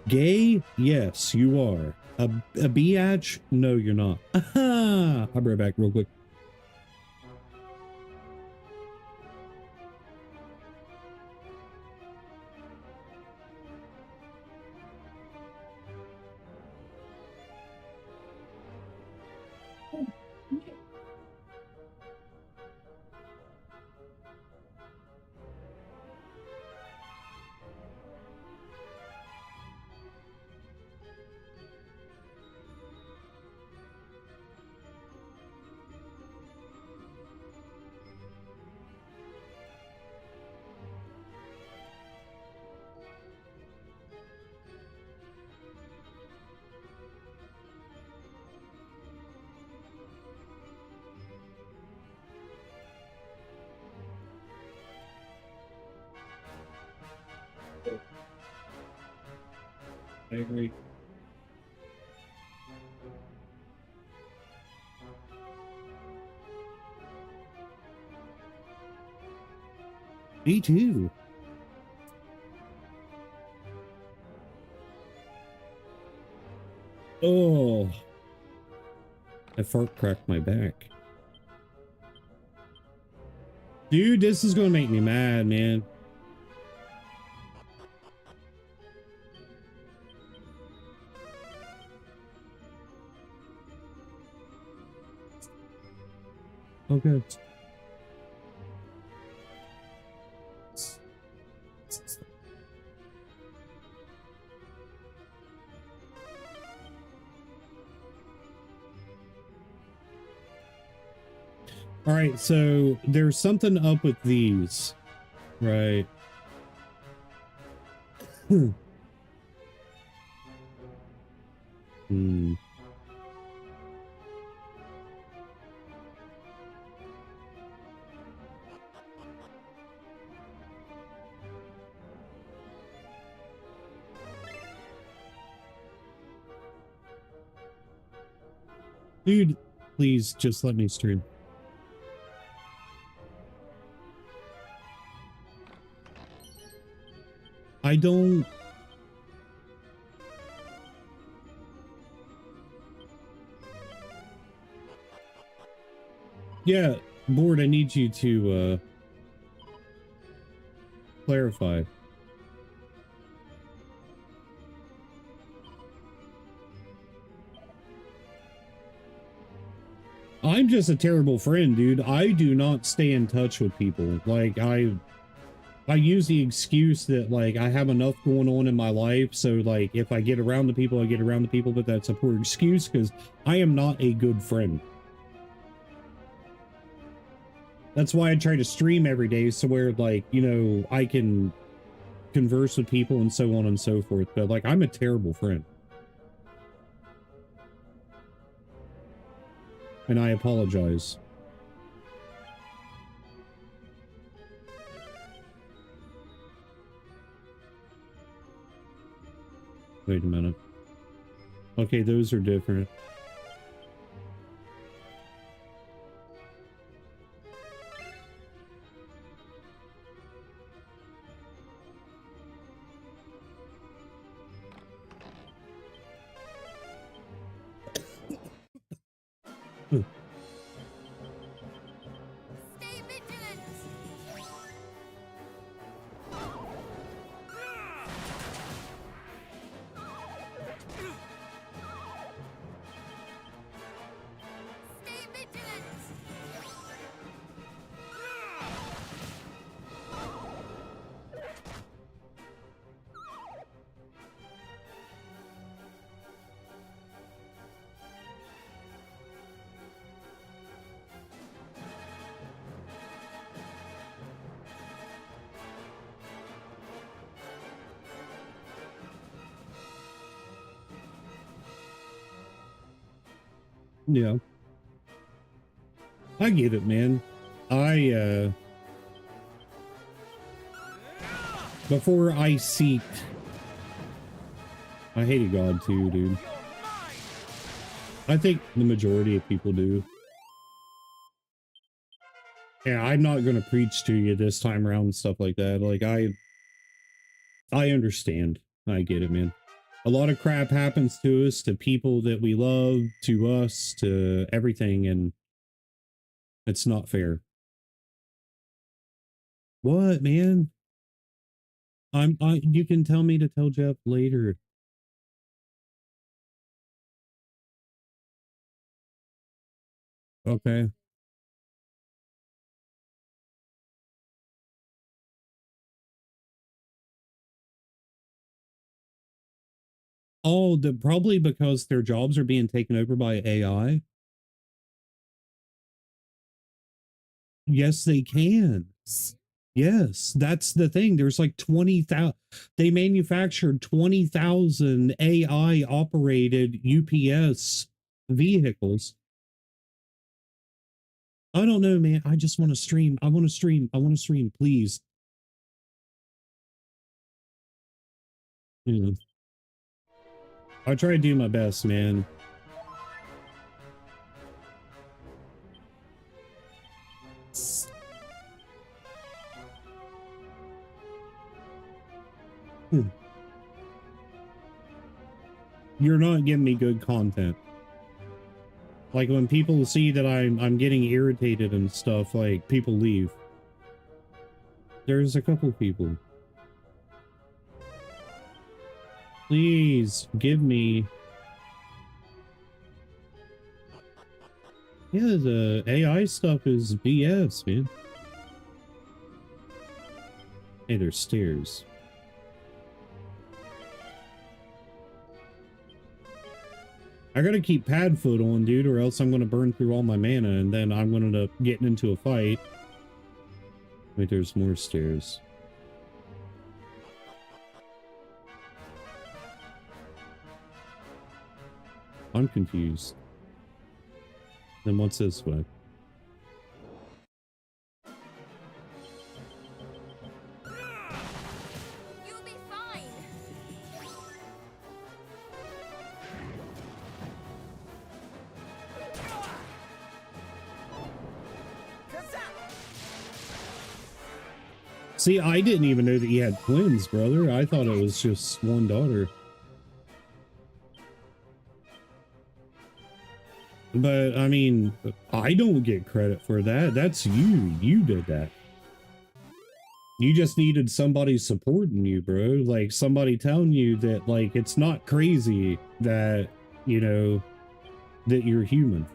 A: Gay? Yes, you are. A biatch? No, you're not. Aha! I'll be right back real quick. I agree. Me too. Oh, that fart cracked my back. Dude, this is gonna make me mad, man. Okay. All right, so there's something up with these, right? Hmm. Dude, please just let me stream. I don't... Yeah, Board, I need you to, clarify. I'm just a terrible friend, dude. I do not stay in touch with people. Like, I use the excuse that, like, I have enough going on in my life, so, like, if I get around the people, I get around the people, but that's a poor excuse, because I am not a good friend. That's why I try to stream every day, so where, like, you know, I can converse with people and so on and so forth, but, like, I'm a terrible friend. And I apologize. Wait a minute. Okay, those are different.
H: Stay vigilant! Stay vigilant!
A: Yeah. I get it, man. Before I seeked, I hated God too, dude. I think the majority of people do. Yeah, I'm not gonna preach to you this time around and stuff like that. Like, I understand. I get it, man. A lot of crap happens to us, to people that we love, to us, to everything, and it's not fair. What, man? You can tell me to tell Jeff later. Okay. Oh, probably because their jobs are being taken over by AI. Yes, they can. Yes, that's the thing. There's like 20,000. They manufactured 20,000 AI operated UPS vehicles. I don't know, man. I just want to stream. I want to stream. I want to stream, please. Yeah. I try to do my best, man. You're not giving me good content. Like when people see that I'm getting irritated and stuff, like people leave. There's a couple people. Please give me. Yeah, the AI stuff is BS, man. Hey, there's stairs. I gotta keep pad foot on, dude, or else I'm gonna burn through all my mana and then I'm gonna end up getting into a fight. Wait, there's more stairs. I'm confused. Then what's this way?
H: You'll be fine!
A: See, I didn't even know that he had twins, brother. I thought it was just one daughter. But, I mean, I don't get credit for that. That's you. You did that. You just needed somebody supporting you, bro. Like, somebody telling you that, like, it's not crazy that, you know, that you're human.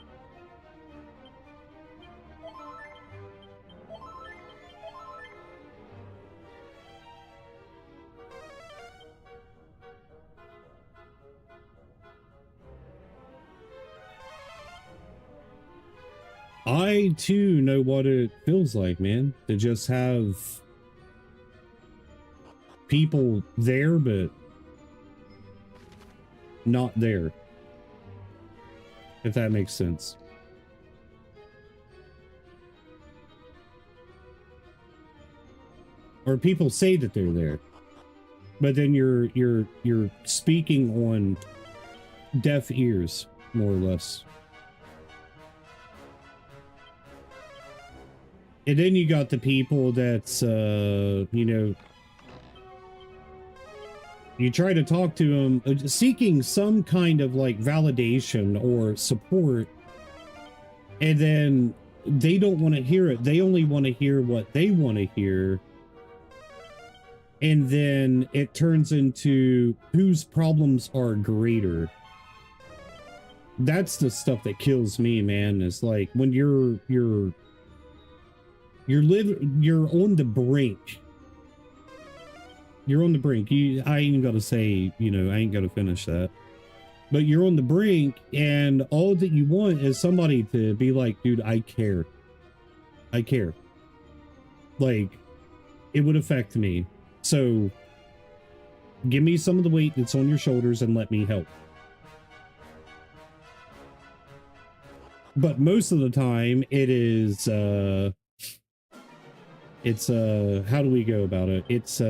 A: I too know what it feels like, man, to just have people there, but not there. If that makes sense. or people say that they're there, but then you're speaking on deaf ears, more or less. And then you got the people that's you know, you try to talk to them seeking some kind of like validation or support, and then they don't want to hear it. They only want to hear what they want to hear. And then it turns into whose problems are greater. That's the stuff that kills me, man. Is like when you're on the brink. You're on the brink. I ain't gotta say, you know, I ain't gotta finish that. But you're on the brink, and all that you want is somebody to be like, dude, I care. I care. Like, it would affect me. So, give me some of the weight that's on your shoulders and let me help. But most of the time, it is, how do we go about it? It's,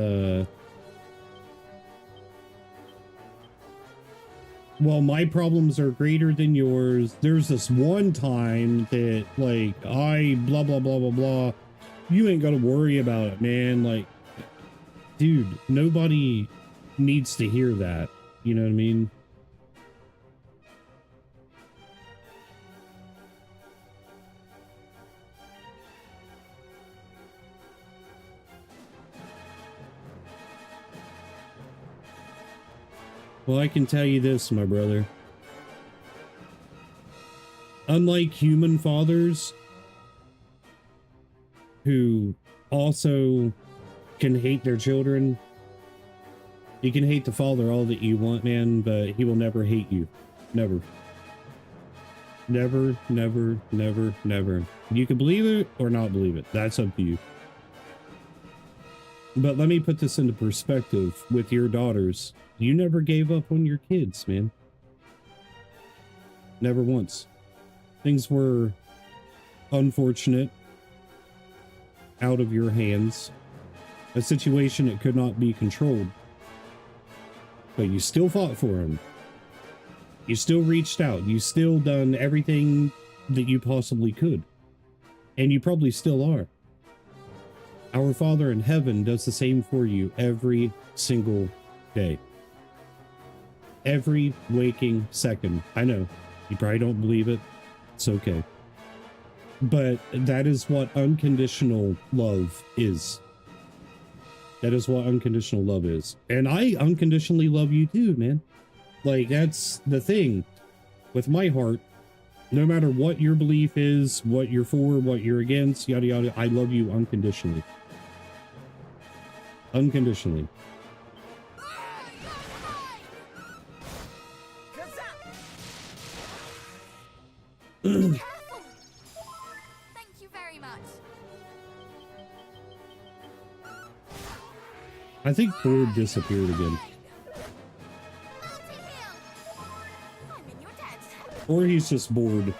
A: well, my problems are greater than yours. There's this one time that, like, I blah, blah, blah, blah, blah. You ain't gotta worry about it, man. Like, dude, nobody needs to hear that. You know what I mean? Well, I can tell you this, my brother. Unlike human fathers who also can hate their children, you can hate the father all that you want, man, but he will never hate you. Never. Never, never, never, never. You can believe it or not believe it. That's up to you. But let me put this into perspective with your daughters. You never gave up on your kids, man. Never once. Things were unfortunate, out of your hands, a situation that could not be controlled. But you still fought for them. You still reached out. You still done everything that you possibly could. And you probably still are. Our Father in heaven does the same for you every single day. Every waking second. I know, you probably don't believe it. It's okay. But that is what unconditional love is. That is what unconditional love is. And I unconditionally love you too, man. Like, that's the thing with my heart. No matter what your belief is, what you're for, what you're against, yada yada, I love you unconditionally. Unconditionally.
B: Careful! Thank you very much.
A: I think Ford disappeared again. Or he's just bored.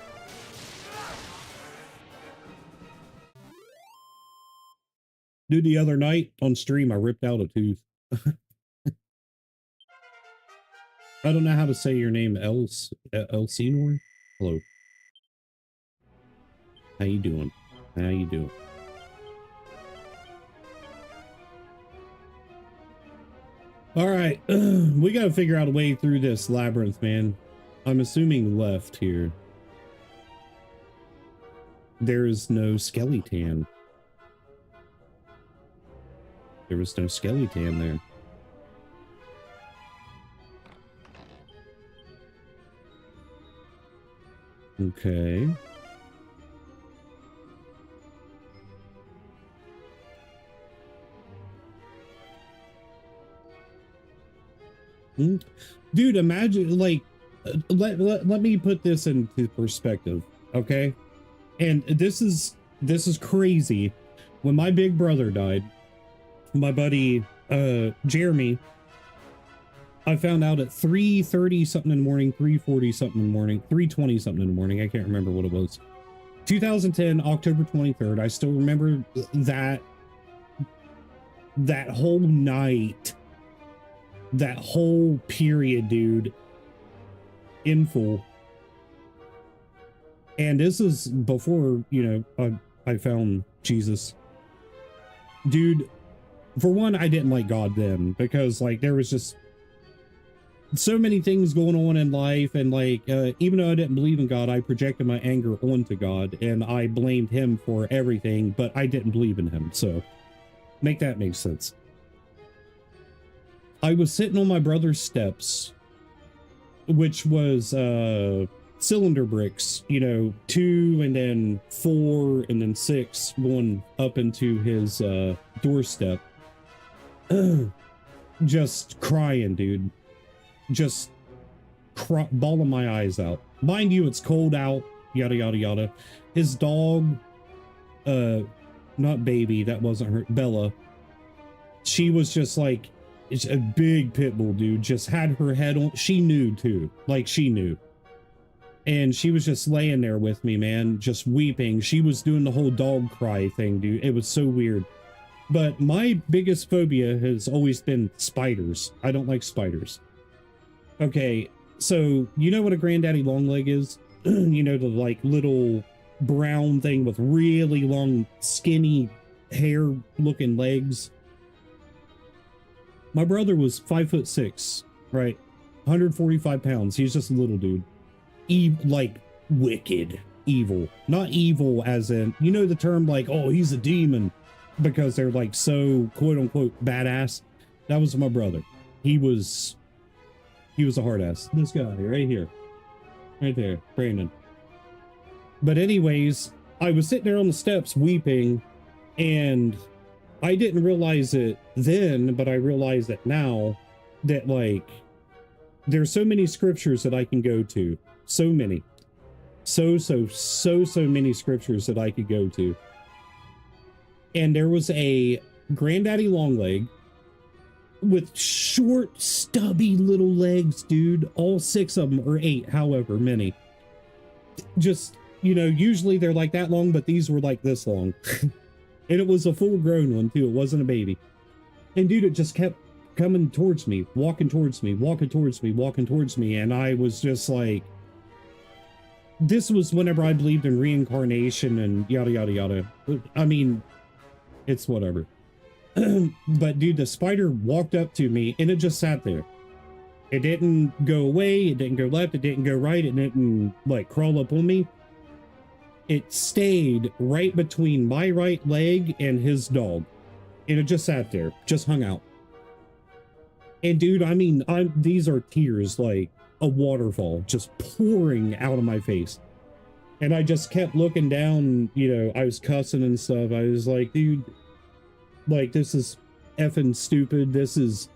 A: Dude, the other night on stream, I ripped out a tooth. I don't know how to say your name, Elsinore? Hello. How you doing? How you doing? All right, we got to figure out a way through this labyrinth, man. I'm assuming left here. There's no skeleton. There was no skeleton there. Okay. Dude, imagine, like, let me put this into perspective, okay? And this is crazy. When my big brother died, my buddy Jeremy, I found out at 3:30 something in the morning, 3:40 something in the morning, 3:20 something in the morning. I can't remember what it was. 2010, October 23rd. I still remember that that whole night, that whole period, dude, in full. And this is before, you know, I found Jesus. Dude, for one, I didn't like God then, because like there was just so many things going on in life, and like even though I didn't believe in God, I projected my anger onto God and I blamed him for everything, but I didn't believe in him. So make that make sense. I was sitting on my brother's steps, which was cylinder bricks, you know, 2 and then 4 and then 6 going up into his doorstep. Just crying, dude. Just bawling my eyes out. Mind you, it's cold out, yada yada yada. His dog, not Baby, that wasn't her, Bella, she was just like, it's a big pit bull, dude, just had her head on, she knew too, like she knew. And she was just laying there with me, man, just weeping. She was doing the whole dog cry thing, dude. It was so weird. But my biggest phobia has always been spiders. I don't like spiders. Okay, so you know what a granddaddy longleg is? You know, the like little brown thing with really long, skinny hair looking legs. My brother was 5'6", right? 145 pounds. He's just a little dude. Like wicked evil. Not evil as in, you know the term like, oh, he's a demon, because they're like so quote unquote badass. That was my brother. He was a hard ass. This guy right here. Right there, Brandon. But anyways, I was sitting there on the steps weeping, and I didn't realize it then, but I realize it now, that like there's so many scriptures that I can go to. So many. So many scriptures that I could go to. And there was a granddaddy longleg with short, stubby little legs, dude. All 6 of them, or 8, however many. Just, you know, usually they're like that long, but these were like this long. And it was a full-grown one, too. It wasn't a baby. And dude, it just kept coming towards me, walking towards me, walking towards me, walking towards me. And I was just like, this was whenever I believed in reincarnation and yada, yada, yada. I mean, it's whatever. But dude, the spider walked up to me and it just sat there. It didn't go away. It didn't go left. It didn't go right. It didn't like crawl up on me. It stayed right between my right leg and his dog. And it just sat there, just hung out. And dude, I mean, these are tears, like a waterfall just pouring out of my face. And I just kept looking down, you know, I was cussing and stuff. I was like, dude, like, this is effing stupid. This is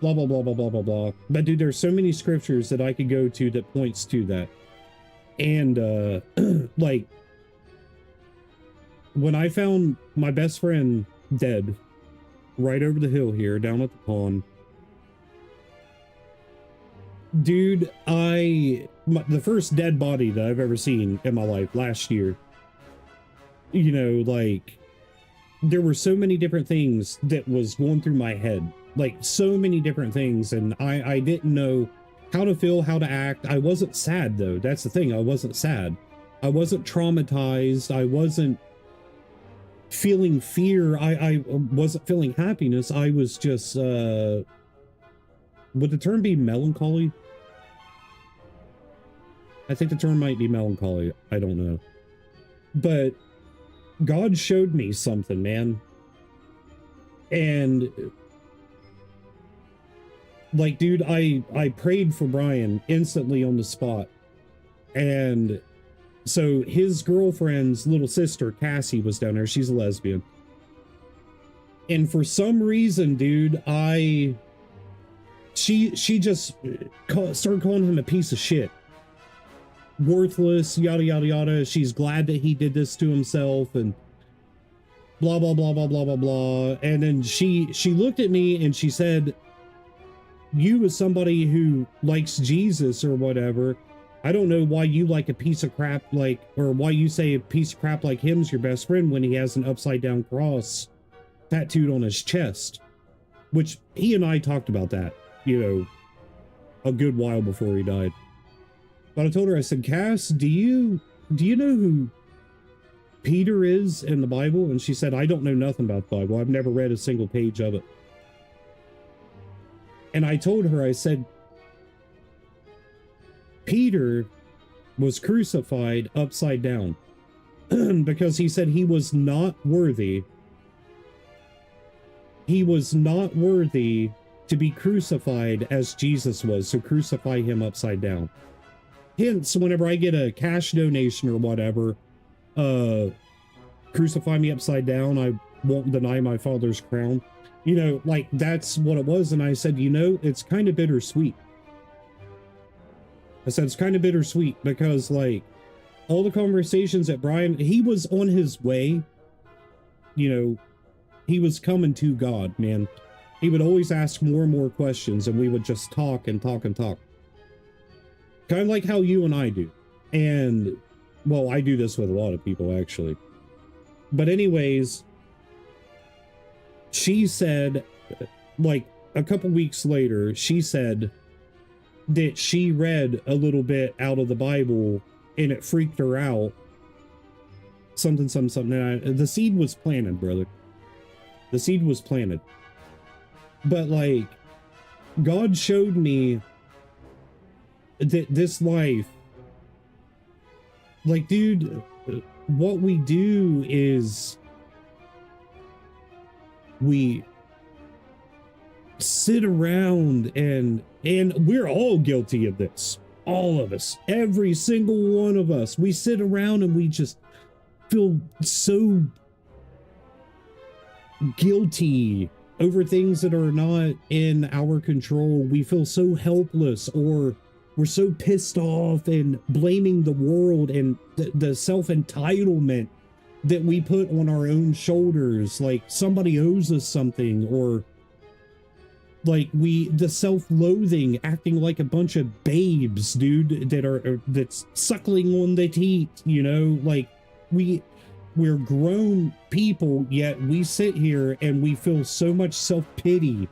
A: blah, blah, blah, blah, blah, blah, blah. But dude, there's so many scriptures that I could go to that points to that. And, like, when I found my best friend dead right over the hill here, down at the pond, dude, the first dead body that I've ever seen in my life last year, you know, like, there were so many different things that was going through my head, like so many different things. And I didn't know how to feel, how to act. I wasn't sad though. That's the thing. I wasn't sad. I wasn't traumatized. I wasn't feeling fear. I wasn't feeling happiness. I was just, would the term be melancholy? I think the term might be melancholy. I don't know. But God showed me something, man. And like, dude, I prayed for Brian instantly on the spot. And so his girlfriend's little sister, Cassie, was down there. She's a lesbian. And for some reason, dude, she just started calling him a piece of shit. Worthless, yada, yada, yada. She's glad that he did this to himself and blah, blah, blah, blah, blah, blah, blah. And then she looked at me and she said, you as somebody who likes Jesus or whatever, I don't know why you like a piece of crap like, or why you say a piece of crap like him's your best friend when he has an upside down cross tattooed on his chest, which he and I talked about that, you know, a good while before he died. But I told her, I said, Cass, do you know who Peter is in the Bible? And she said, I don't know nothing about the Bible. I've never read a single page of it. And I told her, I said, Peter was crucified upside down because he said he was not worthy. He was not worthy to be crucified as Jesus was, so crucify him upside down. Hence, whenever I get a cash donation or whatever, crucify me upside down, I won't deny my father's crown. You know, like, that's what it was. And I said, you know, it's kind of bittersweet. I said, it's kind of bittersweet because, like, all the conversations that Brian, he was on his way, you know, he was coming to God, man. He would always ask more and more questions, and we would just talk and talk and talk. Kind of like how you and I do. And, well, I do this with a lot of people, actually. But anyways, she said, like, a couple weeks later, she said that she read a little bit out of the Bible and it freaked her out. Something. The seed was planted, brother. The seed was planted. But, like, God showed me that this life, like, dude, what we do is we sit around and we're all guilty of this. All of us, every single one of us, we sit around and we just feel so guilty over things that are not in our control. We feel so helpless, or we're so pissed off and blaming the world and the self-entitlement that we put on our own shoulders, like somebody owes us something, or like the self-loathing, acting like a bunch of babes, dude, that's suckling on the teat, you know, like we're grown people, yet we sit here and we feel so much self-pity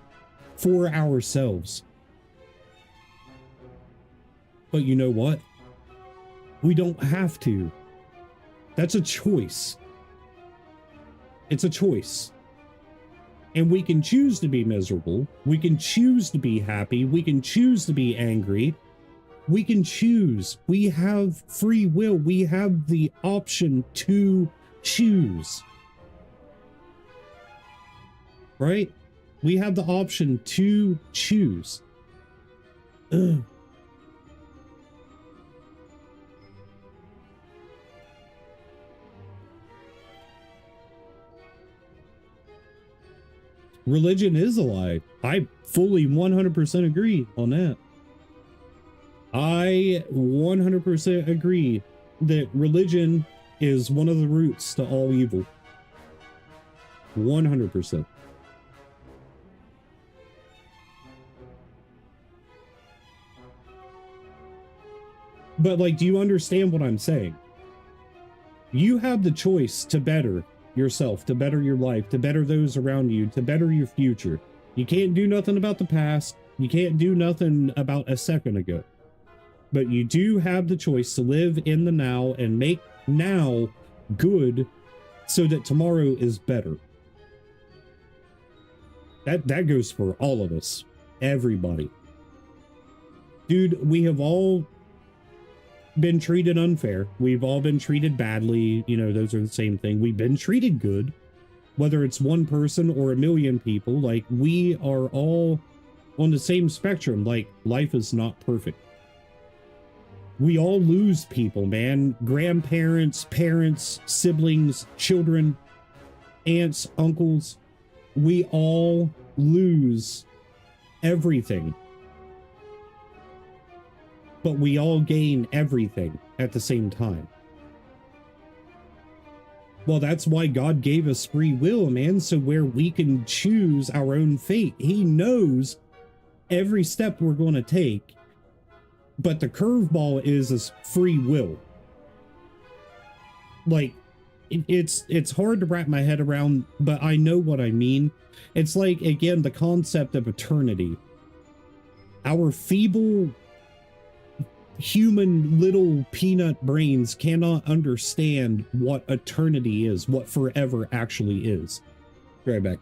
A: for ourselves. But you know what? We don't have to. That's a choice. It's a choice. And we can choose to be miserable. We can choose to be happy. We can choose to be angry. We can choose. We have free will. We have the option to choose. Right? We have the option to choose. Ugh. Religion is a lie. I fully 100% agree on that. I 100% agree that religion is one of the roots to all evil. 100%. But, like, do you understand what I'm saying? You have the choice to better yourself, to better your life, to better those around you, to better your future. You can't do nothing about the past. You can't do nothing about a second ago. But you do have the choice to live in the now and make now good so that tomorrow is better. That goes for all of us. Everybody. Dude, we have all been treated unfair. We've all been treated badly. You know, those are the same thing. We've been treated good, whether it's one person or a million people. Like, we are all on the same spectrum. Like, life is not perfect. We all lose people, man. Grandparents, parents, siblings, children, aunts, uncles. We all lose everything. But we all gain everything at the same time. Well, that's why God gave us free will, man, so where we can choose our own fate. He knows every step we're going to take, but the curveball is free will. Like, it's hard to wrap my head around, but I know what I mean. It's like, again, the concept of eternity. Our feeble human little peanut brains cannot understand what eternity is, what forever actually is. Be right back.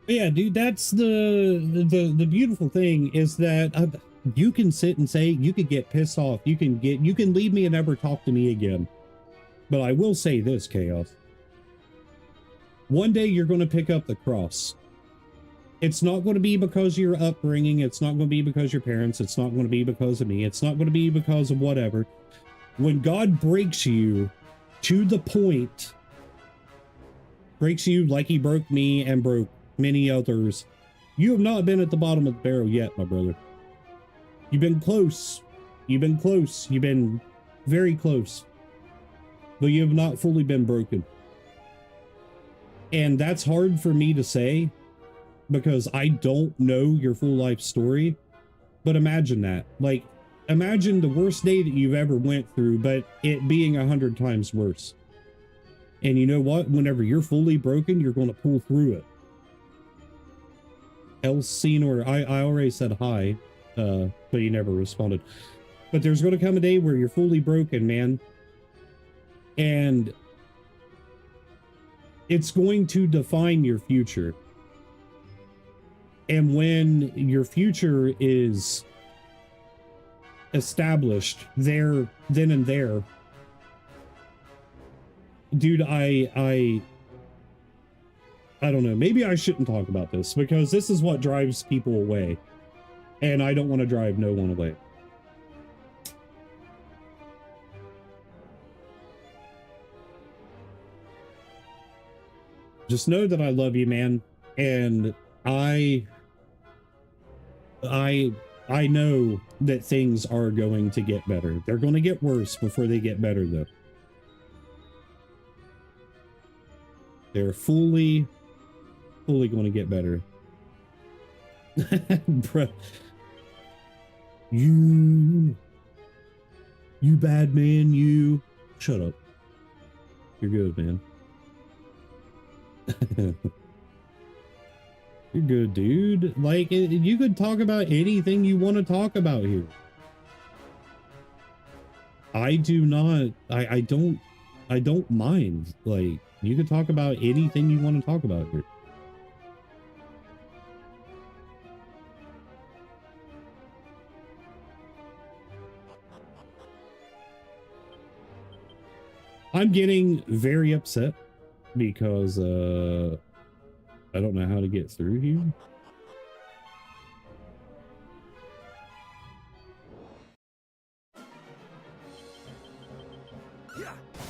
A: Yeah, dude, that's the beautiful thing is that you can sit and say, you could get pissed off, you can leave me and never talk to me again. But I will say this, Chaos. One day you're going to pick up the cross. It's not going to be because of your upbringing, it's not going to be because your parents, it's not going to be because of me, it's not going to be because of whatever. When God breaks you to the point, breaks you like he broke me and broke many others, you have not been at the bottom of the barrel yet, my brother. You've been close. You've been close. You've been very close. But you have not fully been broken. And that's hard for me to say because I don't know your full life story. But imagine that. Like, imagine the worst day that you've ever went through, but it being 100 times worse. And you know what? Whenever you're fully broken, you're going to pull through it. Elsinore, I already said hi, but you never responded. But there's going to come a day where you're fully broken, man. And it's going to define your future. And when your future is established there, then and there, dude, I don't know. Maybe I shouldn't talk about this because this is what drives people away. And I don't want to drive no one away. Just know that I love you, man. And I know that things are going to get better. They're going to get worse before they get better, though. They're fully going to get better. Bro. You bad man, you. Shut up. You're good, man. You're good, dude. Like, you could talk about anything you want to talk about here. I do not, I don't mind. Like, you could talk about anything you want to talk about here. I'm getting very upset because I don't know how to get through here.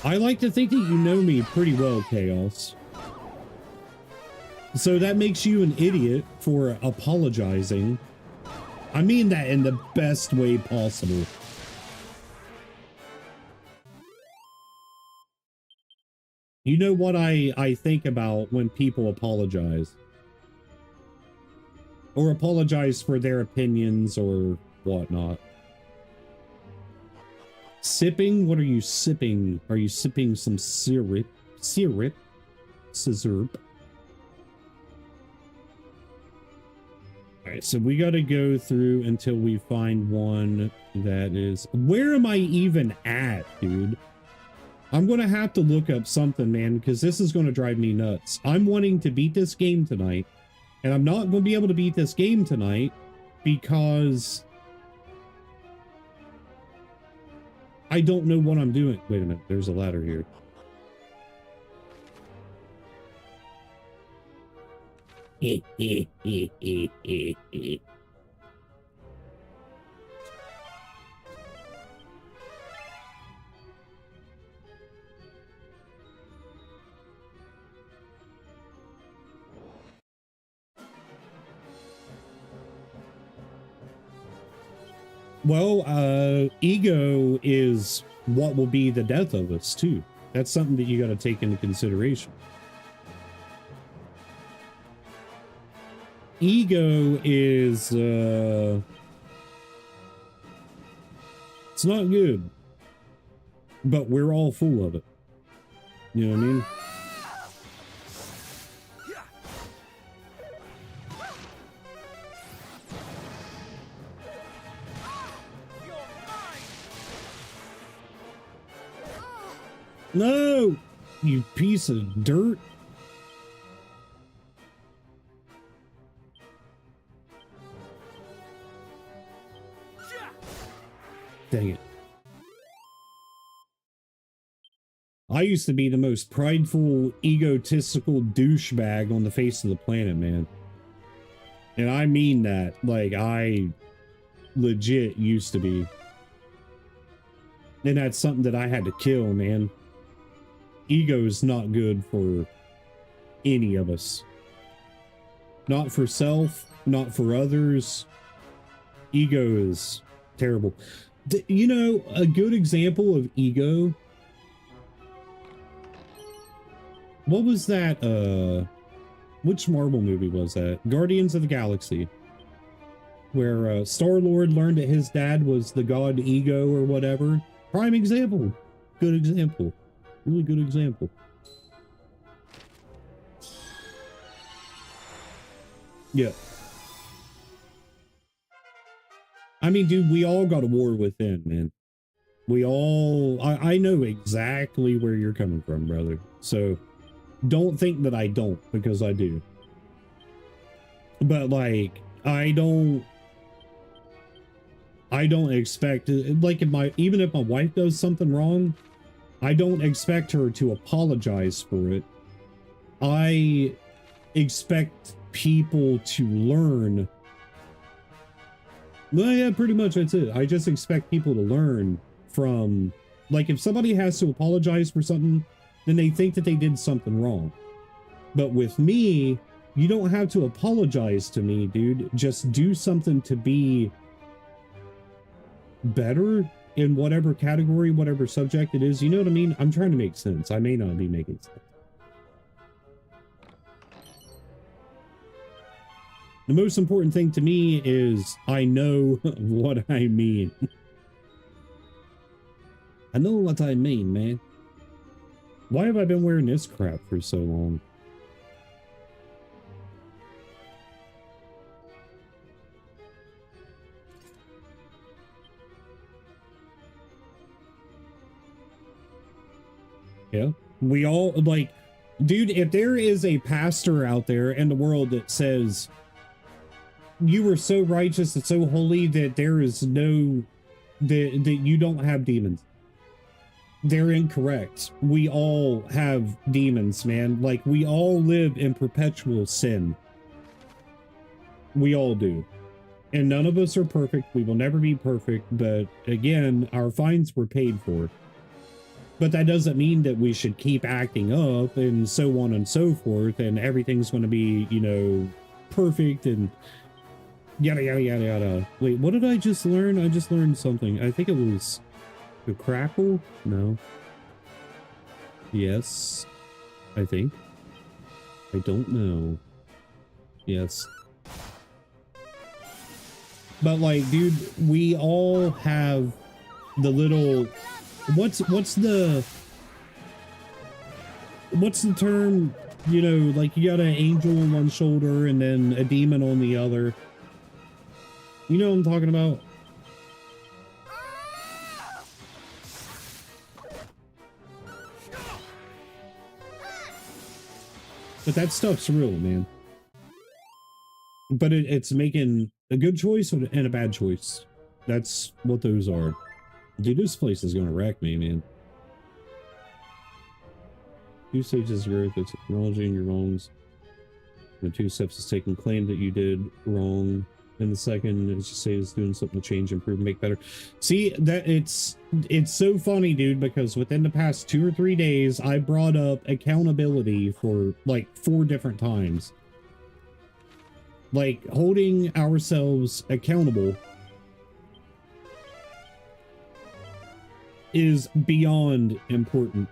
A: I like to think that you know me pretty well, Chaos. So that makes you an idiot for apologizing. I mean that in the best way possible. You know what I think about when people apologize. Or apologize for their opinions or whatnot. Sipping? What are you sipping? Are you sipping some syrup? Syrup? Syrup. Alright, so we gotta go through until we find one that is... Where am I even at, dude? I'm gonna have to look up something, man, because this is gonna drive me nuts. I'm wanting to beat this game tonight, and I'm not gonna be able to beat this game tonight because I don't know what I'm doing. Wait a minute, there's a ladder here. Well, ego is what will be the death of us too. That's something that you got to take into consideration. Ego is it's not good, but we're all full of it. You know what I mean? No, you piece of dirt. Dang it. I used to be the most prideful, egotistical douchebag on the face of the planet, man. And I mean that. Like, I legit used to be. And that's something that I had to kill, man. Ego is not good for any of us. Not for self, not for others. Ego is terrible. You know, a good example of ego. What was that? Which Marvel movie was that? Guardians of the Galaxy. Where Star-Lord learned that his dad was the god Ego or whatever. Prime example. Good example. Really good example. Yeah. I mean, dude, we all got a war within, man. We all... I know exactly where you're coming from, brother. So, don't think that I don't, because I do. But, like, I don't expect... Like, even if my wife does something wrong... I don't expect her to apologize for it. I expect people to learn. Well, yeah, pretty much that's it. I just expect people to learn from, like, if somebody has to apologize for something, then they think that they did something wrong. But with me, you don't have to apologize to me, dude. Just do something to be better in whatever category, whatever subject it is. You know what I mean? I'm trying to make sense. I may not be making sense. The most important thing to me is I know what I mean. I know what I mean, man. Why have I been wearing this crap for so long? Yeah, we all, like, dude, if there is a pastor out there in the world that says you were so righteous and so holy that there is no, that you don't have demons, they're incorrect. We all have demons, man. Like, we all live in perpetual sin. We all do. And none of us are perfect. We will never be perfect. But again, our fines were paid for. But that doesn't mean that we should keep acting up and so on and so forth, and everything's going to be, you know, perfect and yada, yada, yada, yada. Wait, what did I just learn? I just learned something. I think it was the crackle? No. Yes. I think. I don't know. Yes. But, like, dude, we all have the little... What's the term, you know, like, you got an angel on one shoulder and then a demon on the other. You know what I'm talking about? But that stuff's real, man. But it's making a good choice and a bad choice. That's what those are. Dude, this place is gonna wreck me, man. 2 stages of growth, it's acknowledging your wrongs. The 2 steps is taking claim that you did wrong. And the second is just say it's doing something to change, improve, make better. See, that it's so funny, dude, because within the past 2 or 3 days, I brought up accountability for like 4 different times. Like, holding ourselves accountable is beyond important.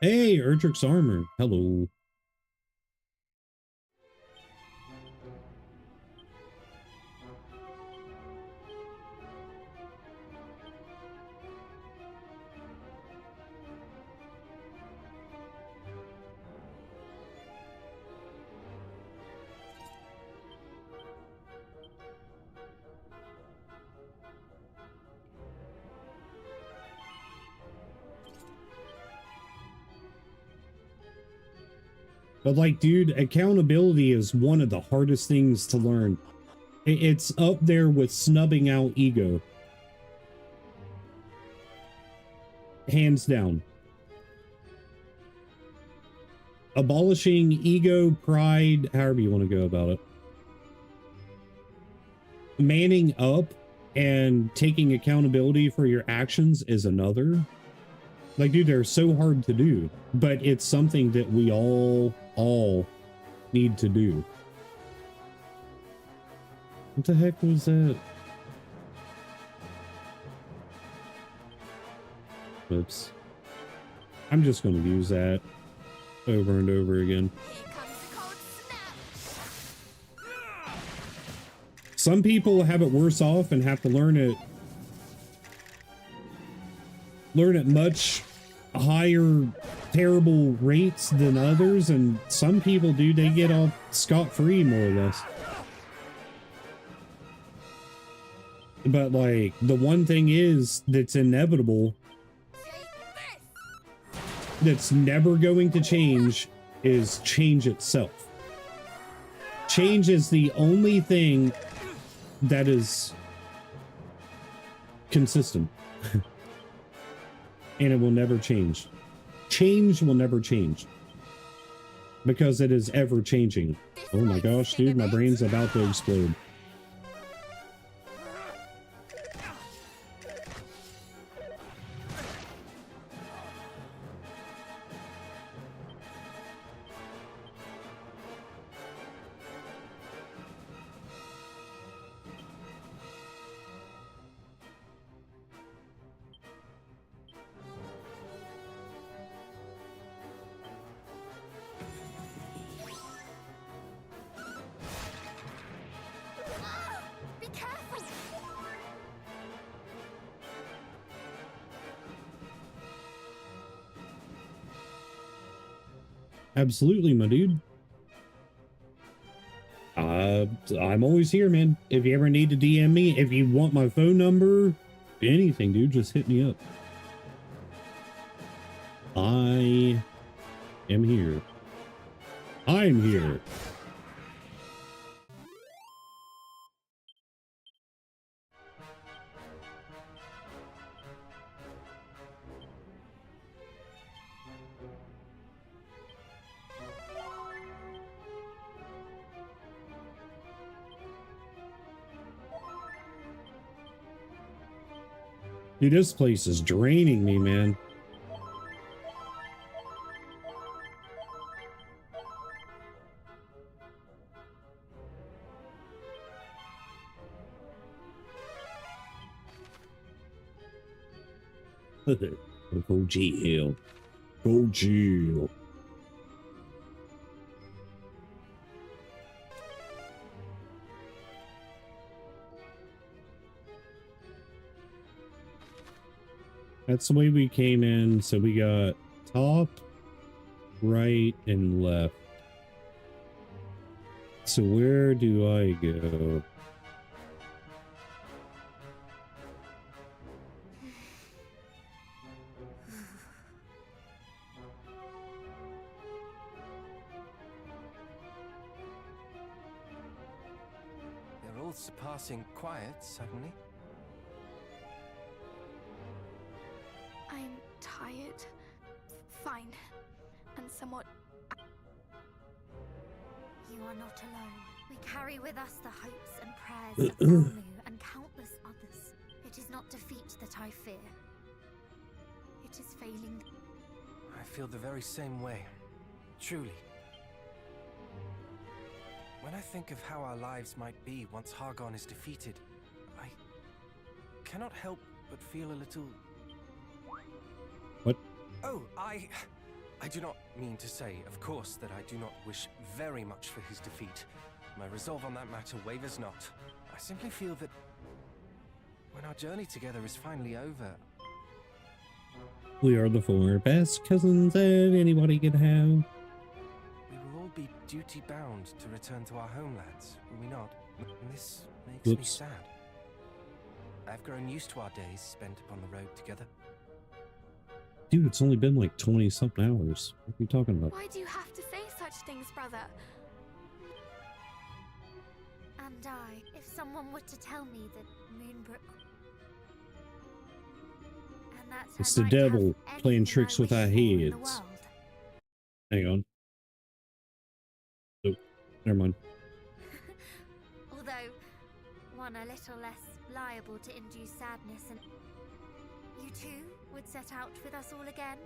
A: Hey, Erdrick's Armor. Hello. But like, dude, accountability is one of the hardest things to learn. It's up there with snubbing out ego. Hands down. Abolishing ego, pride, however you want to go about it. Manning up and taking accountability for your actions is another. Like, dude, they're so hard to do, but it's something that we all need to do. What the heck was that? Oops. I'm just going to use that over and over again. Some people have it worse off and have to learn it much higher terrible rates than others, and some people, dude, they get off scot-free more or less. But like, the one thing is that's inevitable, that's never going to change, is change itself. Change is the only thing that is consistent. And it will never change. Change will never change. Because it is ever changing. Oh my gosh, dude, my brain's about to explode. Absolutely, my dude. I'm always here, man. If you ever need to DM me, if you want my phone number, anything, dude, just hit me up. I am here. I'm here. Dude, this place is draining me, man. Go jail. Go jail. That's the way we came in, so we got top, right, and left. So where do I go?
E: They're all surpassing quiet suddenly.
B: I'm tired. somewhat.
H: You are not alone. We carry with us the hopes and prayers of Elnu and countless others. It is not defeat that I fear. It is failing.
E: I feel the very same way. Truly. When I think of how our lives might be once Hargon is defeated, I cannot help but feel a little...
A: What?
E: Oh, I do not mean to say, of course, that I do not wish very much for his defeat. My resolve on that matter wavers not. I simply feel that when our journey together is finally over...
A: We are the four best cousins that anybody could have.
E: We will all be duty-bound to return to our homelands, will we not? And this makes me sad. I've grown used to our days spent upon the road together.
A: Dude, it's only been like 20-something hours. What are you talking about?
B: Why do you have to say such things, brother?
H: And if someone were to tell me that Moonbrook... and that
A: It's the devil playing tricks with our heads. Hang on. Oh, never mind.
H: Although, one a little less liable to induce sadness, and you too would set out with us all again?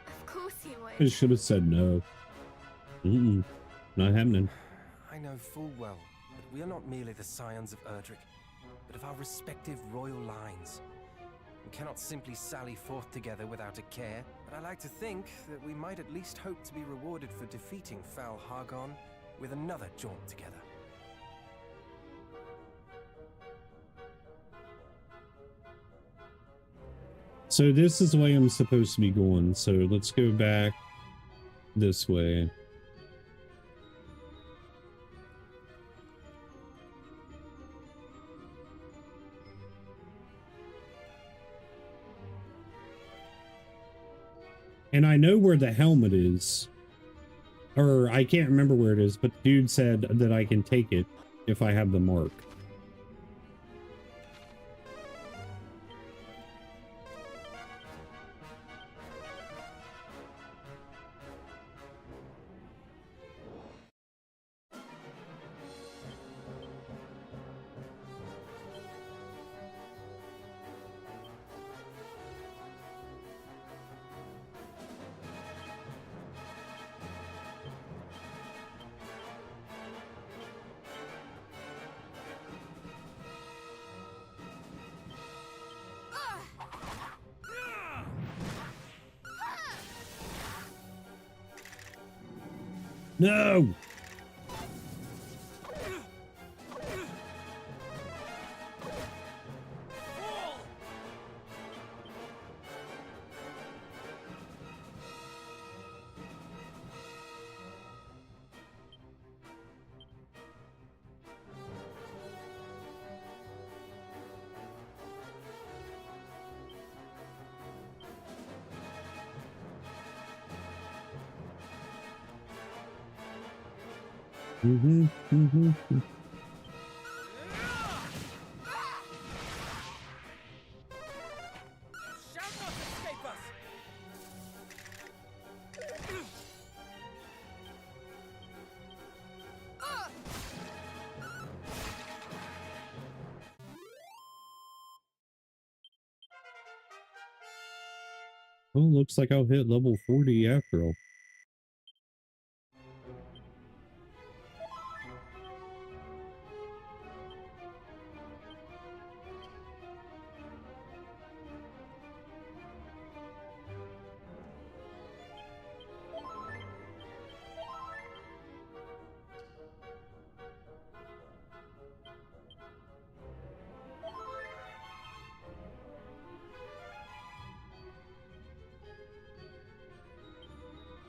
B: Of course you
A: I
B: would.
A: should have said no. Not happening.
E: I know full well that we are not merely the scions of Erdrick, but of our respective royal lines. We cannot simply sally forth together without a care, but I like to think that we might at least hope to be rewarded for defeating foul Hargon with another jaunt together.
A: So this is the way I'm supposed to be going. So let's go back this way. And I know where the helmet is. Or I can't remember where it is, but the dude said that I can take it if I have the mark. No! Well, looks like I'll hit level 40 after all.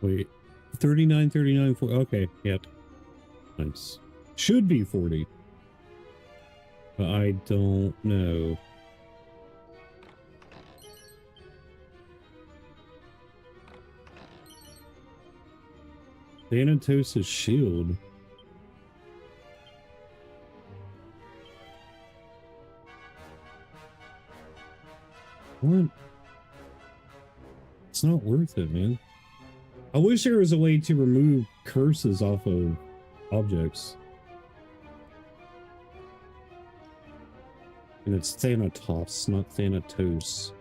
A: Wait, 39, 39, 40. Okay, yep. Nice. Should be 40. But I don't know. Thanatos' shield. What? It's not worth it, man. I wish there was a way to remove curses off of objects. And it's Thanatos, not Thanatos.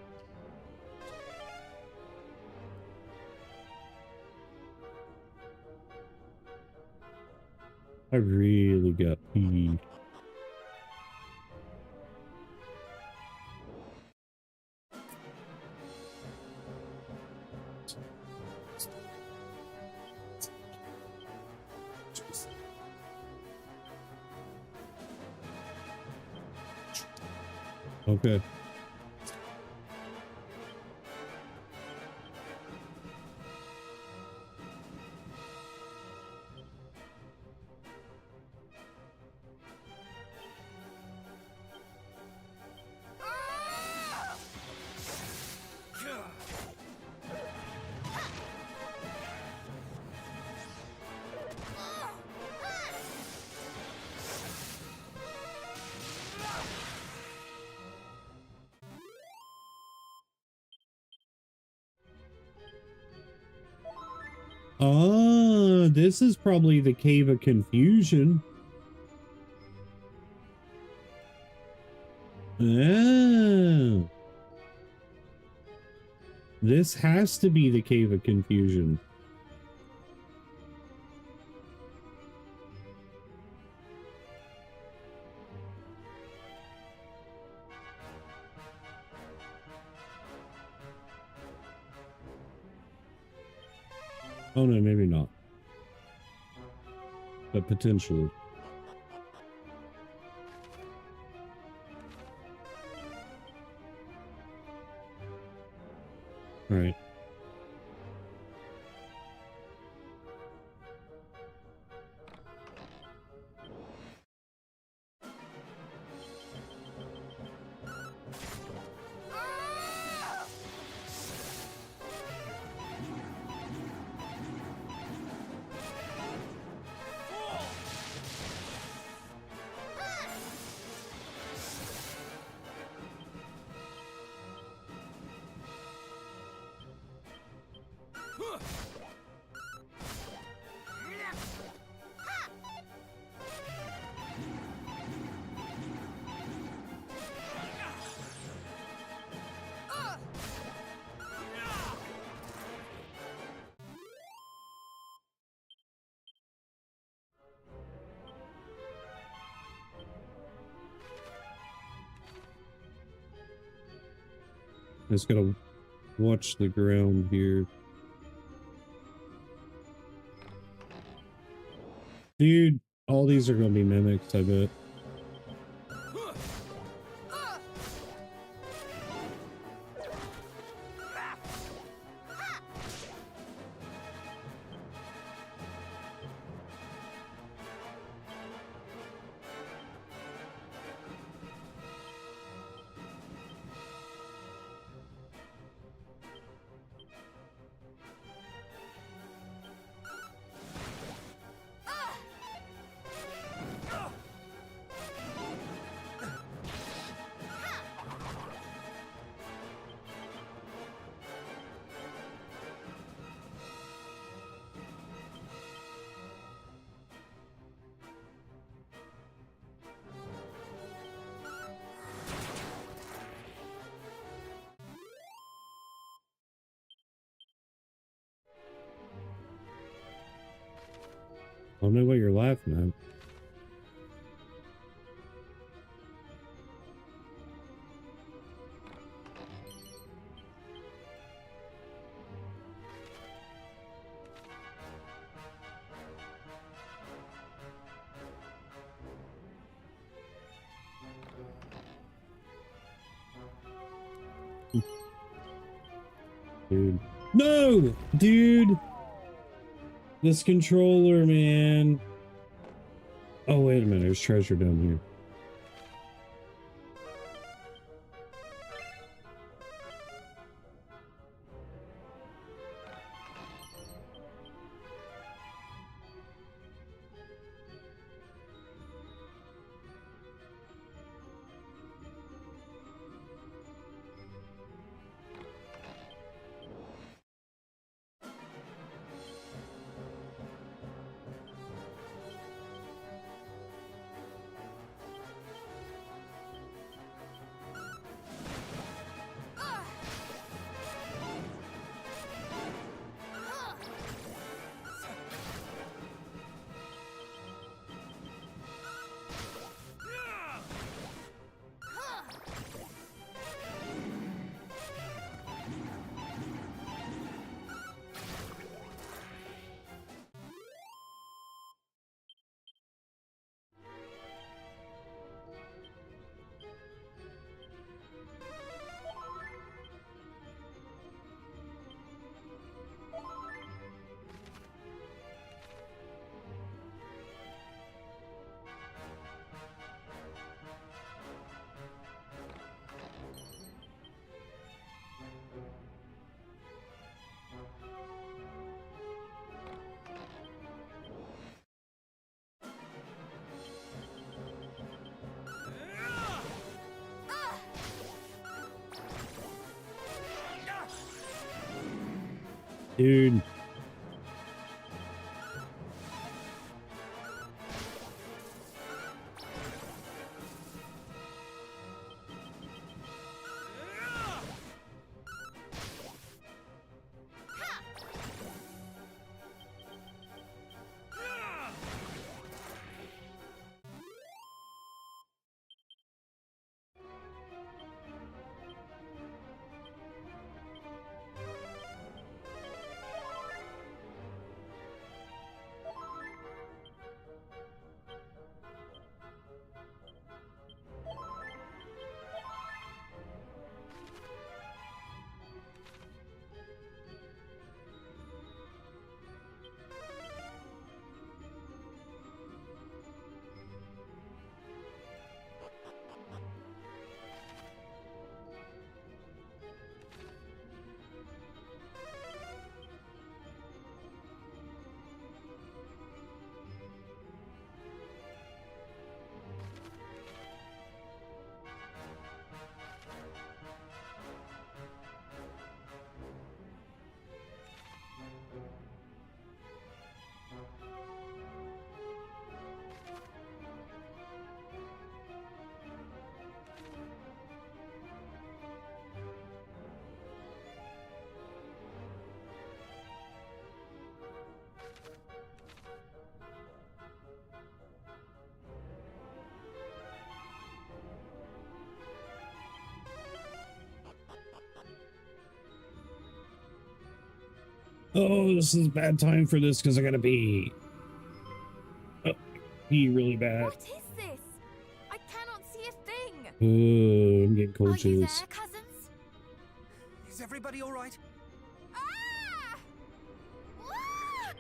A: I really got peed. Okay. Ah, this is probably the Cave of Confusion. Ah. This has to be the Cave of Confusion. Oh no, maybe not. But potentially. All right. Just gotta watch the ground here. Dude, all these are gonna be mimics, I bet. I don't know what you're laughing at. Dude. No! Dude! This controller, man. Oh, wait a minute. There's treasure down here. Dude. Oh, this is a bad time for this because I gotta pee. Oh, pee really bad.
B: What is this? I cannot see a thing.
A: Oh, I'm getting cold
H: Are you
A: chills.
H: there, cousins?
E: Is everybody all right?
B: Ah! Ah!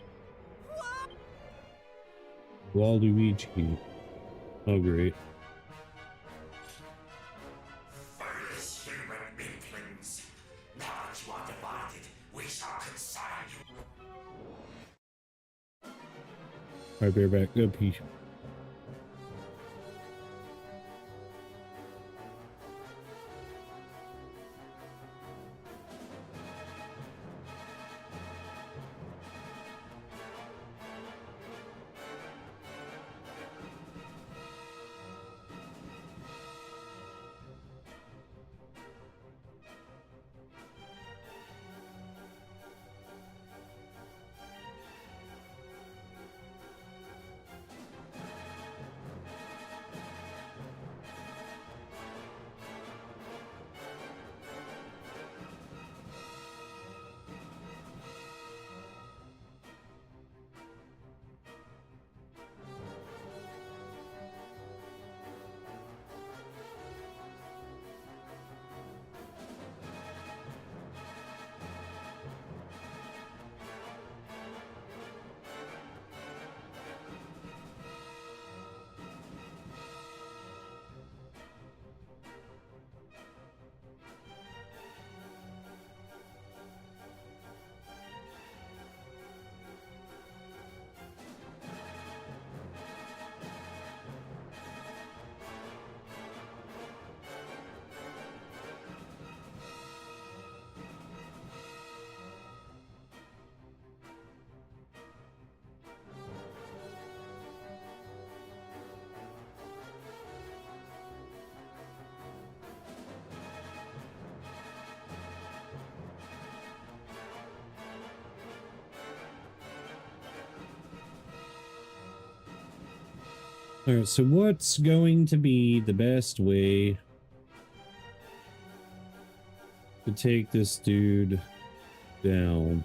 B: Whoa!
A: Waluigi. Oh, great.
F: First human inklings. Now that you are divided, we shall consign you.
A: Alright, bareback, go pee. Alright, so what's going to be the best way to take this dude down?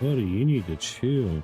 A: Buddy, you need to chill.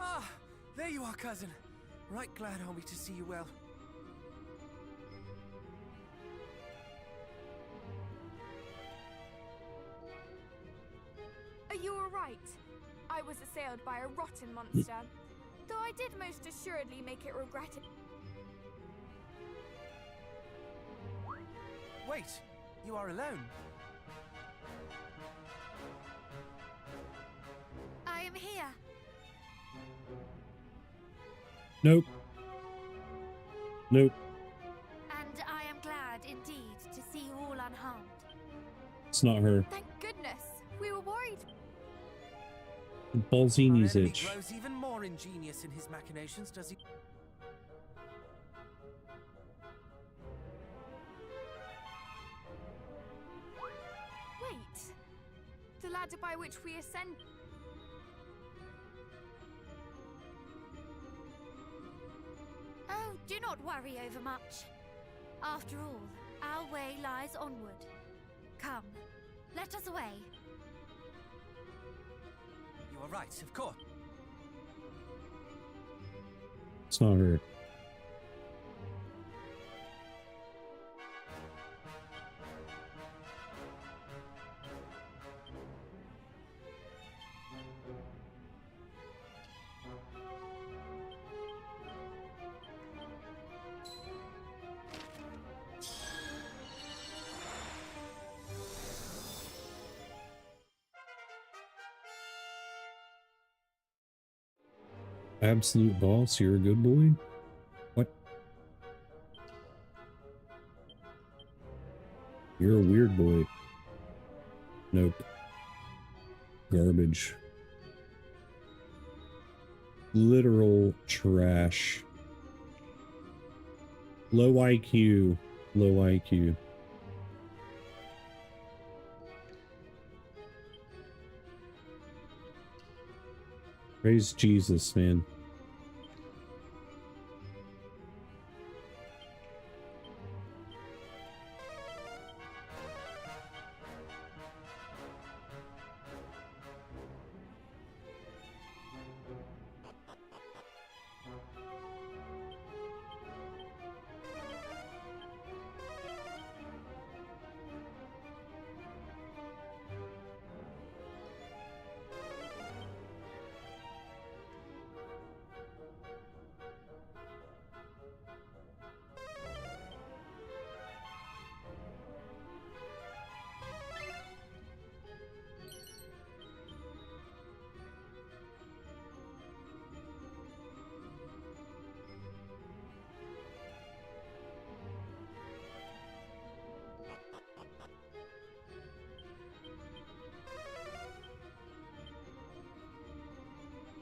E: Ah, there you are, cousin. Right glad are we to see you well.
B: Are you alright? I was assailed by a rotten monster, though I did most assuredly make it regretted.
E: Wait, you are alone?
H: I am here.
A: Nope. Nope.
H: And I am glad indeed to see you all unharmed.
A: It's not her.
B: Thank goodness. We were worried.
A: Balzini's
E: Our enemy
A: itch.
E: grows even more ingenious in his machinations, does he?
B: Wait. The ladder by which we ascend.
H: Oh, do not worry over much. After all, our way lies onward. Come, let us away.
E: You are right, of course.
A: It's not her. Absolute boss, you're a good boy? What? You're a weird boy. Nope. Garbage. Literal trash. Low IQ. Low IQ. Praise Jesus, man.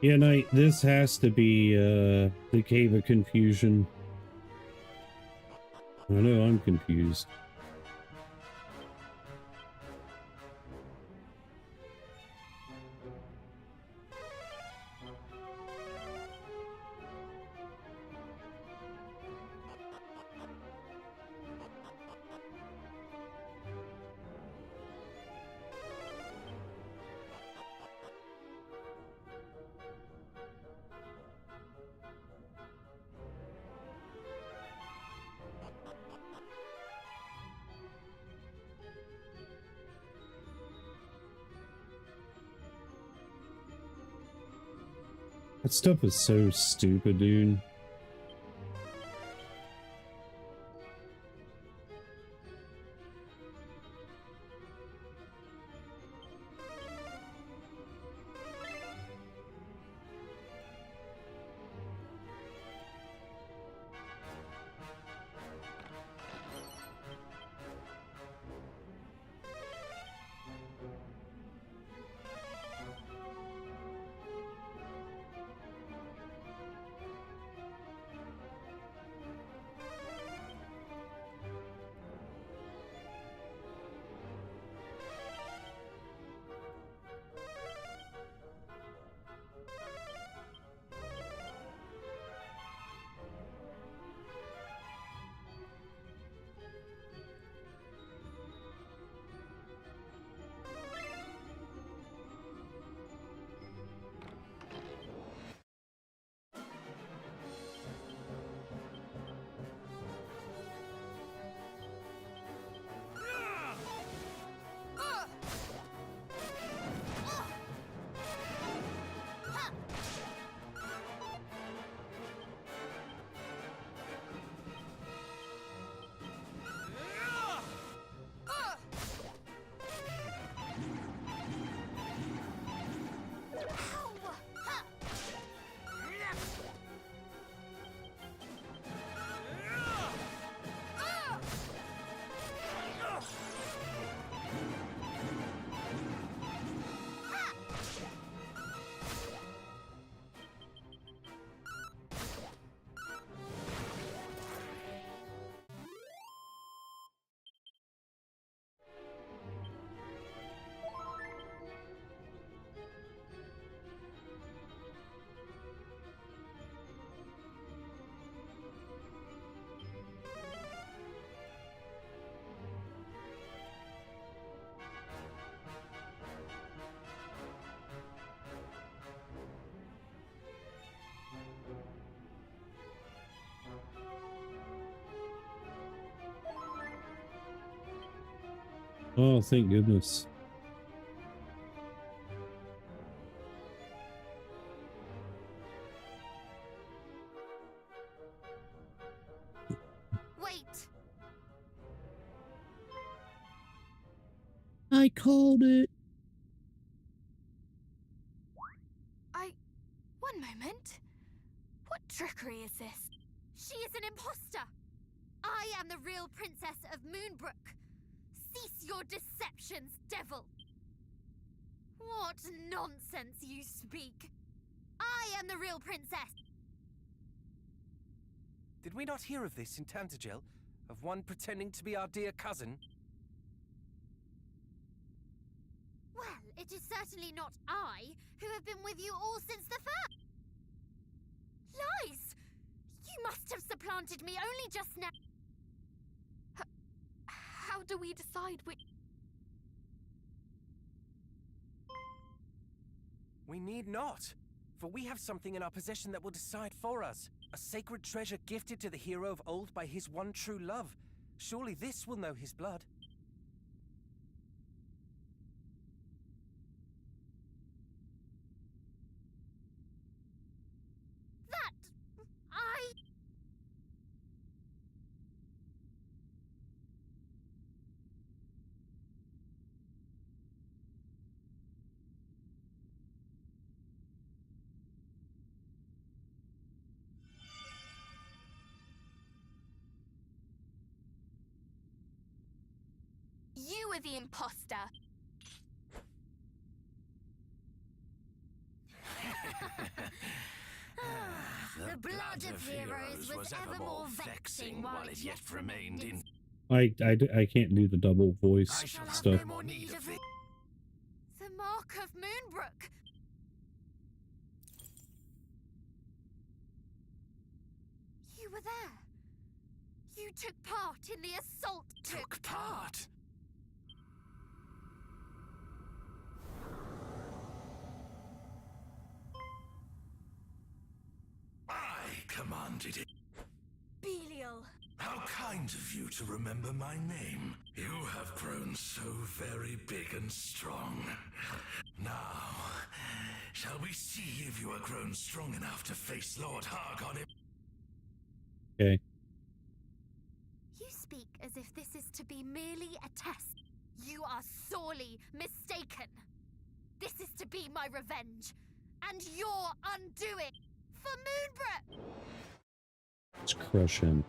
A: Yeah, Knight, this has to be the Cave of Confusion. I know I'm confused. That stuff is so stupid, dude. Oh, thank goodness.
H: Wait!
A: I called it.
B: One moment. What trickery is this?
H: She is an imposter! I am the real princess of Moonbrook. Cease your deceptions, devil! What nonsense you speak! I am the real princess!
E: Did we not hear of this in Tantagel? Of one pretending to be our dear cousin?
H: Well, it is certainly not I who have been with you all since the first. Lies! You must have supplanted me only just now.
B: How do we decide which...
E: We need not, for we have something in our possession that will decide for us. A sacred treasure gifted to the hero of old by his one true love. Surely this will know his blood.
B: You were the imposter.
H: The blood of heroes was ever more vexing while it yet remained in.
A: I can't do the double voice stuff.
H: No more need of it. The mark of Moonbrook. You were there. You took part in the assault.
K: Took part? I commanded it.
H: Belial.
K: How kind of you to remember my name. You have grown so very big and strong. Now, shall we see if you are grown strong enough to face Lord Hargon?
A: Okay.
H: You speak as if this is to be merely a test. You are sorely mistaken. This is to be my revenge, and your undoing for Moonbrook.
A: Let's crush him.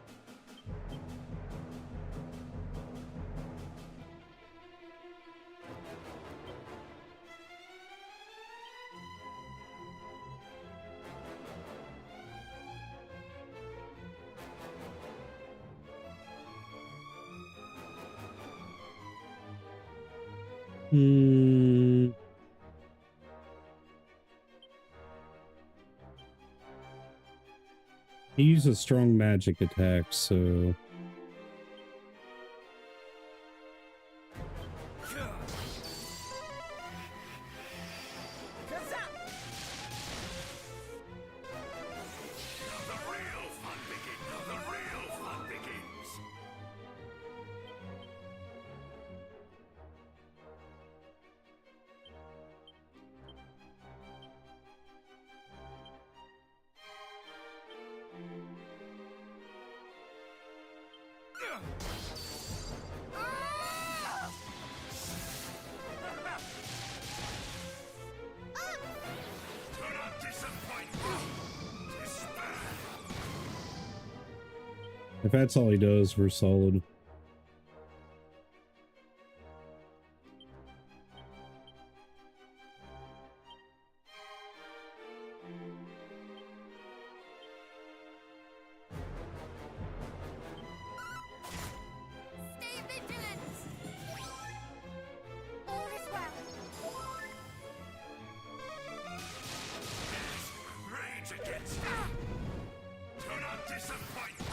A: He uses strong magic attacks, so... If that's all he does, we're solid.
H: Stay vigilant. All is well.
K: Rage against me. Do not disappoint me.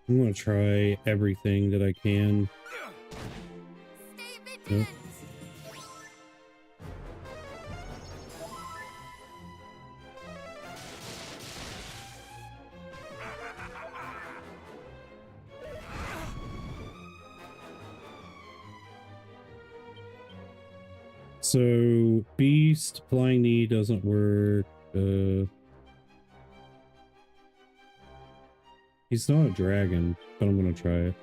A: I'm gonna try everything that I can.
H: Stay vigilant.
A: So, Beast, Flying Knee doesn't work. He's not a dragon, but I'm gonna try it.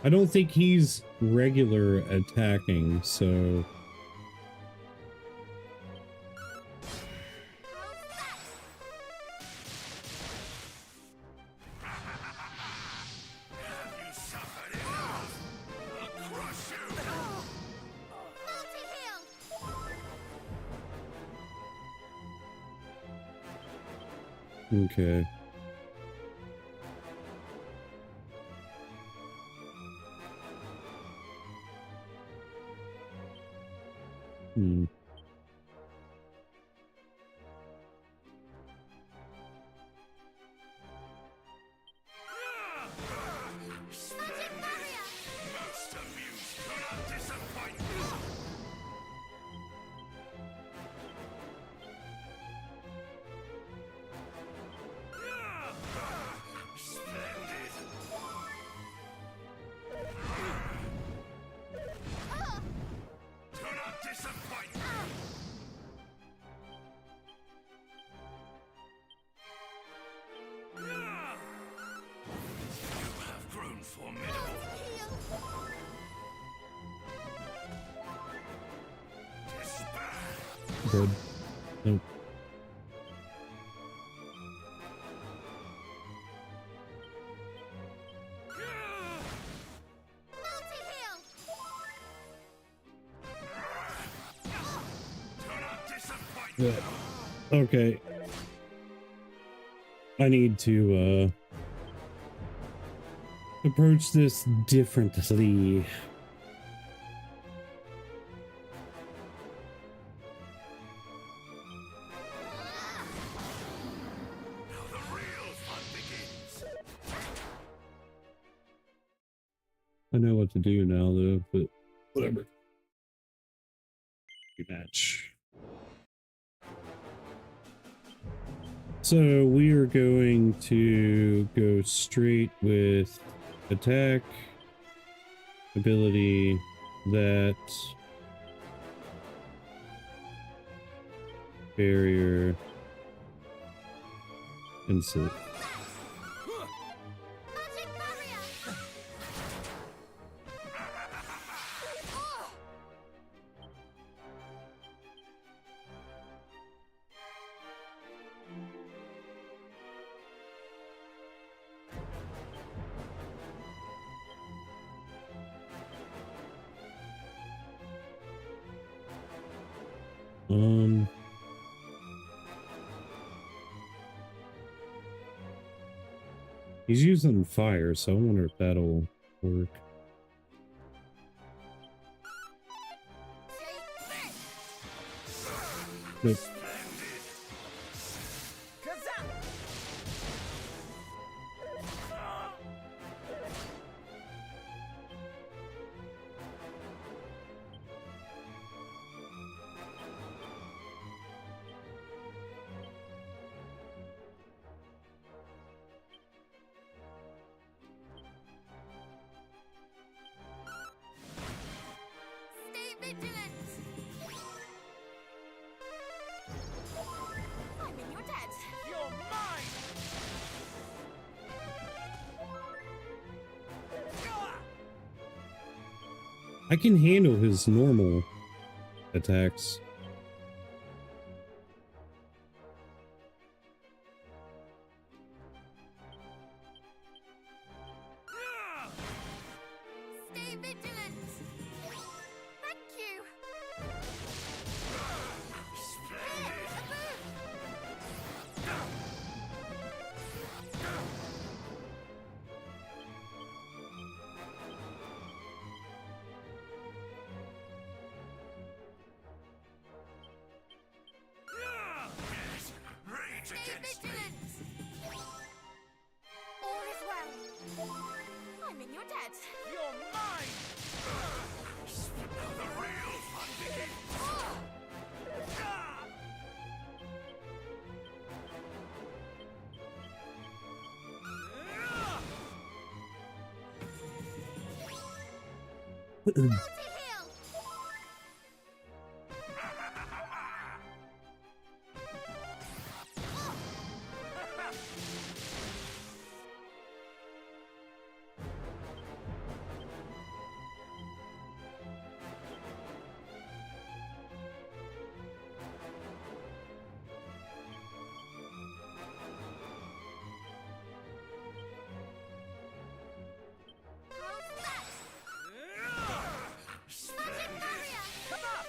A: I don't think he's regular attacking, so... Okay.
K: Most amused. Do not disappoint me. Splendid. Do not disappoint me. You have grown formidable.
A: Good. Nope. Yeah. Okay. I need to approach this differently.
K: Now the real fun begins.
A: I know what to do now, though, but whatever. Match. So we are going to go straight with attack, ability, that, barrier, and so.
H: Magic barrier!
A: He's using fire, so I wonder if that'll work. Nope.
H: Stay vigilant! I mean, you're dead.
E: You're mine!
A: I can handle his normal attacks.
H: Stay vigilant! Thank you! Here, a boot!
K: Rage
H: Stay
K: against me.
H: vigilant! All is well. I mean, you're dead.
E: You're mine!
K: Now the real fun begins.
H: Multi-heal! How's that? Magic barrier!
E: Come up!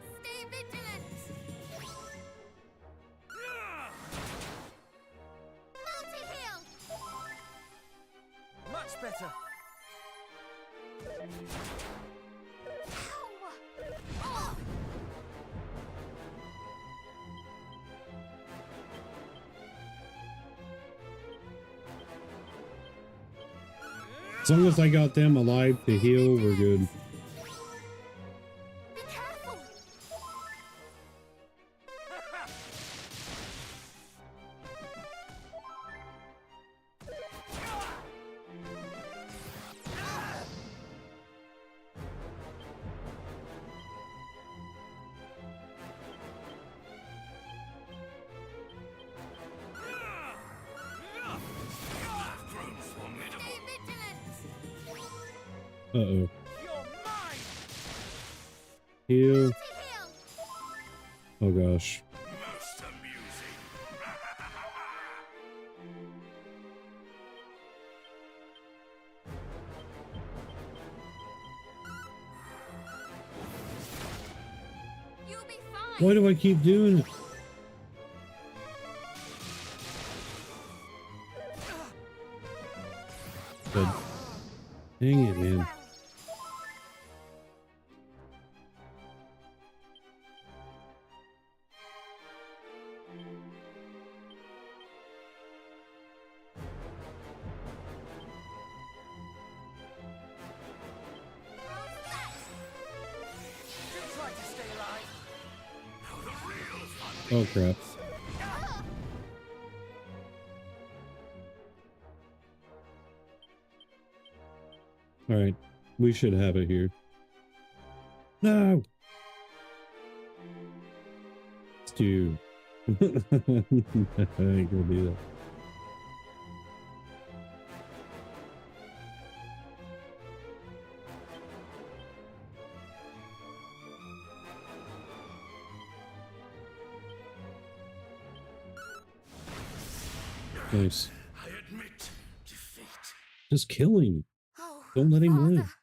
H: Stay vigilant! Multi-heal!
E: Much better!
H: Ow! Oh!
A: As long as I got them alive to heal, we're good.
H: Be careful!
K: I've grown formidable.
H: Stay vigilant!
A: Uh-oh.
E: You're mine!
A: Heal. Oh gosh.
K: Most amusing.
B: You'll be fine.
A: Why do I keep doing it? Good. Dang it, man. Oh crap. Alright, we should have it here. No! Stu. I ain't gonna do that. Nice.
K: I admit defeat.
A: Just kill him.
B: Oh,
A: Don't let him
B: Father,
A: live.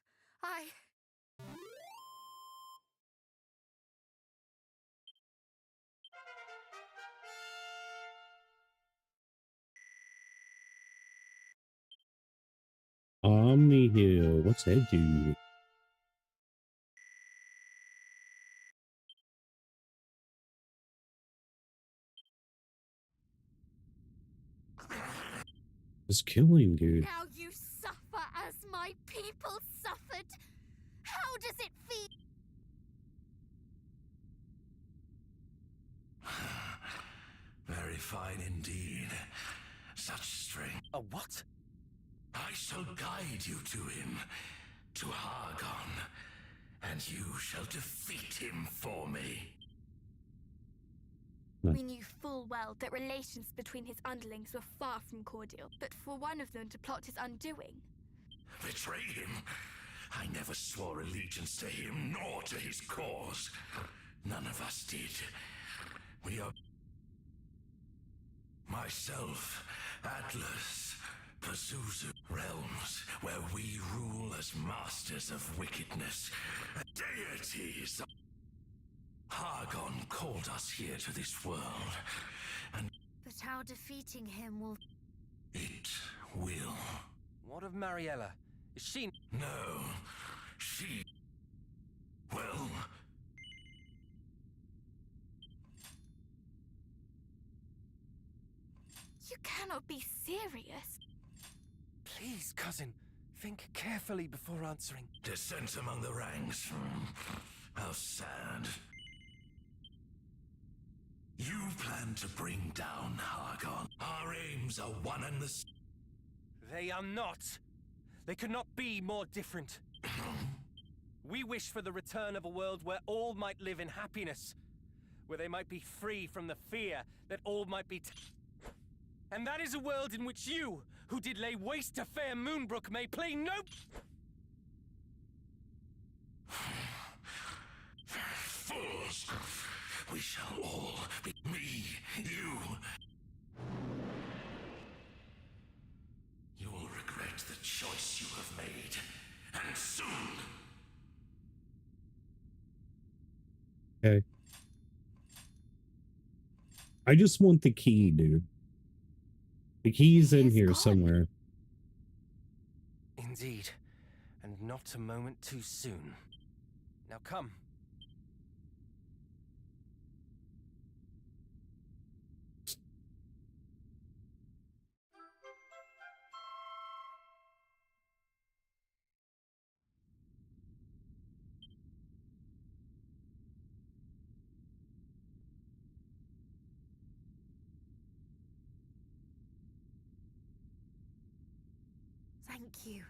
A: Omni Hill. What's that do? Just kill him, dude.
H: Now you suffer as my people suffered. How does it feel?
K: Very fine indeed. Such strength.
E: A what?
K: I shall guide you to him, to Hargon, and you shall defeat him for me.
B: We knew full well that relations between his underlings were far from cordial, but for one of them to plot his undoing.
K: Betray him? I never swore allegiance to him, nor to his cause. None of us did. We are... Myself, Atlas, Pazuzu, realms where we rule as masters of wickedness, deities. Hargon called us here to this world, and...
H: But how defeating him will...
K: It will.
E: What of Mariella? Is she...
K: No, she... Well...
B: You cannot be serious.
E: Please, cousin, think carefully before answering.
K: Dissent among the ranks. How sad. You plan to bring down Hargon. Our aims are one and the same.
E: They are not. They could not be more different. We wish for the return of a world where all might live in happiness, where they might be free from the fear that all might be... And that is a world in which you, who did lay waste to fair Moonbrook, may play no...
K: Fools! We shall all be me, you. You will regret the choice you have made, and soon.
A: Okay. I just want the key, dude. The key's in here somewhere.
E: Indeed, and not a moment too soon. Now come.
B: Thank you.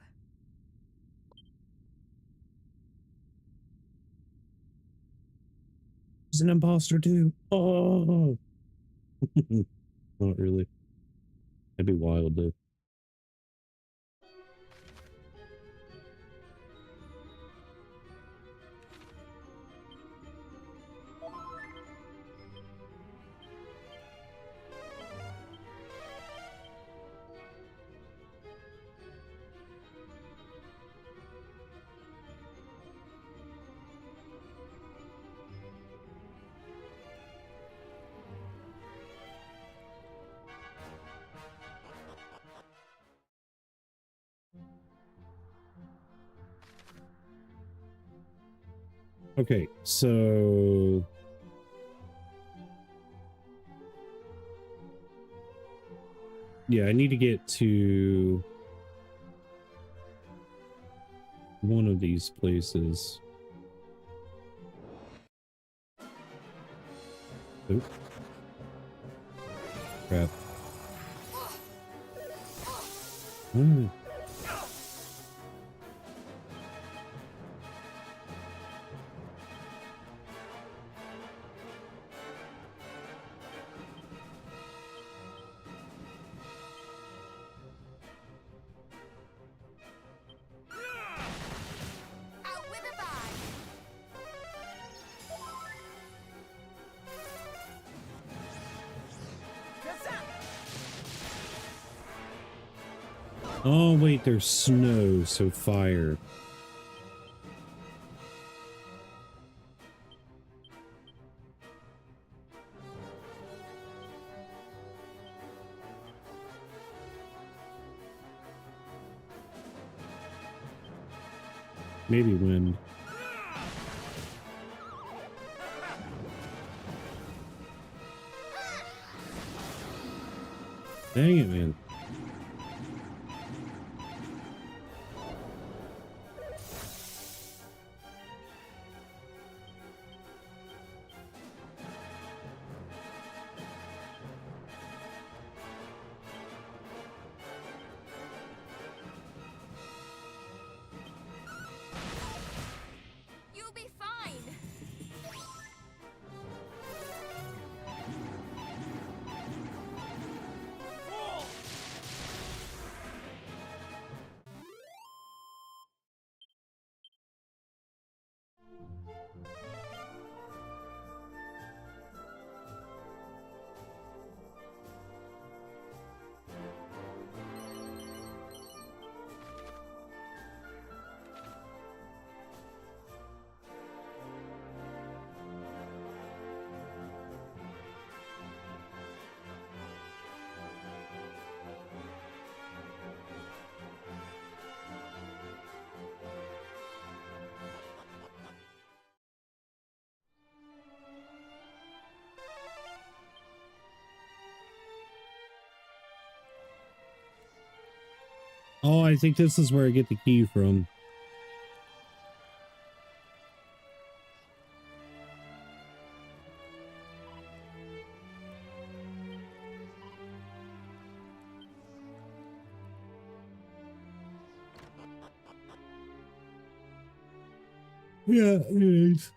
A: He's an imposter too. Oh, not really. That'd be wild though. Okay, so yeah, I need to get to one of these places. Oop. Crap. Hmm.
H: Out with a bang!
A: Oh, wait, there's snow, so fire. Maybe wind. Dang it, man.
H: You'll be fine!
A: Oh, I think this is where I get the key from. Yeah, it is.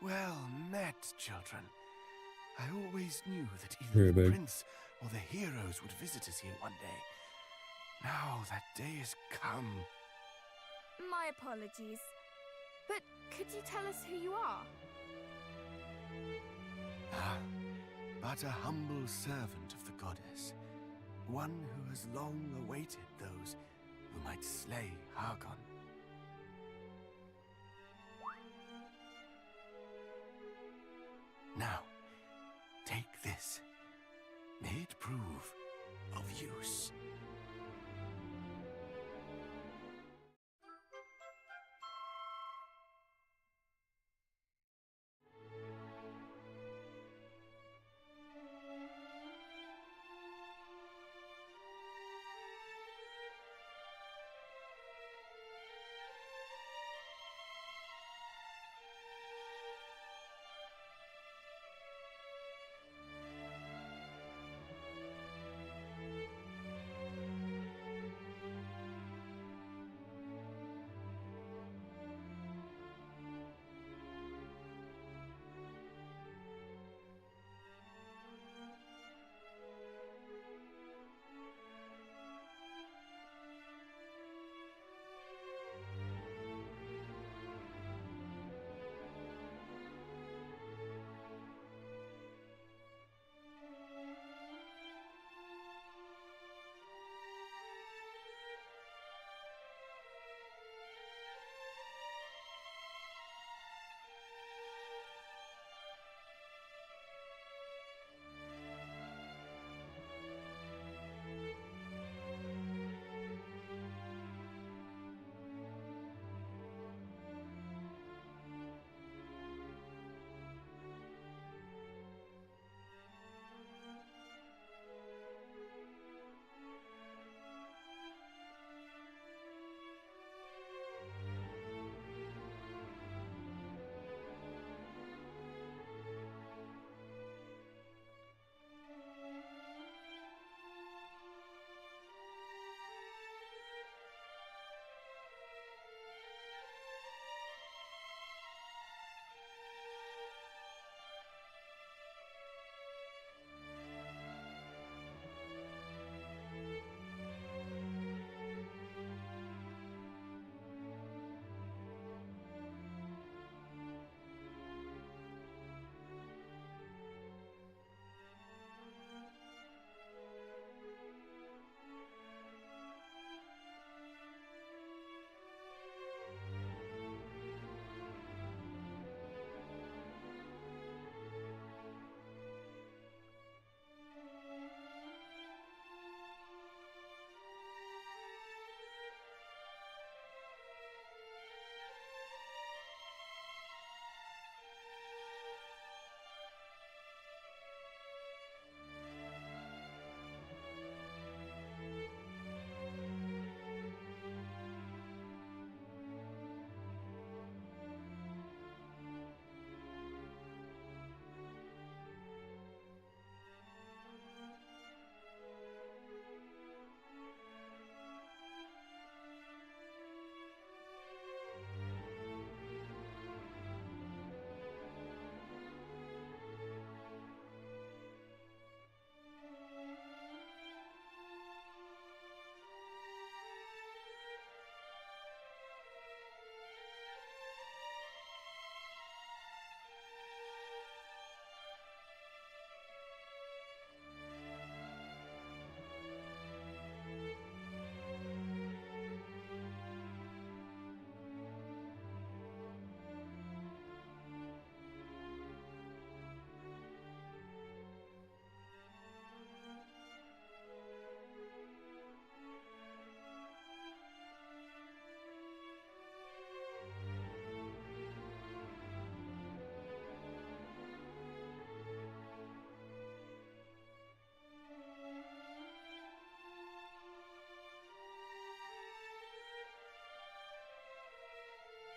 C: Well met, children. I always knew that either
A: Very
C: the
A: big.
C: prince or the heroes would visit us here one day. Now that day has come.
B: My apologies. But could you tell us who you are?
C: Ah, but a humble servant of the goddess. One who has long awaited those who might slay Hargon. Now, take this. May it prove of use.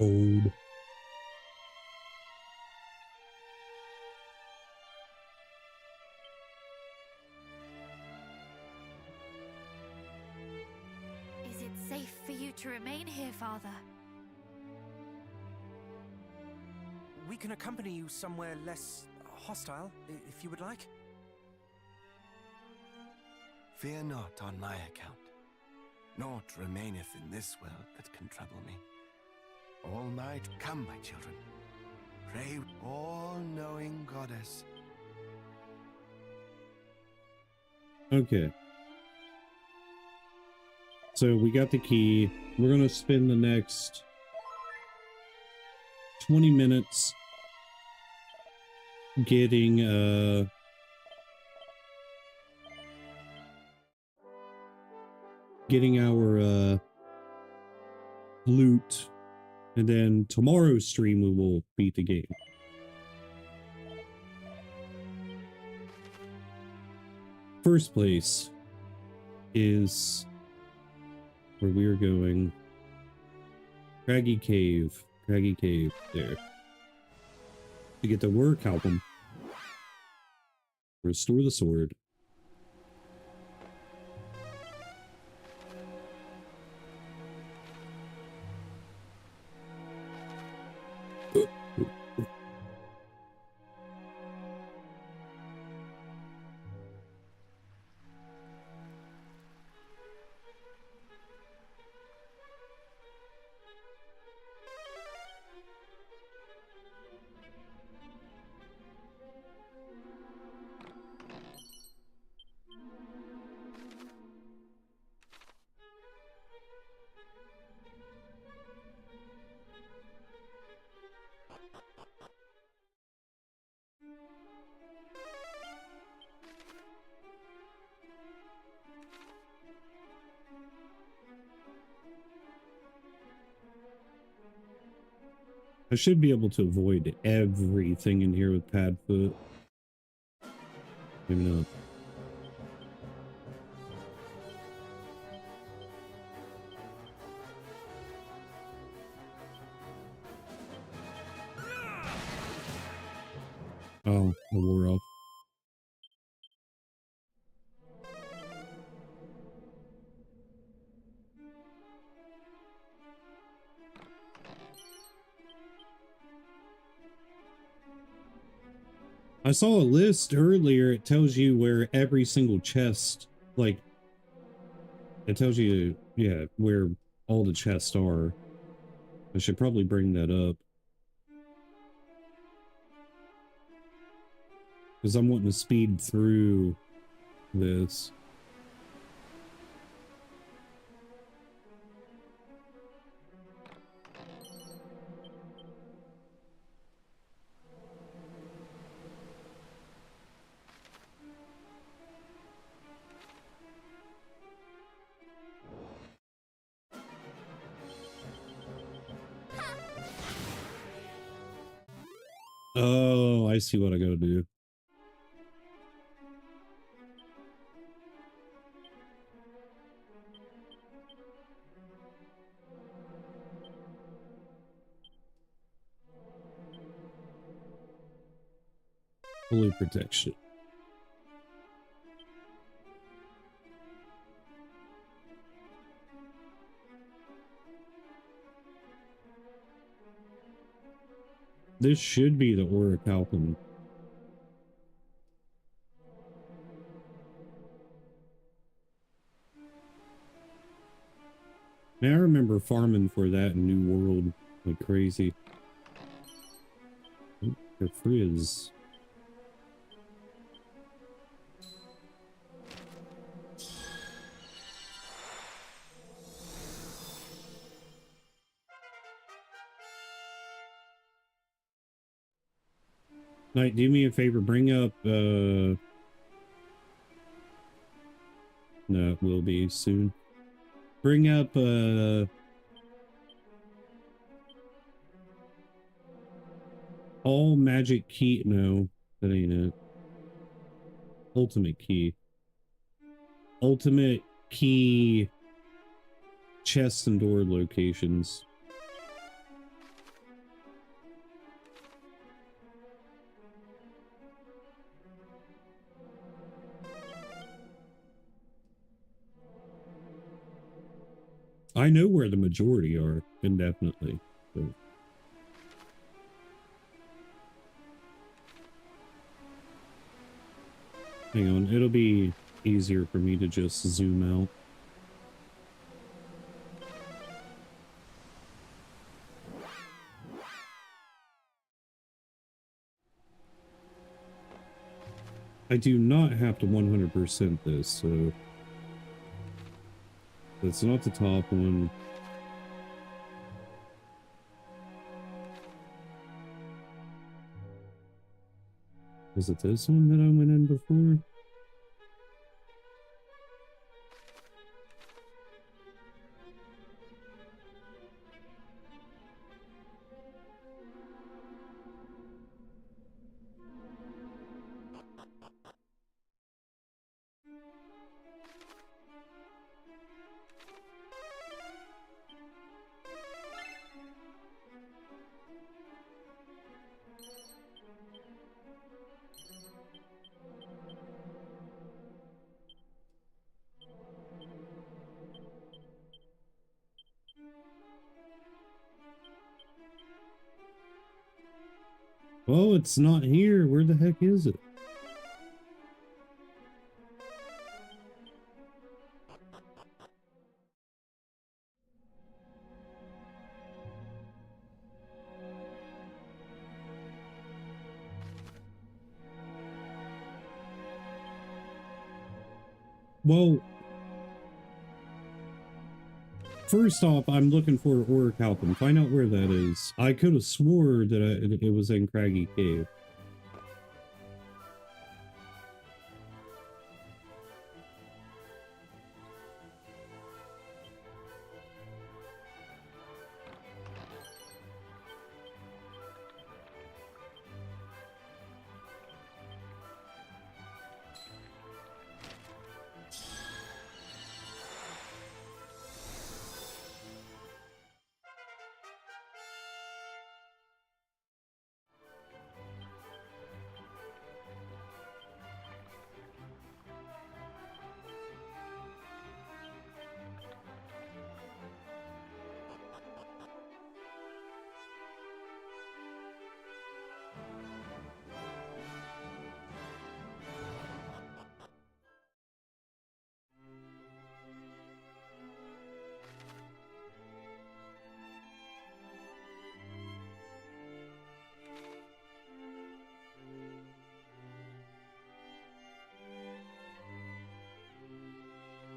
A: Old.
H: Is it safe for you to remain here, Father?
E: We can accompany you somewhere less hostile, if you would like.
L: Fear not on my account. Naught remaineth in this world that can trouble me. All might come, my children. Pray, all-knowing goddess.
A: Okay. So we got the key. We're gonna spend the next 20 minutes getting our loot, and then tomorrow's stream we will beat the game. First place is where we are going. Craggy Cave there. To get the work album. Restore the sword. I should be able to avoid everything in here with Padfoot. Maybe not. Oh, I wore off. I saw a list earlier. It tells you where every single chest, like, it tells you, yeah, where all the chests are. I should probably bring that up. Because I'm wanting to speed through this. Oh, I see what I gotta do. Holy protection. This should be the Orichalcum. Man, I remember farming for that in New World like crazy. Ooh, the frizz. Knight, do me a favor, bring up, no, it will be soon. Bring up, all magic key, no, that ain't it. Ultimate key. Ultimate key chest and door locations. I know where the majority are, indefinitely. So. Hang on, it'll be easier for me to just zoom out. I do not have to 100% this, so that's not the top one. Was it this one that I went in before? Well, it's not here. Where the heck is it? Well, first off, I'm looking for Orichalcum. Find out where that is. I could have swore that it was in Craggy Cave.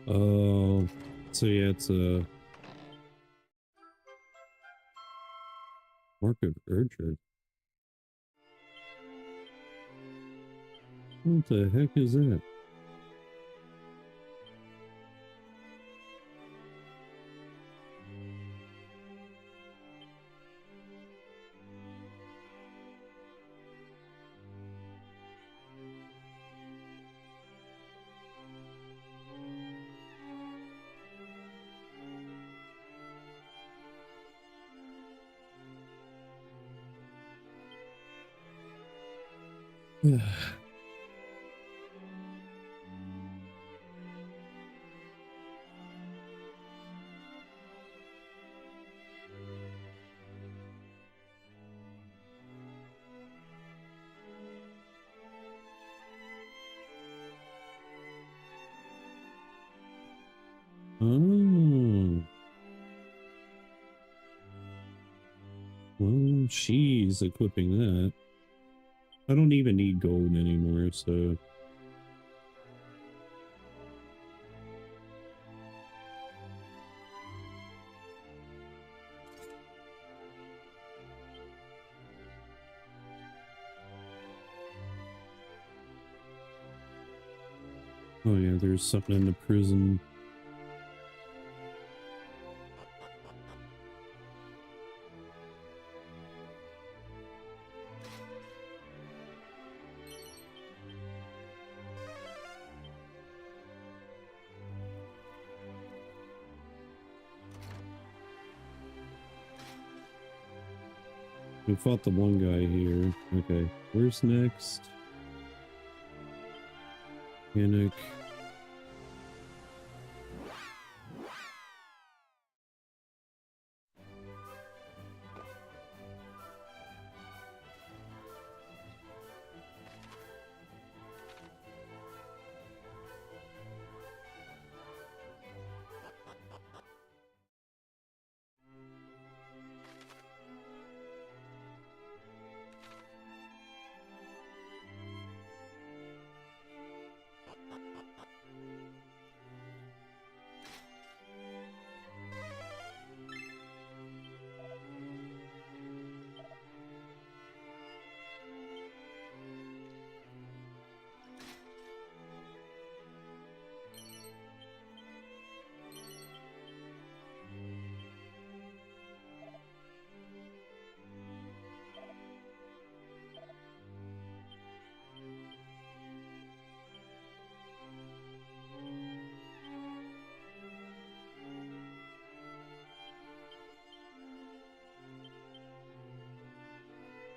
A: Oh, so yeah, it's a Mark of Erdred. What the heck is that? Oh. Well, she's equipping that. I don't even need gold anymore, so... Oh yeah, there's something in the prison. We fought the one guy here. Okay, where's next? Panic.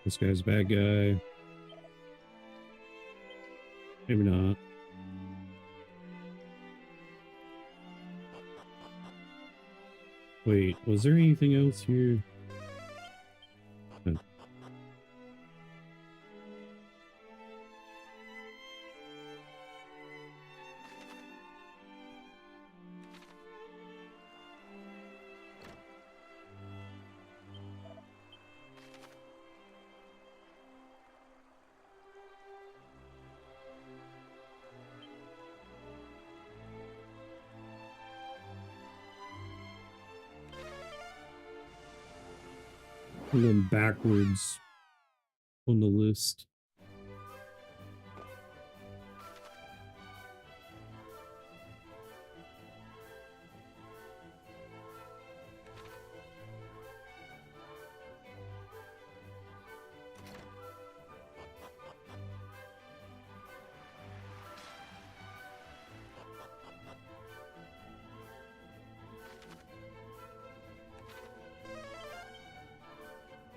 A: This guy's a bad guy. Maybe not. Wait, was there anything else here? No. I'm going backwards on the list.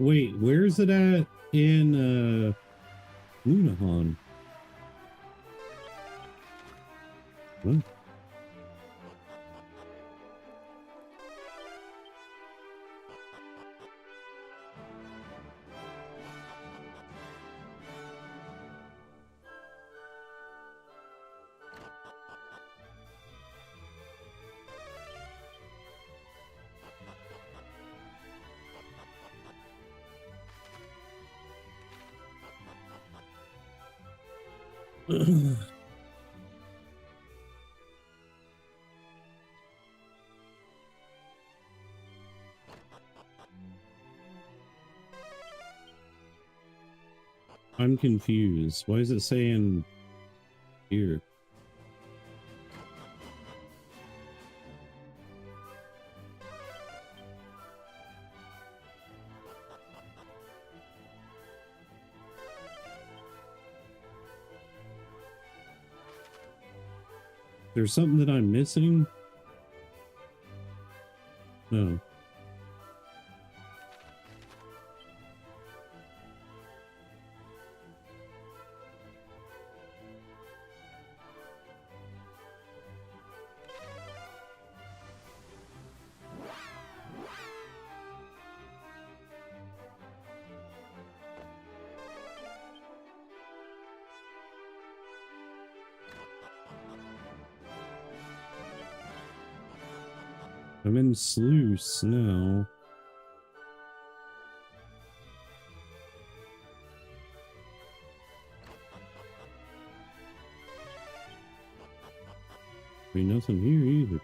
A: Wait, where's it at in Lunahan? What? I'm confused. Why is it saying here? There's something that I'm missing? No. I'm in Sluice now. Ain't nothing here either.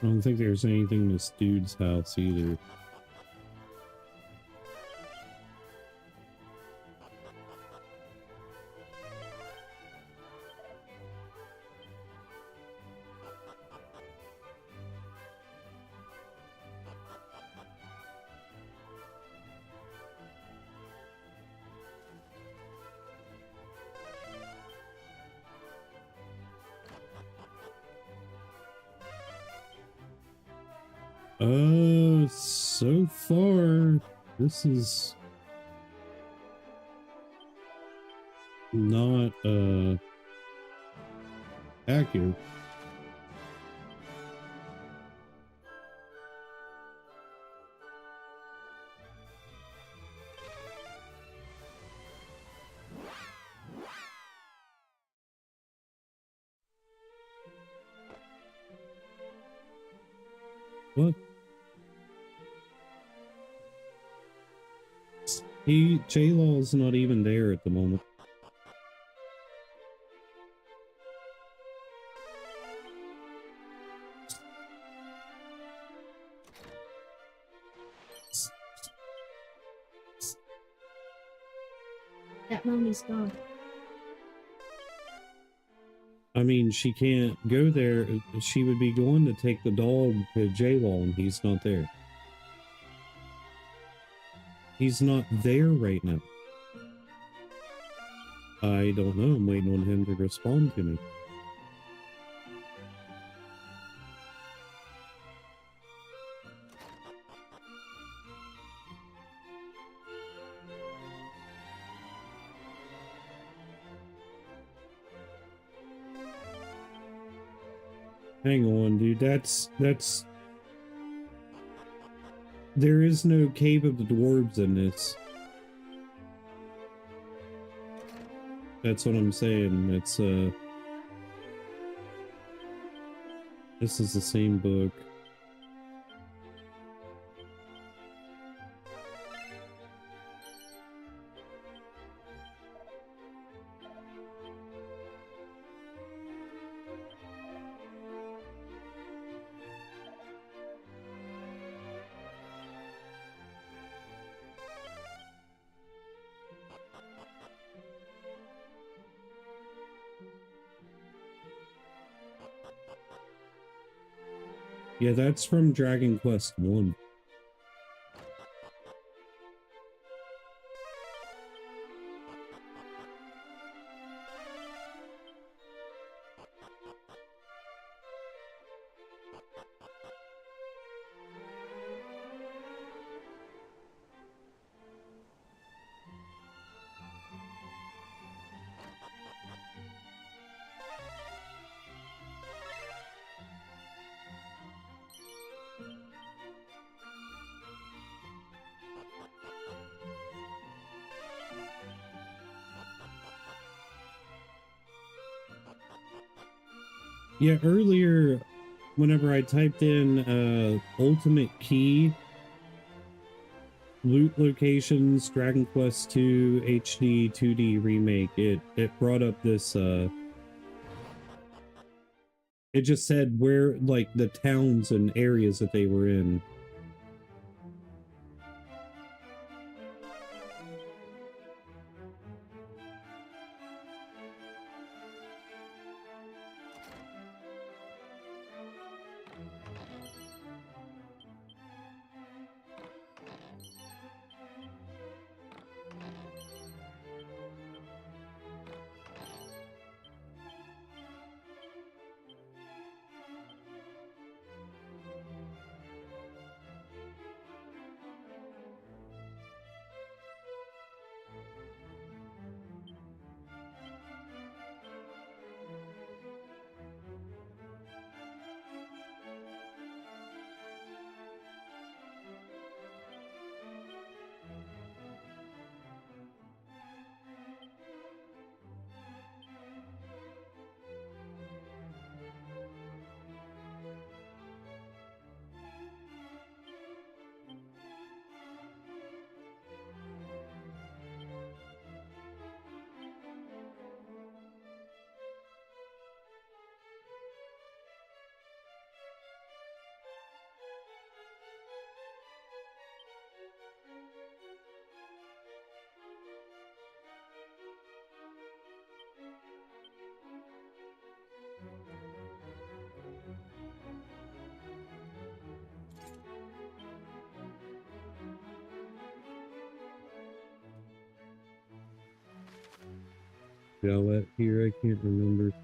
A: I don't think there's anything in this dude's house either. So far, this is not, accurate. What? J-Law's not even there at the moment.
G: That mommy's gone.
A: I mean, she can't go there. She would be going to take the dog to J-Law, and he's not there. He's not there right now. I don't know. I'm waiting on him to respond to me. Hang on, dude. That's... There is no Cave of the Dwarves in this. That's what I'm saying. It's, this is the same book. Yeah, that's from Dragon Quest 1. Yeah, earlier, whenever I typed in Ultimate Key, loot locations, Dragon Quest 2 HD 2D remake, it brought up this, it just said where, like, the towns and areas that they were in. Galette here, I can't remember.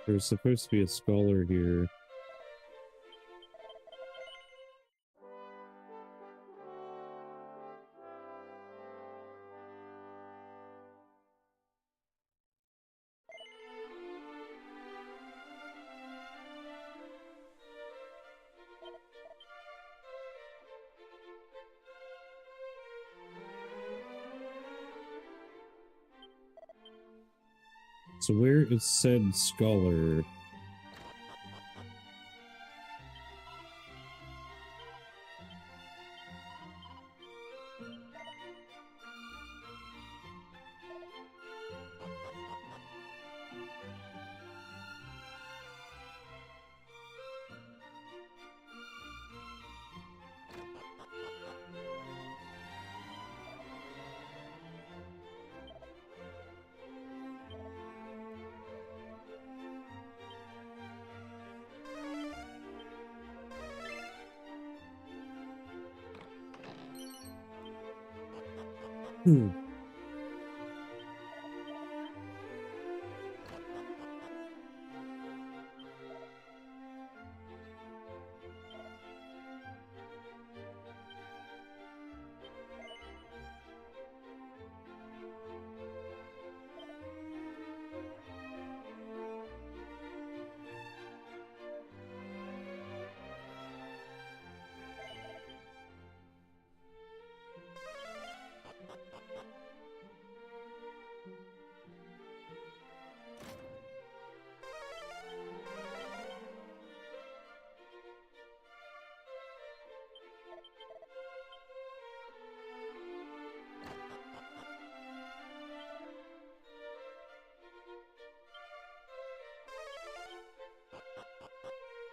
A: There's supposed to be a scholar here. So where is said scholar?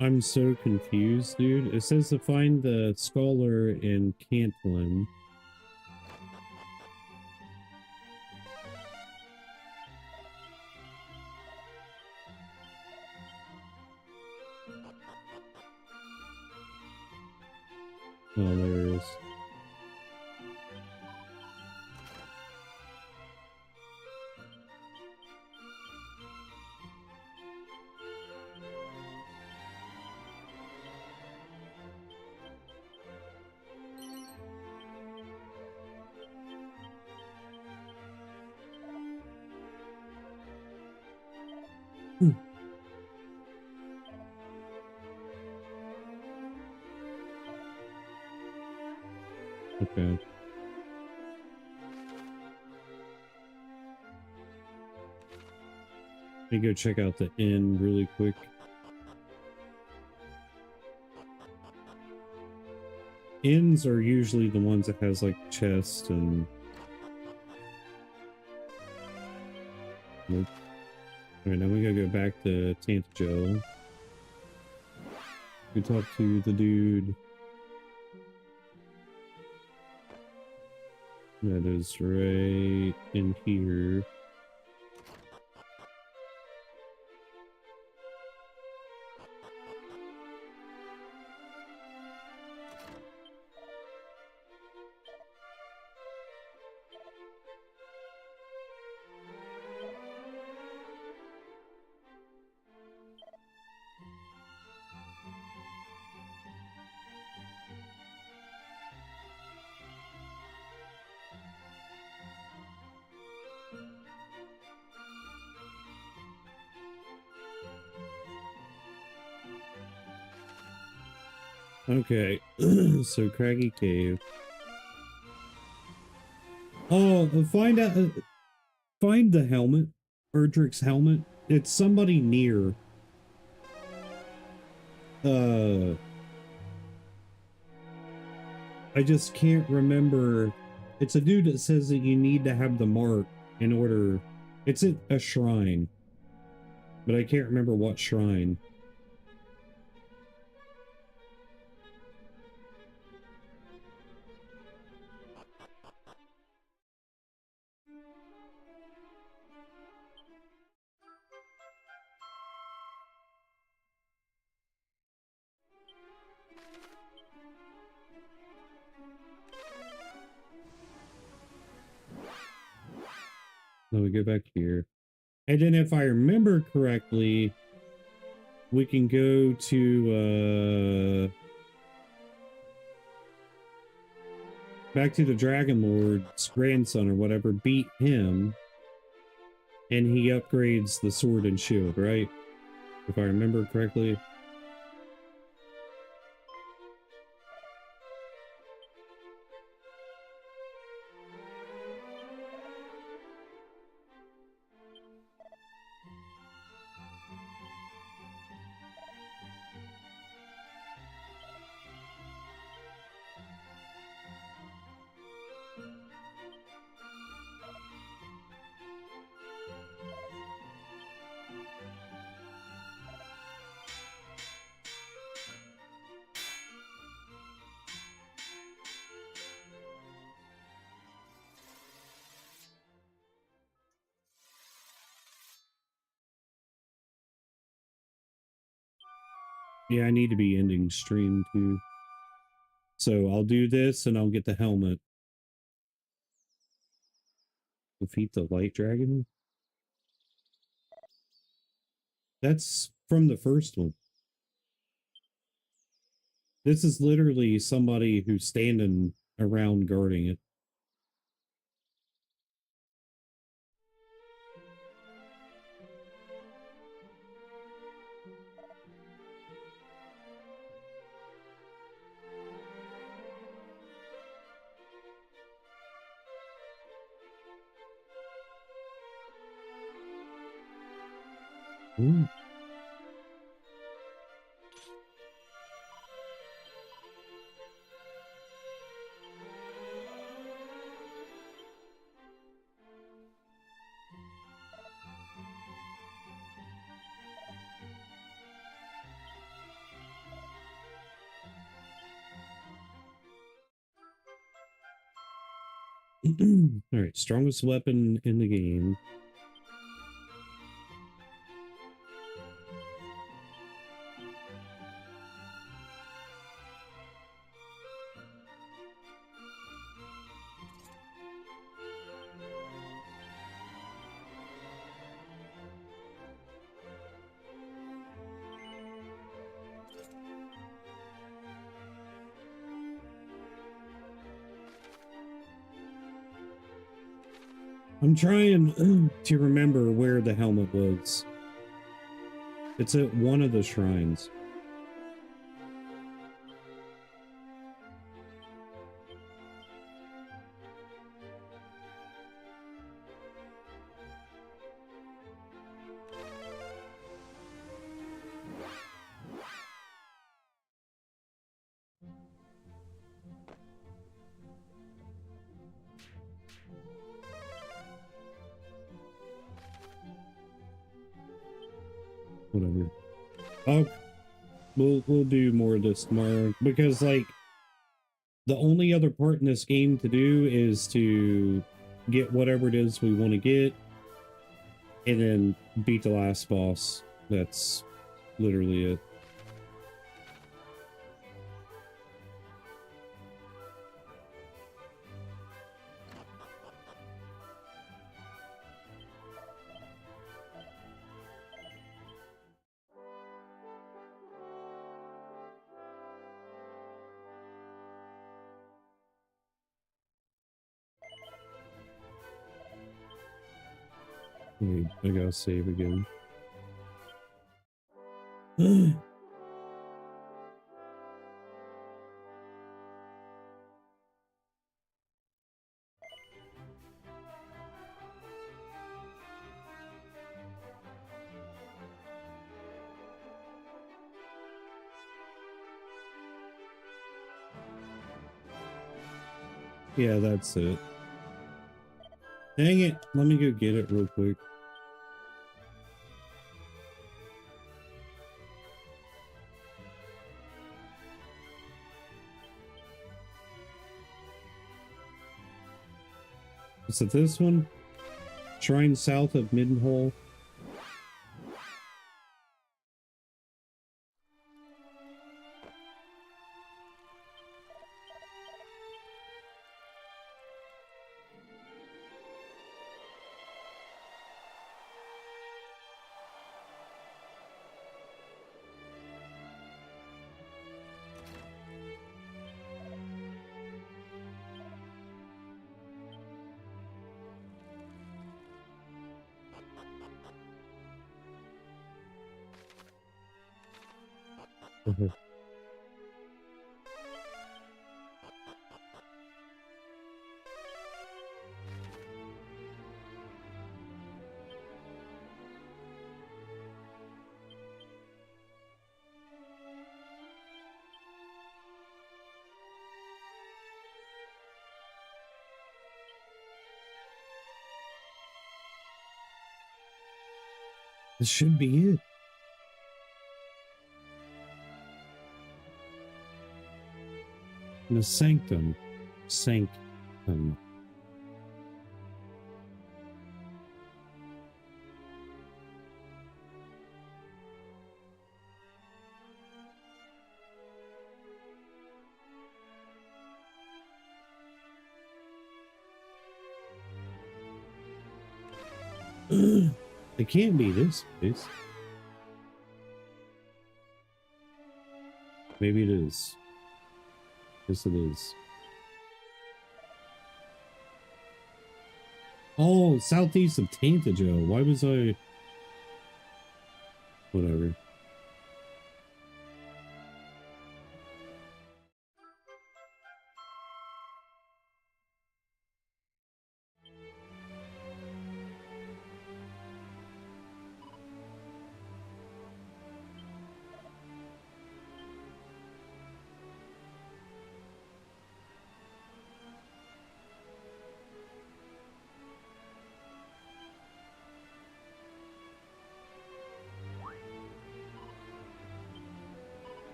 A: I'm so confused, dude. It says to find the scholar in Cantlin. Oh, there it is. Okay. Let me go check out the inn really quick. Inns are usually the ones that has like chests and... Nope. Alright, now we gotta go back to Tantajo. We talk to the dude. That is right in here. Okay, so Craggy Cave. Oh, find out, find the helmet, Erdrick's helmet. It's somebody near. I just can't remember. It's a dude that says that you need to have the mark in order. It's at a shrine, but I can't remember what shrine. Let me go back here. And then if I remember correctly, we can go to back to the Dragon Lord's grandson or whatever, beat him, and he upgrades the sword and shield, right? If I remember correctly. Yeah, I need to be ending stream too. So I'll do this and I'll get the helmet. Defeat the light dragon? That's from the first one. This is literally somebody who's standing around guarding it. Ooh. All right, strongest weapon in the game. I'm trying to remember where the helmet was. It's at one of the shrines. Whatever. Oh, we'll do more of this tomorrow, because like the only other part in this game to do is to get whatever it is we want to get and then beat the last boss. That's literally it. Wait, I gotta save again. Yeah, that's it. Dang it. Let me go get it real quick. Is it this one? Shrine south of Middenhall. This should be it. The sanctum. Sanctum. It can't be this place. Maybe it is. Yes, it is. Oh, southeast of Tantajo. Why was I... Whatever.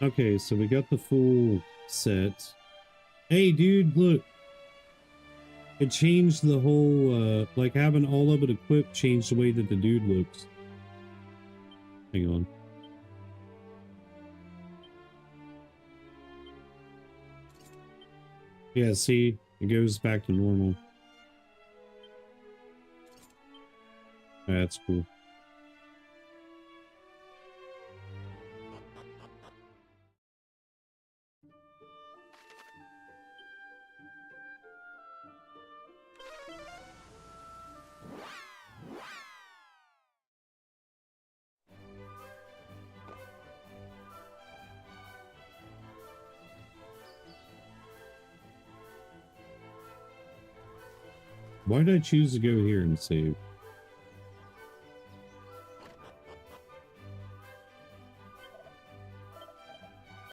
A: Okay, so we got the full set. Hey, dude, look. It changed the whole, like having all of it equipped changed the way that the dude looks. Hang on. Yeah, see? It goes back to normal. That's cool. Why did I choose to go here and save?